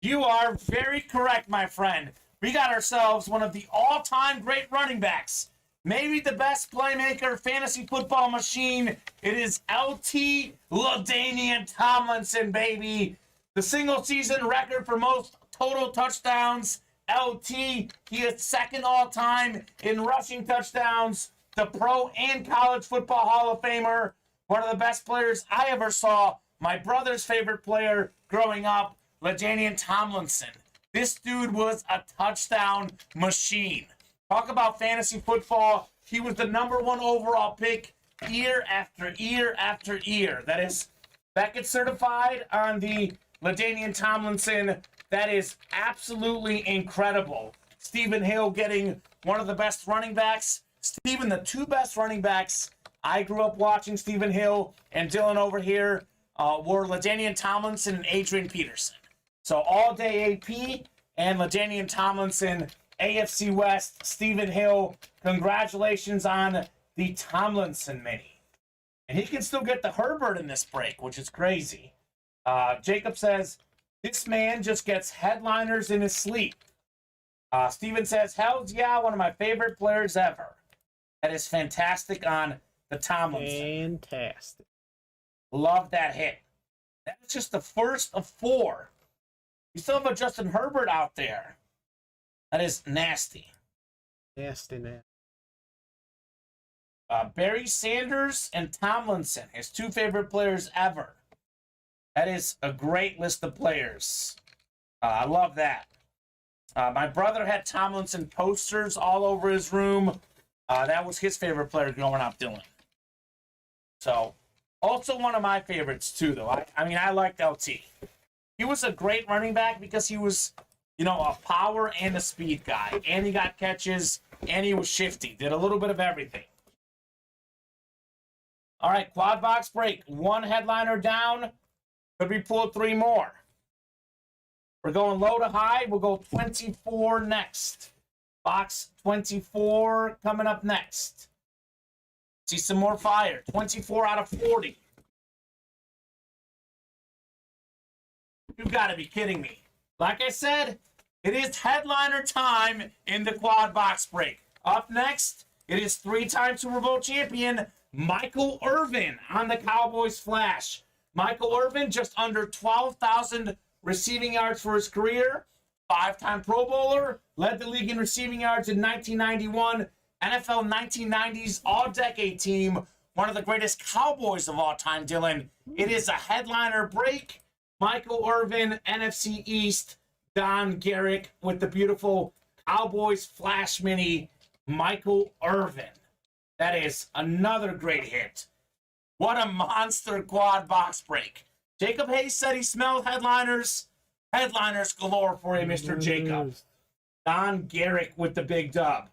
you are very correct, my friend. We got ourselves one of the all-time great running backs. Maybe the best playmaker fantasy football machine. It is LT LaDainian Tomlinson, baby. The single season record for most total touchdowns. LT, he is second all-time in rushing touchdowns. The Pro and College Football Hall of Famer. One of the best players I ever saw. My brother's favorite player growing up, LaDainian Tomlinson. This dude was a touchdown machine. Talk about fantasy football. He was the #1 overall pick year after year after year. That is Beckett certified on the LaDainian Tomlinson. That is absolutely incredible. Stephen Hill getting one of the best running backs. Stephen, the 2 best running backs I grew up watching, Stephen Hill and Dylan over here, were LaDainian Tomlinson and Adrian Peterson. So all day AP and LaDainian Tomlinson, AFC West, Stephen Hill. Congratulations on the Tomlinson mini. And he can still get the Herbert in this break, which is crazy. Jacob says, this man just gets headliners in his sleep. Steven says, hells yeah, one of my favorite players ever. That is fantastic on the Tomlinson. Fantastic. Love that hit. That's just the first of 4. You still have a Justin Herbert out there. That is nasty. Nasty, man. Barry Sanders and Tomlinson, his 2 favorite players ever. That is a great list of players. I love that. My brother had Tomlinson posters all over his room. That was his favorite player growing up, Dylan. So, also one of my favorites, too, though. I mean, I liked LT. He was a great running back because he was, you know, a power and a speed guy. And he got catches, and he was shifty. Did a little bit of everything. All right, quad box break. 1 headliner down. Could we pull 3 more? We're going low to high. We'll go 24 next. Box 24 coming up next. See some more fire. 24 out of 40. You've got to be kidding me. Like I said, it is headliner time in the quad box break. Up next, it is 3-time Super Bowl champion Michael Irvin on the Cowboys Flash. Michael Irvin, just under 12,000 receiving yards for his career. 5-time Pro Bowler, led the league in receiving yards in 1991. NFL 1990s All-Decade Team, one of the greatest Cowboys of all time, Dylan. It is a headliner break. Michael Irvin, NFC East. Don Garrick with the beautiful Cowboys Flash Mini. Michael Irvin. That is another great hit. What a monster quad box break. Jacob Hayes said he smelled headliners. Headliners galore for you, Mr. Jacob. Don Garrick with the big dub.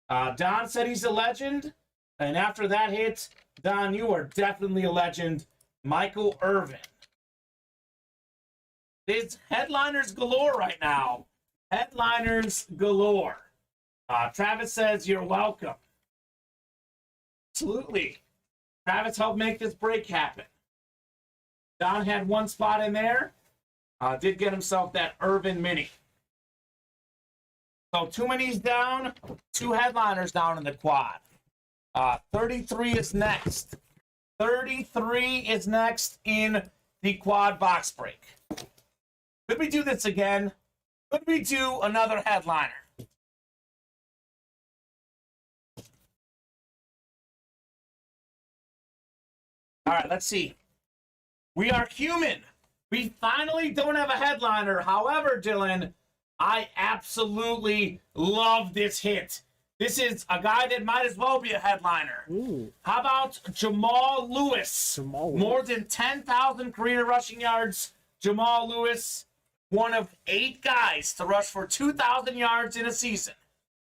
Don said he's a legend. And after that hit, Don, you are definitely a legend. Michael Irvin. It's headliners galore right now. Headliners galore. Travis says you're welcome. Absolutely. Travis helped make this break happen. Don had one spot in there. Did get himself that Irvin Mini. So 2 minis down, 2 headliners down in the quad. 33 is next. 33 is next in the quad box break. Could we do this again? Could we do another headliner? All right, let's see. We are human. We finally don't have a headliner. However, Dylan, I absolutely love this hit. This is a guy that might as well be a headliner. Ooh. How about Jamal Lewis? More than 10,000 career rushing yards. Jamal Lewis, one of 8 guys to rush for 2,000 yards in a season.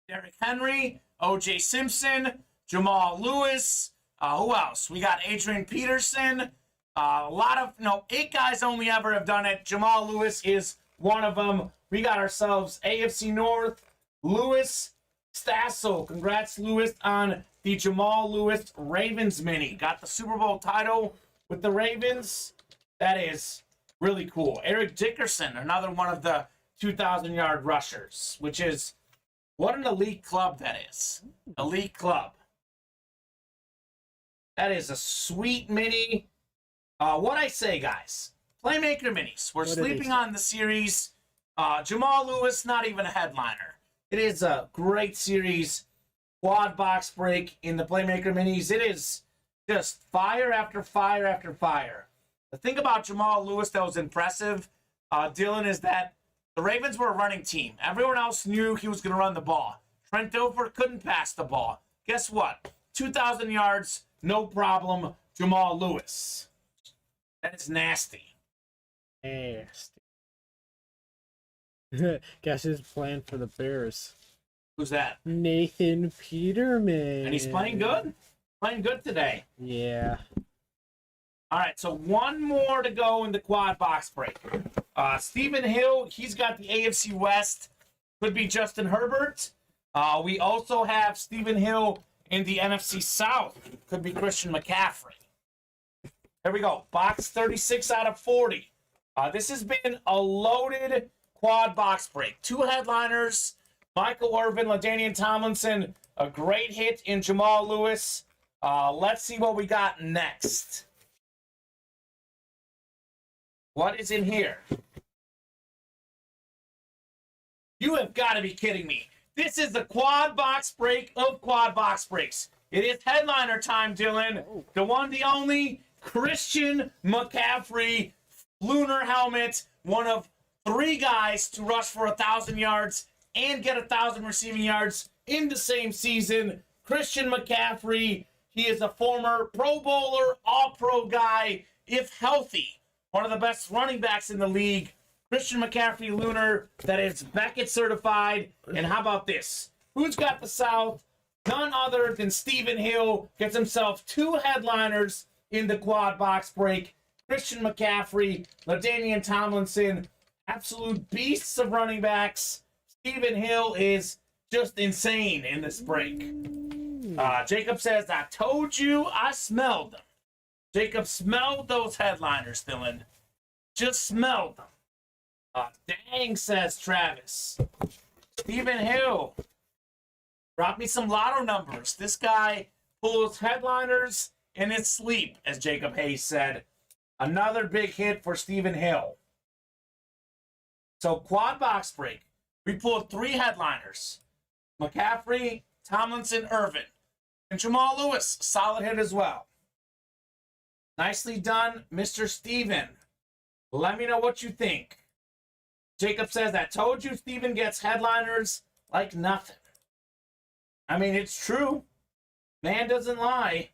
Derrick Henry, O.J. Simpson, Jamal Lewis. Who else? We got Adrian Peterson. A lot of, 8 guys only ever have done it. Jamal Lewis is one of them. We got ourselves AFC North, Lewis Stassel. Congrats, Lewis, on the Jamal Lewis Ravens Mini. Got the Super Bowl title with the Ravens. That is really cool. Eric Dickerson, another one of the 2,000-yard rushers, which is, what an elite club that is. Elite club. That is a sweet mini. What I say, guys, Playmaker Minis. We're sleeping on the series. Jamal Lewis, not even a headliner. It is a great series. Quad box break in the Playmaker Minis. It is just fire after fire after fire. The thing about Jamal Lewis that was impressive, Dylan, is that the Ravens were a running team. Everyone else knew he was going to run the ball. Trent Dilfer couldn't pass the ball. Guess what? 2,000 yards, no problem. Jamal Lewis. That is nasty. Nasty. Guess who's playing for the Bears? Who's that? Nathan Peterman. And he's playing good? Playing good today. Yeah. All right, so one more to go in the quad box break. Stephen Hill, he's got the AFC West. Could be Justin Herbert. We also have Stephen Hill in the NFC South. Could be Christian McCaffrey. Here we go. Box 36 out of 40. This has been a loaded quad box break. 2 headliners. Michael Irvin, LaDainian Tomlinson. A great hit in Jamal Lewis. Let's see what we got next. What is in here? You have got to be kidding me. This is the quad box break of quad box breaks. It is headliner time, Dylan. The one, the only, Christian McCaffrey, lunar helmet, one of 3 guys to rush for 1,000 yards and get 1,000 receiving yards in the same season. Christian McCaffrey, he is a former Pro Bowler, All-Pro guy, if healthy. One of the best running backs in the league. Christian McCaffrey lunar, that is Beckett certified. And how about this? Who's got the South? None other than Stephen Hill gets himself 2 headliners in the quad box break. Christian McCaffrey, LaDainian Tomlinson, absolute beasts of running backs. Stephen Hill is just insane in this break. Jacob says, I told you I smelled them. Jacob smelled those headliners, Dylan. Just smelled them. Dang, says Travis. Stephen Hill. Drop me some lotto numbers. This guy pulls headliners in his sleep, as Jacob Hayes said. Another big hit for Stephen Hill. So quad box break. We pulled 3 headliners. McCaffrey, Tomlinson, Irvin. And Jamal Lewis, solid hit as well. Nicely done, Mr. Steven. Let me know what you think. Jacob says, I told you Steven gets headliners like nothing. I mean, it's true. Man doesn't lie.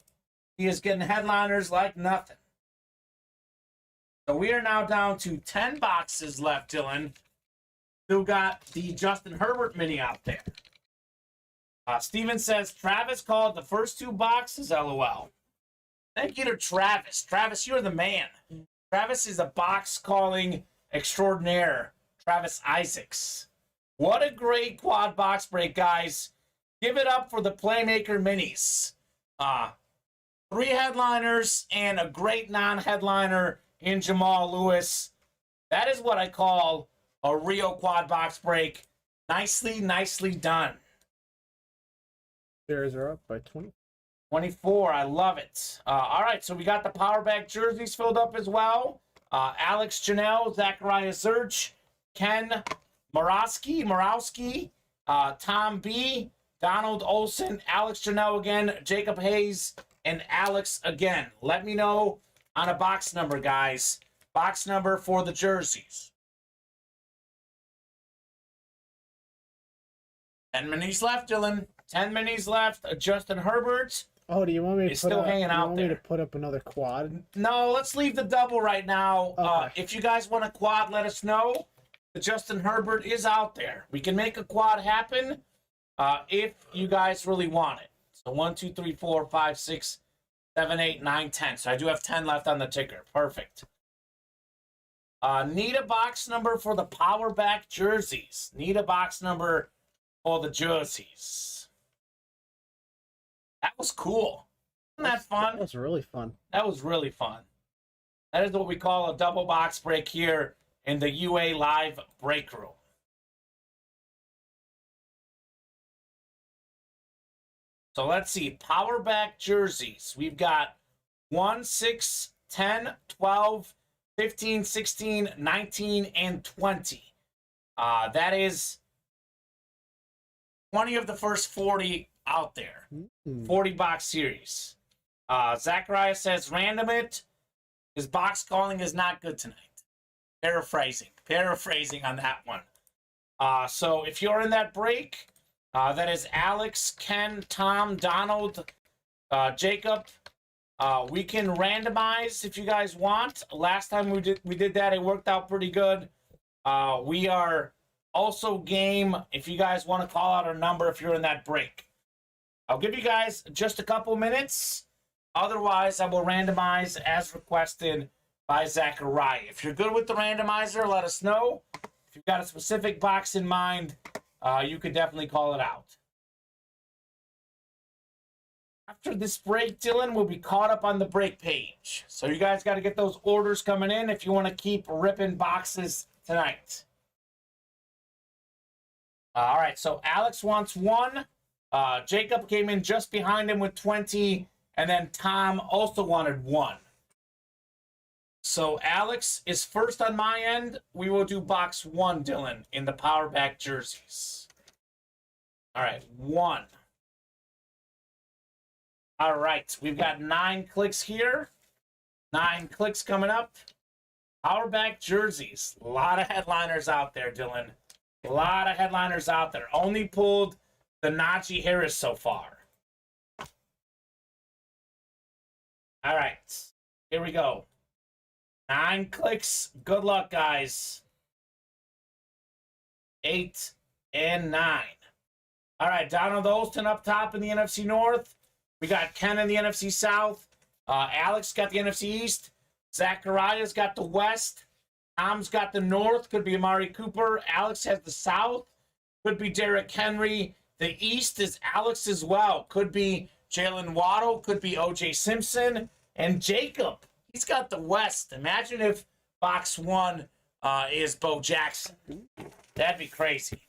He is getting headliners like nothing. So we are now down to 10 boxes left, Dylan. Still got the Justin Herbert mini out there. Steven says, Travis called the first 2 boxes, LOL. Thank you to Travis. Travis, you're the man. Travis is a box calling extraordinaire. Travis Isaacs. What a great quad box break, guys. Give it up for the Playmaker minis. 3 headliners and a great non-headliner in Jamal Lewis. That is what I call a real quad box break. Nicely done. Shares are up by 20. 24, I love it. All right, so we got the power back jerseys filled up as well. Alex Janelle, Zachariah Zerch, Ken Morawski, Tom B., Donald Olson, Alex Janelle again, Jacob Hayes, and Alex again. Let me know on a box number, guys. Box number for the jerseys. 10 minis left, Dylan. 10 minis left. Justin Herbert. Oh, do you want me to It's still hanging out there. Me to put up another quad? No, let's leave the double right now. Okay. If you guys want a quad, let us know. The Justin Herbert is out there. We can make a quad happen if you guys really want it. So 1, 2, 3, 4, 5, 6, 7, 8, 9, 10. So I do have 10 left on the ticker. Perfect. Need a box number for the power back jerseys. Need a box number for the jerseys. That was cool. Wasn't that fun? That was really fun. That was really fun. That is what we call a double box break here in the UA Live break room. So let's see. Power back jerseys. We've got 1, 6, 10, 12, 15, 16, 19, and 20. That is 20 of the first 40 out there. 40 box series. Zachariah says, random it. His box calling is not good tonight. Paraphrasing on that one. So if you're in that break, that is Alex, Ken, Tom, Donald, Jacob. We can randomize if you guys want. Last time we did that, it worked out pretty good. We are also game if you guys want to call out a number if you're in that break. I'll give you guys just a couple minutes. Otherwise, I will randomize as requested by Zachariah. If you're good with the randomizer, let us know. If you've got a specific box in mind, you could definitely call it out. After this break, Dylan will be caught up on the break page. So you guys got to get those orders coming in if you want to keep ripping boxes tonight. All right, so Alex wants 1. Jacob came in just behind him with 20, and then Tom also wanted 1. So Alex is first on my end. We will do box 1, Dylan, in the power back jerseys. All right, 1. All right, we've got 9 clicks here. 9 clicks coming up. Power back jerseys. A lot of headliners out there, Dylan. A lot of headliners out there. Only pulled the Najee Harris so far. All right, here we go. 9 clicks. Good luck, guys. 8 and 9. All right, Donald Olson up top in the NFC North. We got Ken in the NFC South. Alex got the NFC East. Zachariah's got the West. Tom's got the North. Could be Amari Cooper. Alex has the South. Could be Derrick Henry. The East is Alex as well. Could be Jalen Waddle. Could be O.J. Simpson. And Jacob, he's got the West. Imagine if box 1 is Bo Jackson. That'd be crazy.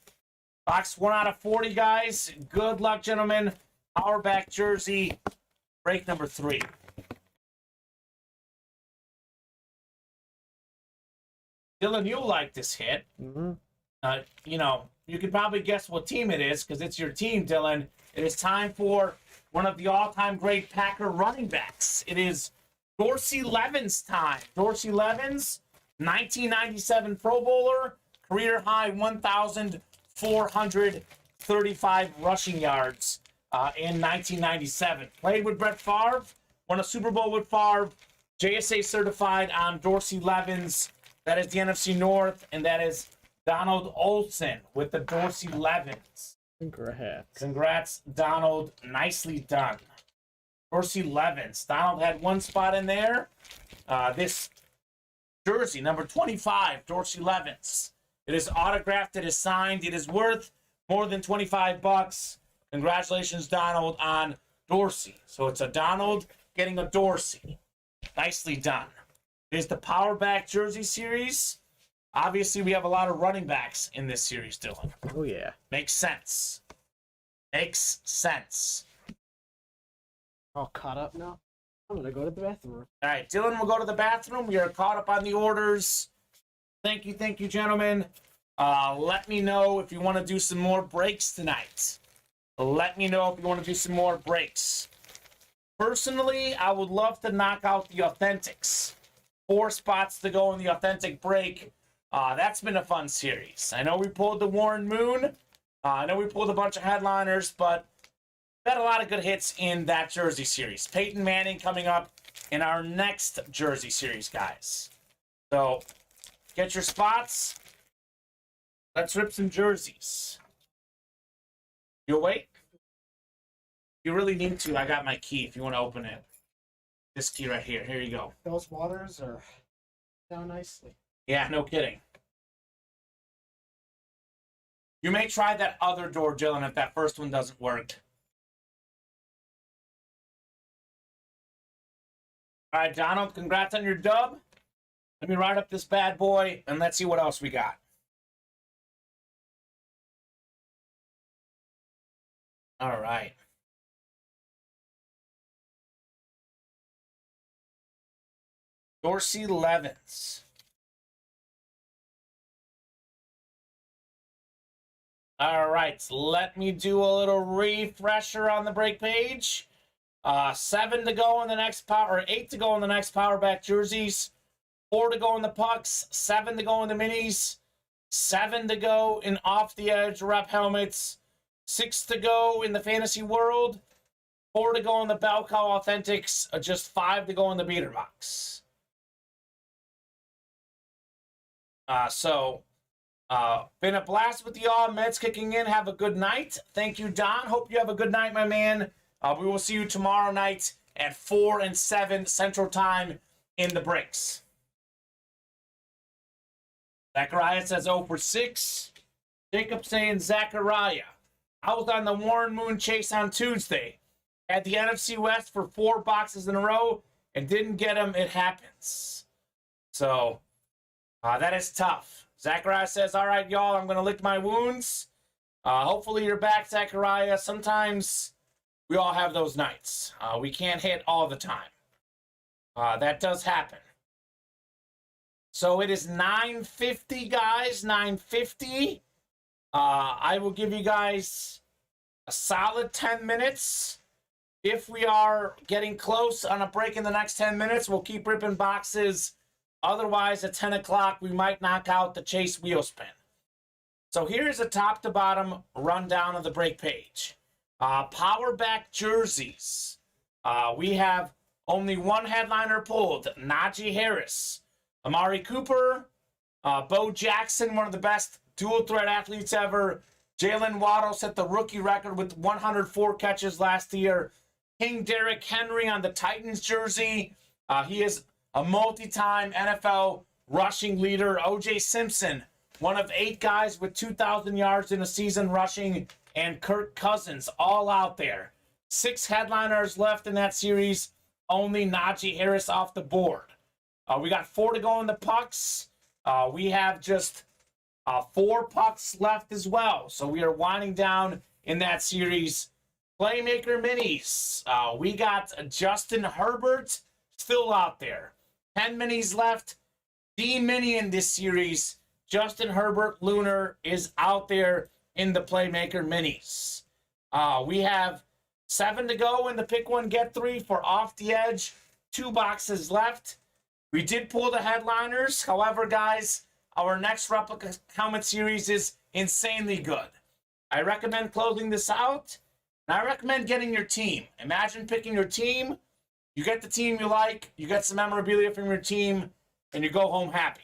Box 1 out of 40, guys. Good luck, gentlemen. Power back jersey, break number 3. Dylan, you'll like this hit. Mm-hmm. You know, you can probably guess what team it is because it's your team, Dylan. It is time for one of the all-time great Packer running backs. It is Dorsey Levens time. Dorsey Levens, 1997 Pro Bowler, career high 1,435 rushing yards in 1997. Played with Brett Favre, won a Super Bowl with Favre, JSA certified on Dorsey Levens. That is the NFC North, and that is Donald Olson with the Dorsey Levens. Congrats, Donald. Nicely done. Dorsey Levens. Donald had one spot in there. This jersey, number 25, Dorsey Levens. It is autographed. It is signed. It is worth more than $25. Congratulations, Donald, on Dorsey. So it's a Donald getting a Dorsey. Nicely done. It is the Power Back Jersey Series. Obviously, we have a lot of running backs in this series, Dylan. Oh, yeah. Makes sense. Makes sense. All caught up now? I'm going to go to the bathroom. All right, Dylan will go to the bathroom. We are caught up on the orders. Thank you, gentlemen. Let me know if you want to do some more breaks tonight. Let me know if you want to do some more breaks. Personally, I would love to knock out the Authentics. 4 spots to go in the Authentic break. That's been a fun series. I know we pulled the Warren Moon. I know we pulled a bunch of headliners, but we had a lot of good hits in that Jersey series. Peyton Manning coming up in our next Jersey series, guys. So, get your spots. Let's rip some jerseys. You'll wait? You really need to. I got my key if you want to open it. This key right here. Here you go. Those waters are down nicely. Yeah, no kidding. You may try that other door, Dylan, if that first one doesn't work. All right, Donald, congrats on your dub. Let me write up this bad boy, and let's see what else we got. All right. Dorsey Levens. All right, let me do a little refresher on the break page. 7 to go in the next power, or 8 to go in the next power back jerseys. 4 to go in the pucks. 7 to go in the minis. 7 to go in off the edge rep helmets. 6 to go in the fantasy world. 4 to go in the Bell Cow Authentics. Just 5 to go in the beater box. Been a blast with y'all. Meds kicking in. Have a good night. Thank you, Don. Hope you have a good night, my man. We will see you tomorrow night at 4 and 7 Central Time in the breaks. Zachariah says 0 for 6. Jacob saying Zachariah. I was on the Warren Moon chase on Tuesday. Had the NFC West for 4 boxes in a row and didn't get them. It happens. So, that is tough. Zachariah says, all right, y'all, I'm going to lick my wounds. Hopefully you're back, Zachariah. Sometimes we all have those nights. We can't hit all the time. That does happen. So it is 9:50, guys, 9:50. I will give you guys a solid 10 minutes. If we are getting close on a break in the next 10 minutes, we'll keep ripping boxes. Otherwise, at 10 o'clock, we might knock out the Chase wheel spin. So here's a top-to-bottom rundown of the break page. Power back jerseys. We have only one headliner pulled, Najee Harris. Amari Cooper, Bo Jackson, one of the best dual-threat athletes ever. Jalen Waddle set the rookie record with 104 catches last year. King Derrick Henry on the Titans jersey. He is a multi-time NFL rushing leader. O.J. Simpson, one of 8 guys with 2,000 yards in a season rushing. And Kirk Cousins, all out there. 6 headliners left in that series. Only Najee Harris off the board. We got 4 to go in the pucks. We have just 4 pucks left as well. So we are winding down in that series. Playmaker minis. We got Justin Herbert still out there. 10 minis left. D mini in this series. Justin Herbert Lunar is out there in the Playmaker minis. We have 7 to go in the pick 1, get 3 for off the edge 2 boxes left. We did pull the headliners. However, guys, our next replica helmet series is insanely good. I recommend closing this out, and I recommend getting your team. Imagine picking your team. You get the team you like, you get some memorabilia from your team, and you go home happy.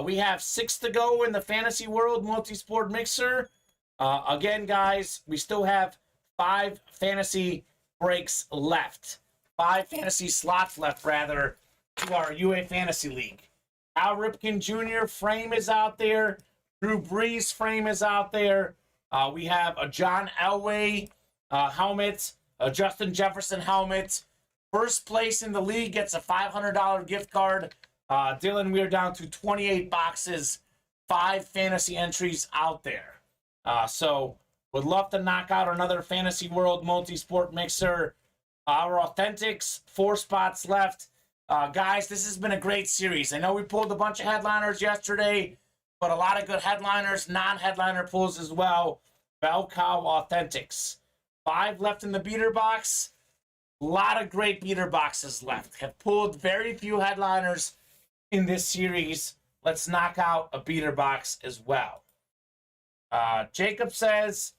We have 6 to go in the Fantasy World Multi-Sport Mixer. Again, guys, we still have 5 fantasy breaks left. 5 fantasy slots left, rather, to our UA Fantasy League. Al Ripken Jr. frame is out there. Drew Brees frame is out there. We have a John Elway helmet, a Justin Jefferson helmet. First place in the league gets a $500 gift card. Dylan, we are down to 28 boxes, 5 fantasy entries out there. So would love to knock out another Fantasy World Multi-Sport Mixer. Our Authentics, 4 spots left. Guys, this has been a great series. I know we pulled a bunch of headliners yesterday, but a lot of good headliners, non-headliner pulls as well. Bell Cow Authentics. 5 left in the beater box. A lot of great beater boxes left. Have pulled very few headliners in this series. Let's knock out a beater box as well. Jacob says,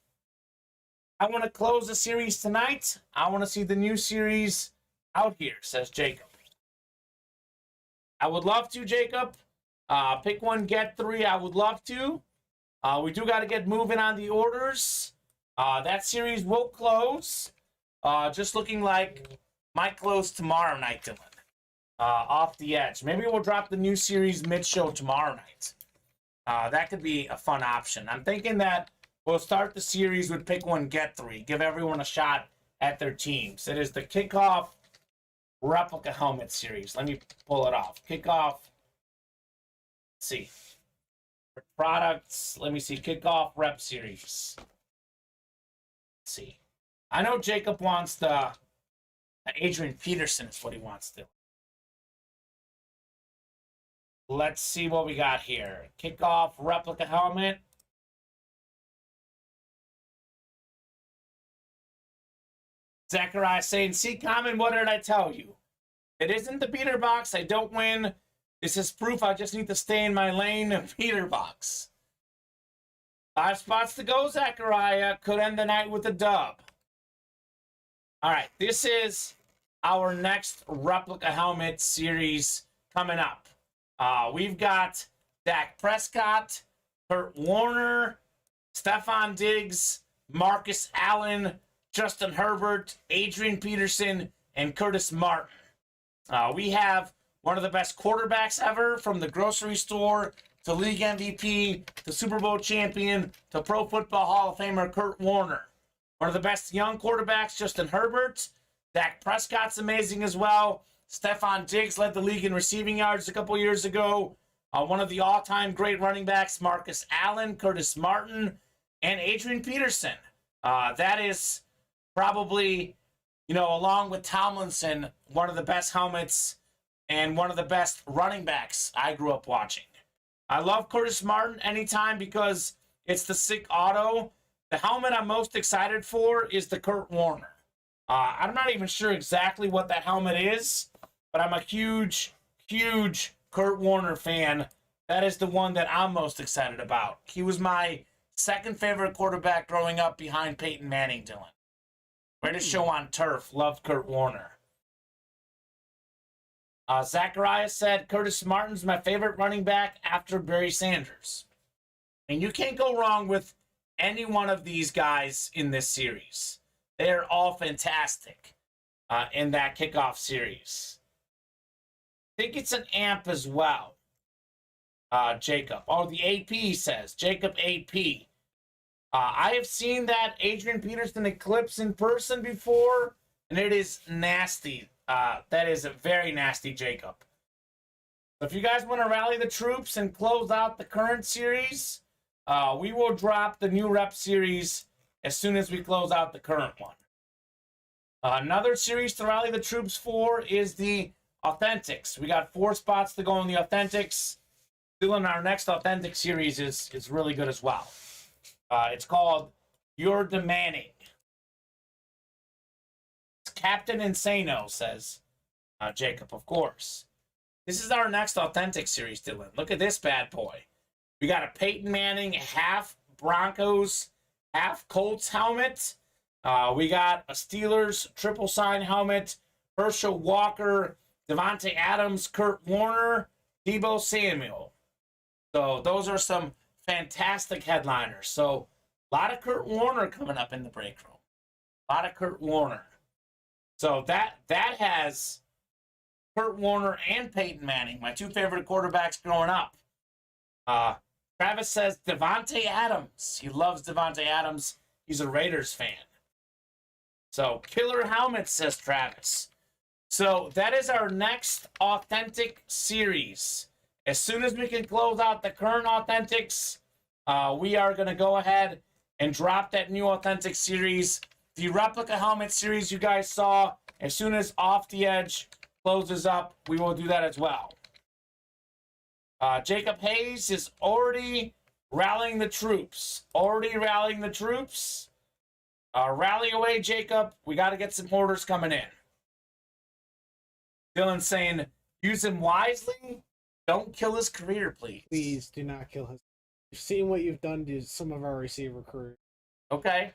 I want to close the series tonight. I want to see the new series out here, says Jacob. I would love to, Jacob. Pick 1, get 3. I would love to. We do got to get moving on the orders. That series will close. Just looking like might close tomorrow night, Dylan. Off the edge. Maybe we'll drop the new series mid-show tomorrow night. That could be a fun option. I'm thinking that we'll start the series with pick 1, get 3. Give everyone a shot at their teams. It is the Kickoff Replica Helmet Series. Let me pull it off. Kickoff. Let's see. Products. Let me see. Kickoff Rep Series. Let's see. I know Jacob wants the Adrian Peterson is what he wants to. Let's see what we got here. Kickoff Replica Helmet. Zachariah saying, see, Kamen, what did I tell you? It isn't the beater box. I don't win. This is proof I just need to stay in my lane. Beater box. 5 spots to go, Zachariah. Could end the night with a dub. All right, this is our next replica helmet series coming up. We've got Dak Prescott, Kurt Warner, Stephon Diggs, Marcus Allen, Justin Herbert, Adrian Peterson, and Curtis Martin. We have one of the best quarterbacks ever, from the grocery store to league MVP to Super Bowl champion to Pro Football Hall of Famer Kurt Warner. One of the best young quarterbacks, Justin Herbert. Dak Prescott's amazing as well. Stephon Diggs led the league in receiving yards a couple years ago. One of the all-time great running backs, Marcus Allen, Curtis Martin, and Adrian Peterson. That is probably, along with Tomlinson, one of the best helmets and one of the best running backs I grew up watching. I love Curtis Martin anytime because it's the sick auto. The helmet I'm most excited for is the Kurt Warner. I'm not even sure exactly what that helmet is, but I'm a huge, huge Kurt Warner fan. That is the one that I'm most excited about. He was my second favorite quarterback growing up behind Peyton Manning, Dylan. Greatest show on turf. Loved Kurt Warner. Zachariah said, Curtis Martin's my favorite running back after Barry Sanders. And you can't go wrong with any one of these guys in this series. They're all fantastic in that kickoff series. I think it's an amp as well. Jacob. Oh, the AP says. Jacob AP. I have seen that Adrian Peterson Eclipse in person before, and it is nasty. That is a very nasty, Jacob. So if you guys want to rally the troops and close out the current series, we will drop the new rep series as soon as we close out the current one. Another series to rally the troops for is the Authentics. We got 4 spots to go in the Authentics. Dylan, our next Authentic series is really good as well. It's called You're Demanding. Captain Insano, says Jacob, of course. This is our next authentic series, Dylan. Look at this bad boy. We got a Peyton Manning half Broncos, half Colts helmet. We got a Steelers triple sign helmet. Herschel Walker, Devontae Adams, Kurt Warner, Deebo Samuel. So those are some fantastic headliners. So a lot of Kurt Warner coming up in the break room. A lot of Kurt Warner. So that has Kurt Warner and Peyton Manning, my two favorite quarterbacks growing up. Travis says Devontae Adams. He loves Devontae Adams. He's a Raiders fan. So killer helmet, says Travis. So that is our next authentic series. As soon as we can close out the current authentics, we are going to go ahead and drop that new authentic series. The replica helmet series you guys saw, as soon as Off the Edge closes up, we will do that as well. Jacob Hayes is already rallying the troops. Rally away, Jacob. We got to get some orders coming in. Dylan saying, use him wisely. Don't kill his career, please. Please do not kill his. You've seen what you've done to some of our receiver careers. Okay.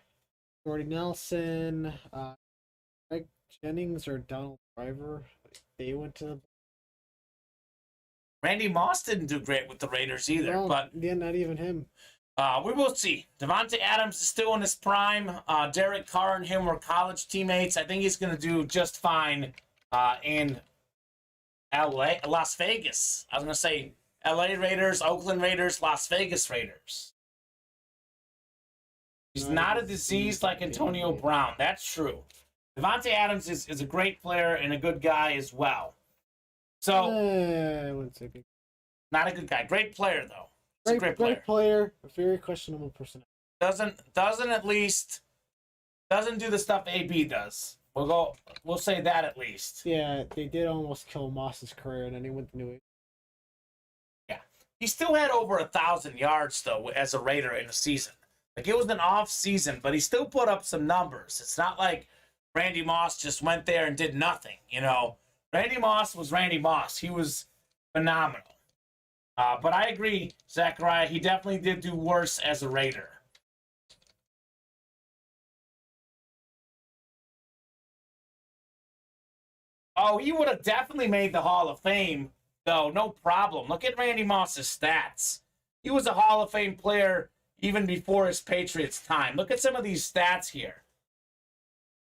Jordy Nelson, Greg Jennings, or Donald Driver. They went to. Randy Moss didn't do great with the Raiders either, but yeah, not even him. We will see. Devontae Adams is still in his prime. Derek Carr and him were college teammates. I think he's going to do just fine in Las Vegas. I was going to say LA Raiders, Oakland Raiders, Las Vegas Raiders. He's not a disease like Antonio Brown. That's true. Devontae Adams is a great player and a good guy as well. So, not a good guy. Great player, though. He's a great player. Great player, a very questionable person. Doesn't do the stuff AB does. We'll say that at least. Yeah, they did almost kill Moss's career, and then he went to New England. Yeah, he still had over 1,000 yards though as a Raider in a season. Like it was an off season, but he still put up some numbers. It's not like Randy Moss just went there and did nothing. You know, Randy Moss was Randy Moss. He was phenomenal. But I agree, Zachariah. He definitely did do worse as a Raider. Oh, he would have definitely made the Hall of Fame, though. No problem. Look at Randy Moss's stats. He was a Hall of Fame player even before his Patriots time. Look at some of these stats here.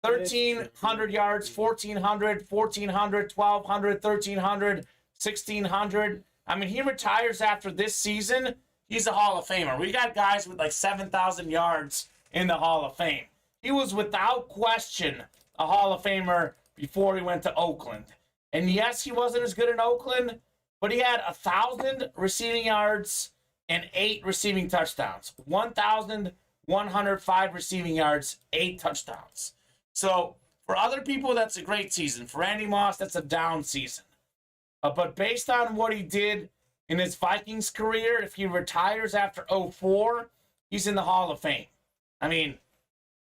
1,300 yards, 1,400, 1,400, 1,200, 1,300, 1,600. I mean, he retires after this season. He's a Hall of Famer. We got guys with like 7,000 yards in the Hall of Fame. He was without question a Hall of Famer before he went to Oakland. And yes, he wasn't as good in Oakland, but he had 1,000 receiving yards and 8 receiving touchdowns. 1,105 receiving yards, 8 touchdowns. So for other people, that's a great season. For Randy Moss, that's a down season. But based on what he did in his Vikings career, if he retires after 2004, he's in the Hall of Fame. I mean,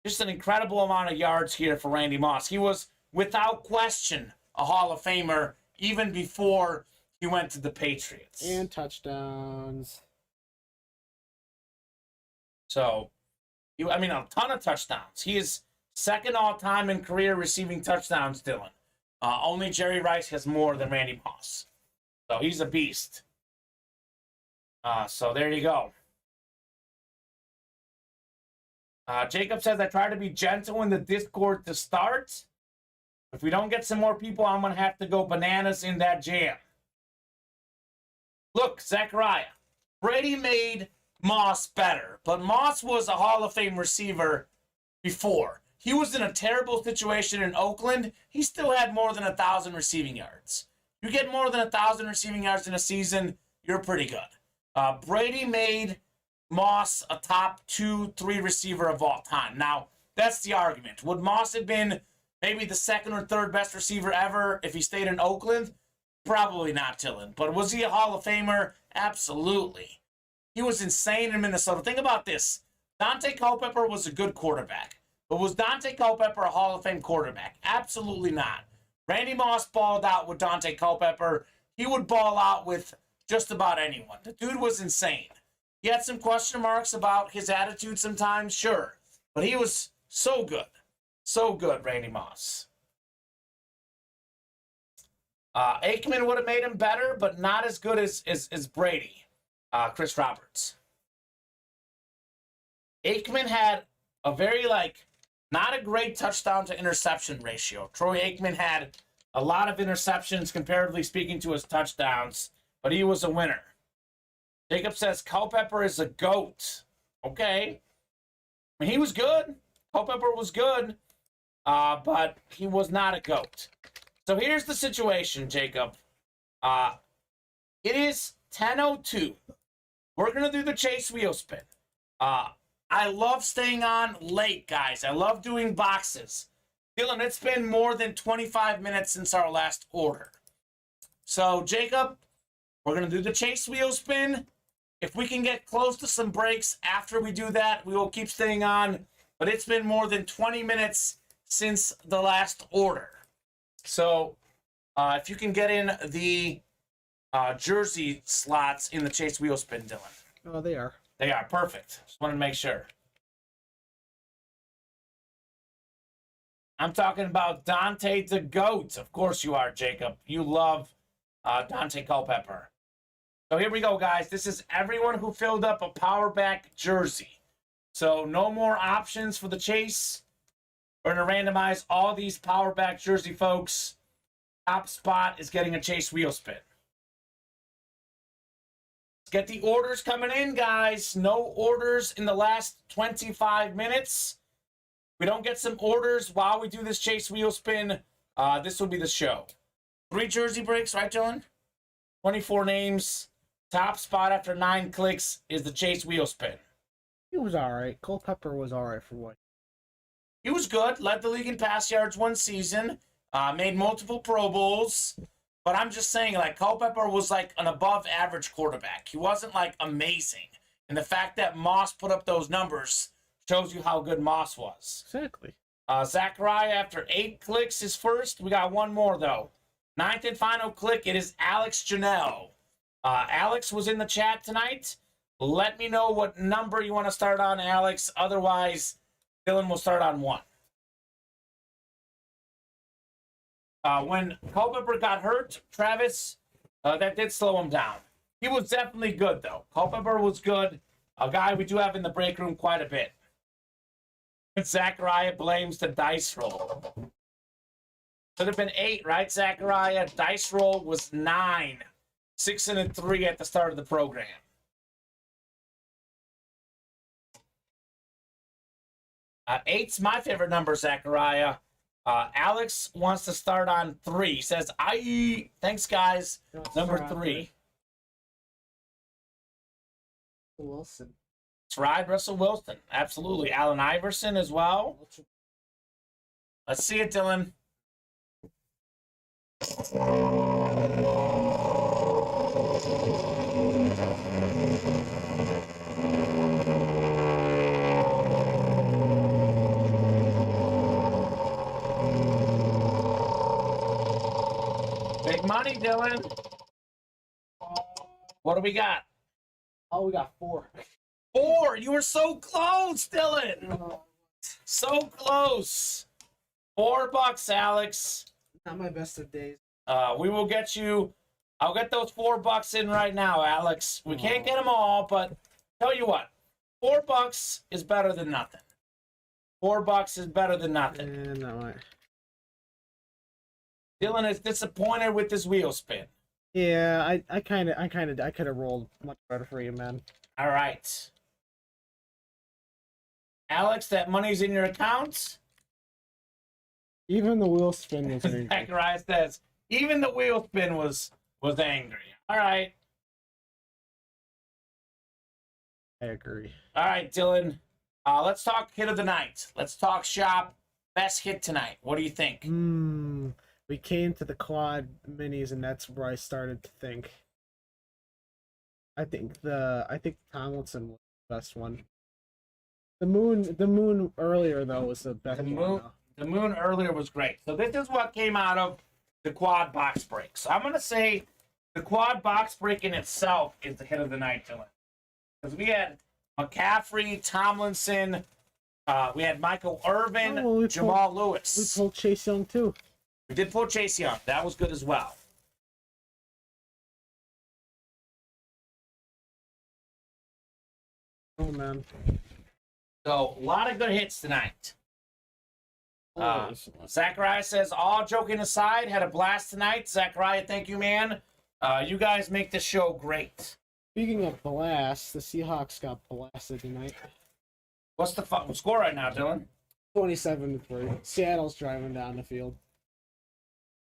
just an incredible amount of yards here for Randy Moss. He was, without question, a Hall of Famer even before he went to the Patriots. And touchdowns. So, a ton of touchdowns. He is second all-time in career receiving touchdowns, Dylan. Only Jerry Rice has more than Randy Moss. So he's a beast. So there you go. Jacob says, I try to be gentle in the Discord to start. If we don't get some more people, I'm going to have to go bananas in that jam. Look, Zachariah, Brady made Moss better, but Moss was a Hall of Fame receiver before. He was in a terrible situation in Oakland. He still had more than 1,000 receiving yards. You get more than 1,000 receiving yards in a season, you're pretty good. Brady made Moss a top 2-3 receiver of all time. Now, that's the argument. Would Moss have been maybe the second or third best receiver ever if he stayed in Oakland? Probably not, Dylan. But was he a Hall of Famer? Absolutely. He was insane in Minnesota. Think about this. Dante Culpepper was a good quarterback. But was Dante Culpepper a Hall of Fame quarterback? Absolutely not. Randy Moss balled out with Dante Culpepper. He would ball out with just about anyone. The dude was insane. He had some question marks about his attitude sometimes, sure. But he was so good. So good, Randy Moss. Aikman would have made him better, but not as good as Brady, Chris Roberts. Aikman had a very, not a great touchdown to interception ratio. Troy Aikman had a lot of interceptions, comparatively speaking, to his touchdowns, but he was a winner. Jacob says Culpepper is a GOAT. Okay. I mean, he was good. Culpepper was good, but he was not a GOAT. So here's the situation, Jacob. It is 10:02. We're going to do the Chase wheel spin. I love staying on late, guys. I love doing boxes. Dylan, it's been more than 25 minutes since our last order. So, Jacob, we're going to do the Chase wheel spin. If we can get close to some breaks after we do that, we will keep staying on. But it's been more than 20 minutes since the last order. So, if you can get in the jersey slots in the Chase wheel spin, Dylan. Oh, they are. They are perfect. Just wanted to make sure. I'm talking about Dante the GOAT. Of course you are, Jacob. You love Dante Culpepper. So here we go, guys. This is everyone who filled up a power back jersey. So no more options for the Chase. We're going to randomize all these power back jersey folks. Top spot is getting a Chase wheel spin. Let's get the orders coming in, guys. No orders in the last 25 minutes. If we don't get some orders while we do this Chase wheel spin, this will be the show. 3 jersey breaks, right, Dylan? 24 names. Top spot after 9 clicks is the Chase wheel spin. He was all right. Culpepper was all right for what? He was good. Led the league in pass yards one season. Made multiple Pro Bowls. But I'm just saying, Culpepper was an above-average quarterback. He wasn't, amazing. And the fact that Moss put up those numbers shows you how good Moss was. Exactly. Zachariah, after 8 clicks, is first. We got one more, though. 9th and final click, it is Alex Janelle. Alex was in the chat tonight. Let me know what number you want to start on, Alex. Otherwise, Dylan will start on 1. When Culpepper got hurt, Travis, that did slow him down. He was definitely good, though. Culpepper was good. A guy we do have in the break room quite a bit. Zachariah blames the dice roll. Could have been 8, right, Zachariah? Dice roll was 9. 6 and a 3 at the start of the program. Eight's my favorite number, Zachariah. Alex wants to start on 3. He says, thanks, guys. Number 3. Wilson. Let's ride Russell Wilson. Absolutely. Allen Iverson as well. Let's see it, Dylan. Big money, Dylan. What do we got? Oh, we got 4. 4. You were so close, Dylan. So close. $4, Alex. Not my best of days. We will get you. I'll get those $4 in right now, Alex. We can't get them all, but tell you what, $4 is better than nothing. $4 is better than nothing. And that might. Dylan is disappointed with this wheel spin. Yeah, I could have rolled much better for you, man. All right. Alex, that money's in your account. Even the wheel spin was angry. Zachariah says, even the wheel spin was angry. All right. I agree. All right, Dylan. Let's talk hit of the night. Let's talk shop. Best hit tonight. What do you think? We came to the quad minis, and that's where I started to think. I think Tomlinson was the best one. The moon earlier though was the best The one. moon, Though. the moon earlier was great. So this is what came out of the quad box break. So I'm gonna say the quad box break in itself is the hit of the night, Dylan, because we had McCaffrey, Tomlinson, we had Michael Irvin, Jamal Lewis. We pulled Chase Young too. We did pull Chase Young. That was good as well. Oh man. So a lot of good hits tonight. Oh, Zachariah says, all joking aside, had a blast tonight. Zachariah, thank you, man. You guys make the show great. Speaking of blast, the Seahawks got blasted tonight. What's the score right now, Dylan? 27-3. Seattle's driving down the field.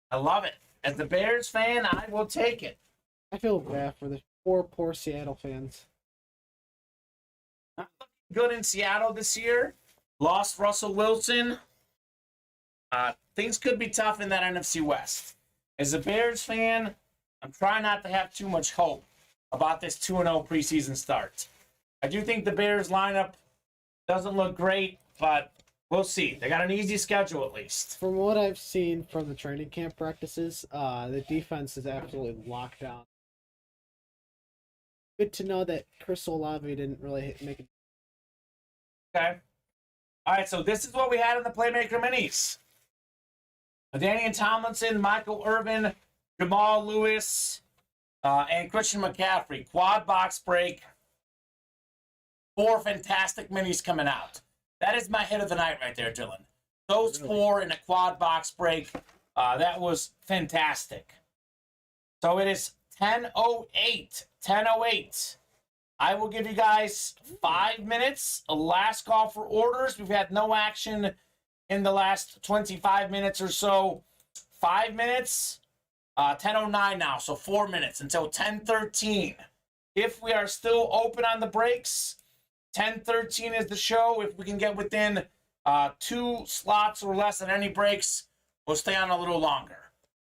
I love it. As the Bears fan, I will take it. I feel bad for the poor Seattle fans. Not looking good in Seattle this year. Lost Russell Wilson. Things could be tough in that NFC West. As a Bears fan, I'm trying not to have too much hope about this 2-0 preseason start. I do think the Bears lineup doesn't look great, but we'll see. They got an easy schedule at least. From what I've seen from the training camp practices, the defense is absolutely locked down. Good to know that Chris Olave didn't really make it. Okay. All right, so this is what we had in the Playmaker Minis. Daniel Tomlinson, Michael Irvin, Jamal Lewis, and Christian McCaffrey. Quad box break. 4 fantastic minis coming out. That is my hit of the night right there, Dylan. Those Really? 4 in a quad box break. That was fantastic. So it is 10:08. 10:08. I will give you guys 5 minutes. A last call for orders. We've had no action in the last 25 minutes or so. 5 minutes. 10:09 now, so 4 minutes until 10:13. If we are still open on the breaks, 10:13 is the show. If we can get within 2 slots or less at any breaks, we'll stay on a little longer.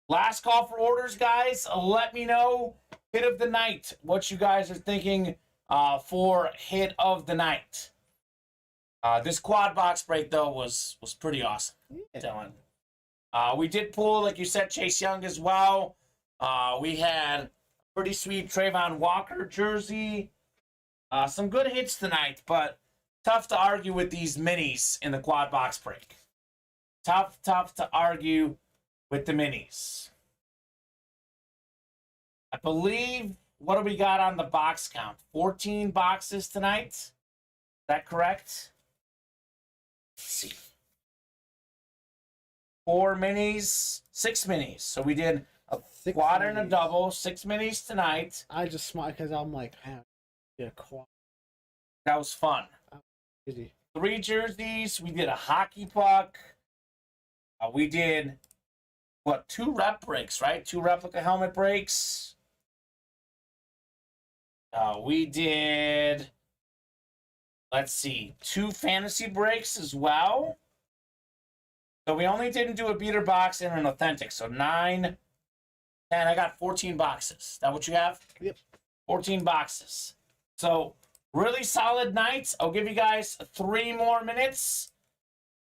Last call for orders, guys. Let me know, hit of the night, what you guys are thinking for hit of the night. This quad box break, though, was pretty awesome, Dylan. We did pull, like you said, Chase Young as well. We had pretty sweet Trayvon Walker jersey. Some good hits tonight, but tough to argue with these minis in the quad box break. Tough to argue with the minis. I believe, what do we got on the box count? 14 boxes tonight? Is that correct? Let's see. 4 minis, 6 minis. So we did a quad and a double, 6 minis tonight. I just smiled because I'm like, man, yeah, quad. That was fun. Easy. 3 jerseys. We did a hockey puck. We did, 2 rep breaks, right? 2 replica helmet breaks. We did, let's see, 2 fantasy breaks as well. So we only didn't do a beater box and an authentic. So 9, 10, I got 14 boxes. Is that what you have? Yep. 14 boxes. So really solid night. I'll give you guys 3 more minutes.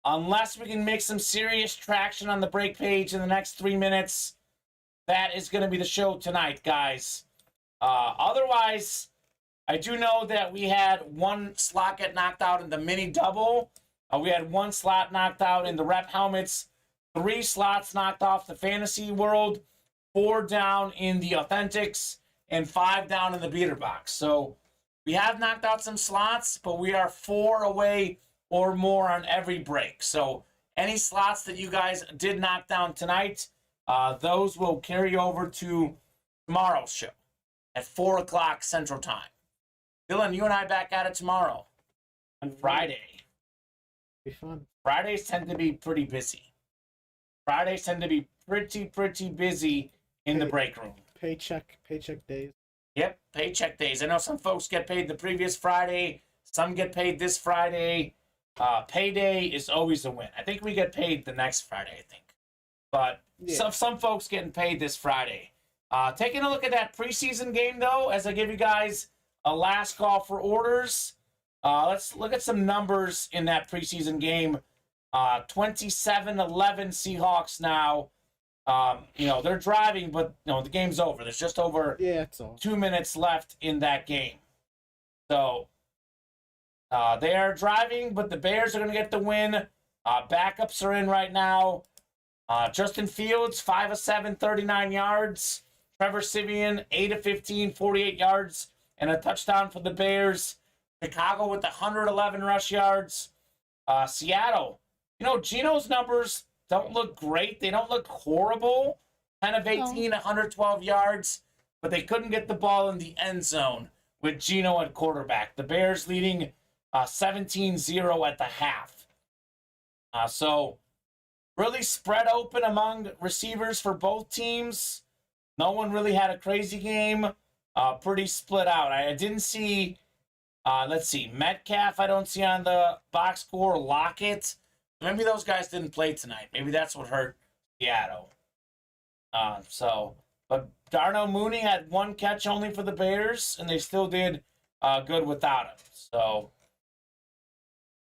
Unless we can make some serious traction on the break page in the next 3 minutes, that is going to be the show tonight, guys. Otherwise, I do know that we had 1 slot get knocked out in the mini double. We had 1 slot knocked out in the rep helmets, 3 slots knocked off the fantasy world, 4 down in the authentics, and 5 down in the beater box. So we have knocked out some slots, but we are 4 away or more on every break. So any slots that you guys did knock down tonight, those will carry over to tomorrow's show at 4 o'clock Central Time. Dylan, you and I back at it tomorrow on Friday. Be fun. Fridays tend to be pretty busy. Fridays tend to be pretty busy in the break room. Paycheck days. Yep, paycheck days. I know some folks get paid the previous Friday. Some get paid this Friday. Payday is always a win. I think we get paid the next Friday, I think. But Yeah. some folks getting paid this Friday. Taking a look at that preseason game, though, as I give you guys a last call for orders. Let's look at some numbers in that preseason game. 27-11 Seahawks now. They're driving, but the game's over. There's just over it's all. 2 minutes left in that game. So they are driving, but the Bears are going to get the win. Backups are in right now. Justin Fields, 5 of 7, 39 yards. Trevor Siemian, 8 of 15, 48 yards, and a touchdown for the Bears. Chicago with 111 rush yards. Seattle, Geno's numbers don't look great. They don't look horrible. 10 of 18, 112 yards, but they couldn't get the ball in the end zone with Geno at quarterback. The Bears leading 17-0 at the half. So really spread open among receivers for both teams. No one really had a crazy game. Pretty split out. I didn't see, Metcalf I don't see on the box score. Lockett. Maybe those guys didn't play tonight. Maybe that's what hurt Seattle. But Darnell Mooney had 1 catch only for the Bears, and they still did good without him. So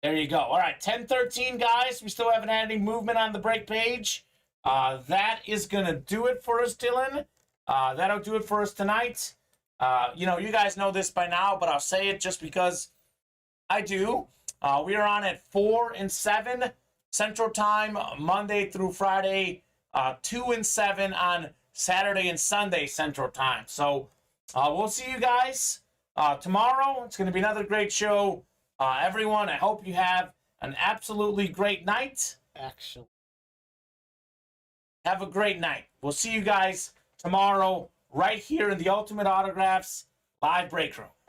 there you go. All right, 10-13, guys. We still haven't had any movement on the break page. That is going to do it for us, Dylan. That'll do it for us tonight. You guys know this by now, but I'll say it just because I do. We are on at 4 and 7 Central Time, Monday through Friday, 2 and 7 on Saturday and Sunday Central Time. So we'll see you guys tomorrow. It's going to be another great show. Everyone, I hope you have an absolutely great night. Actually. Have a great night. We'll see you guys tomorrow right here in the Ultimate Autographs live break room.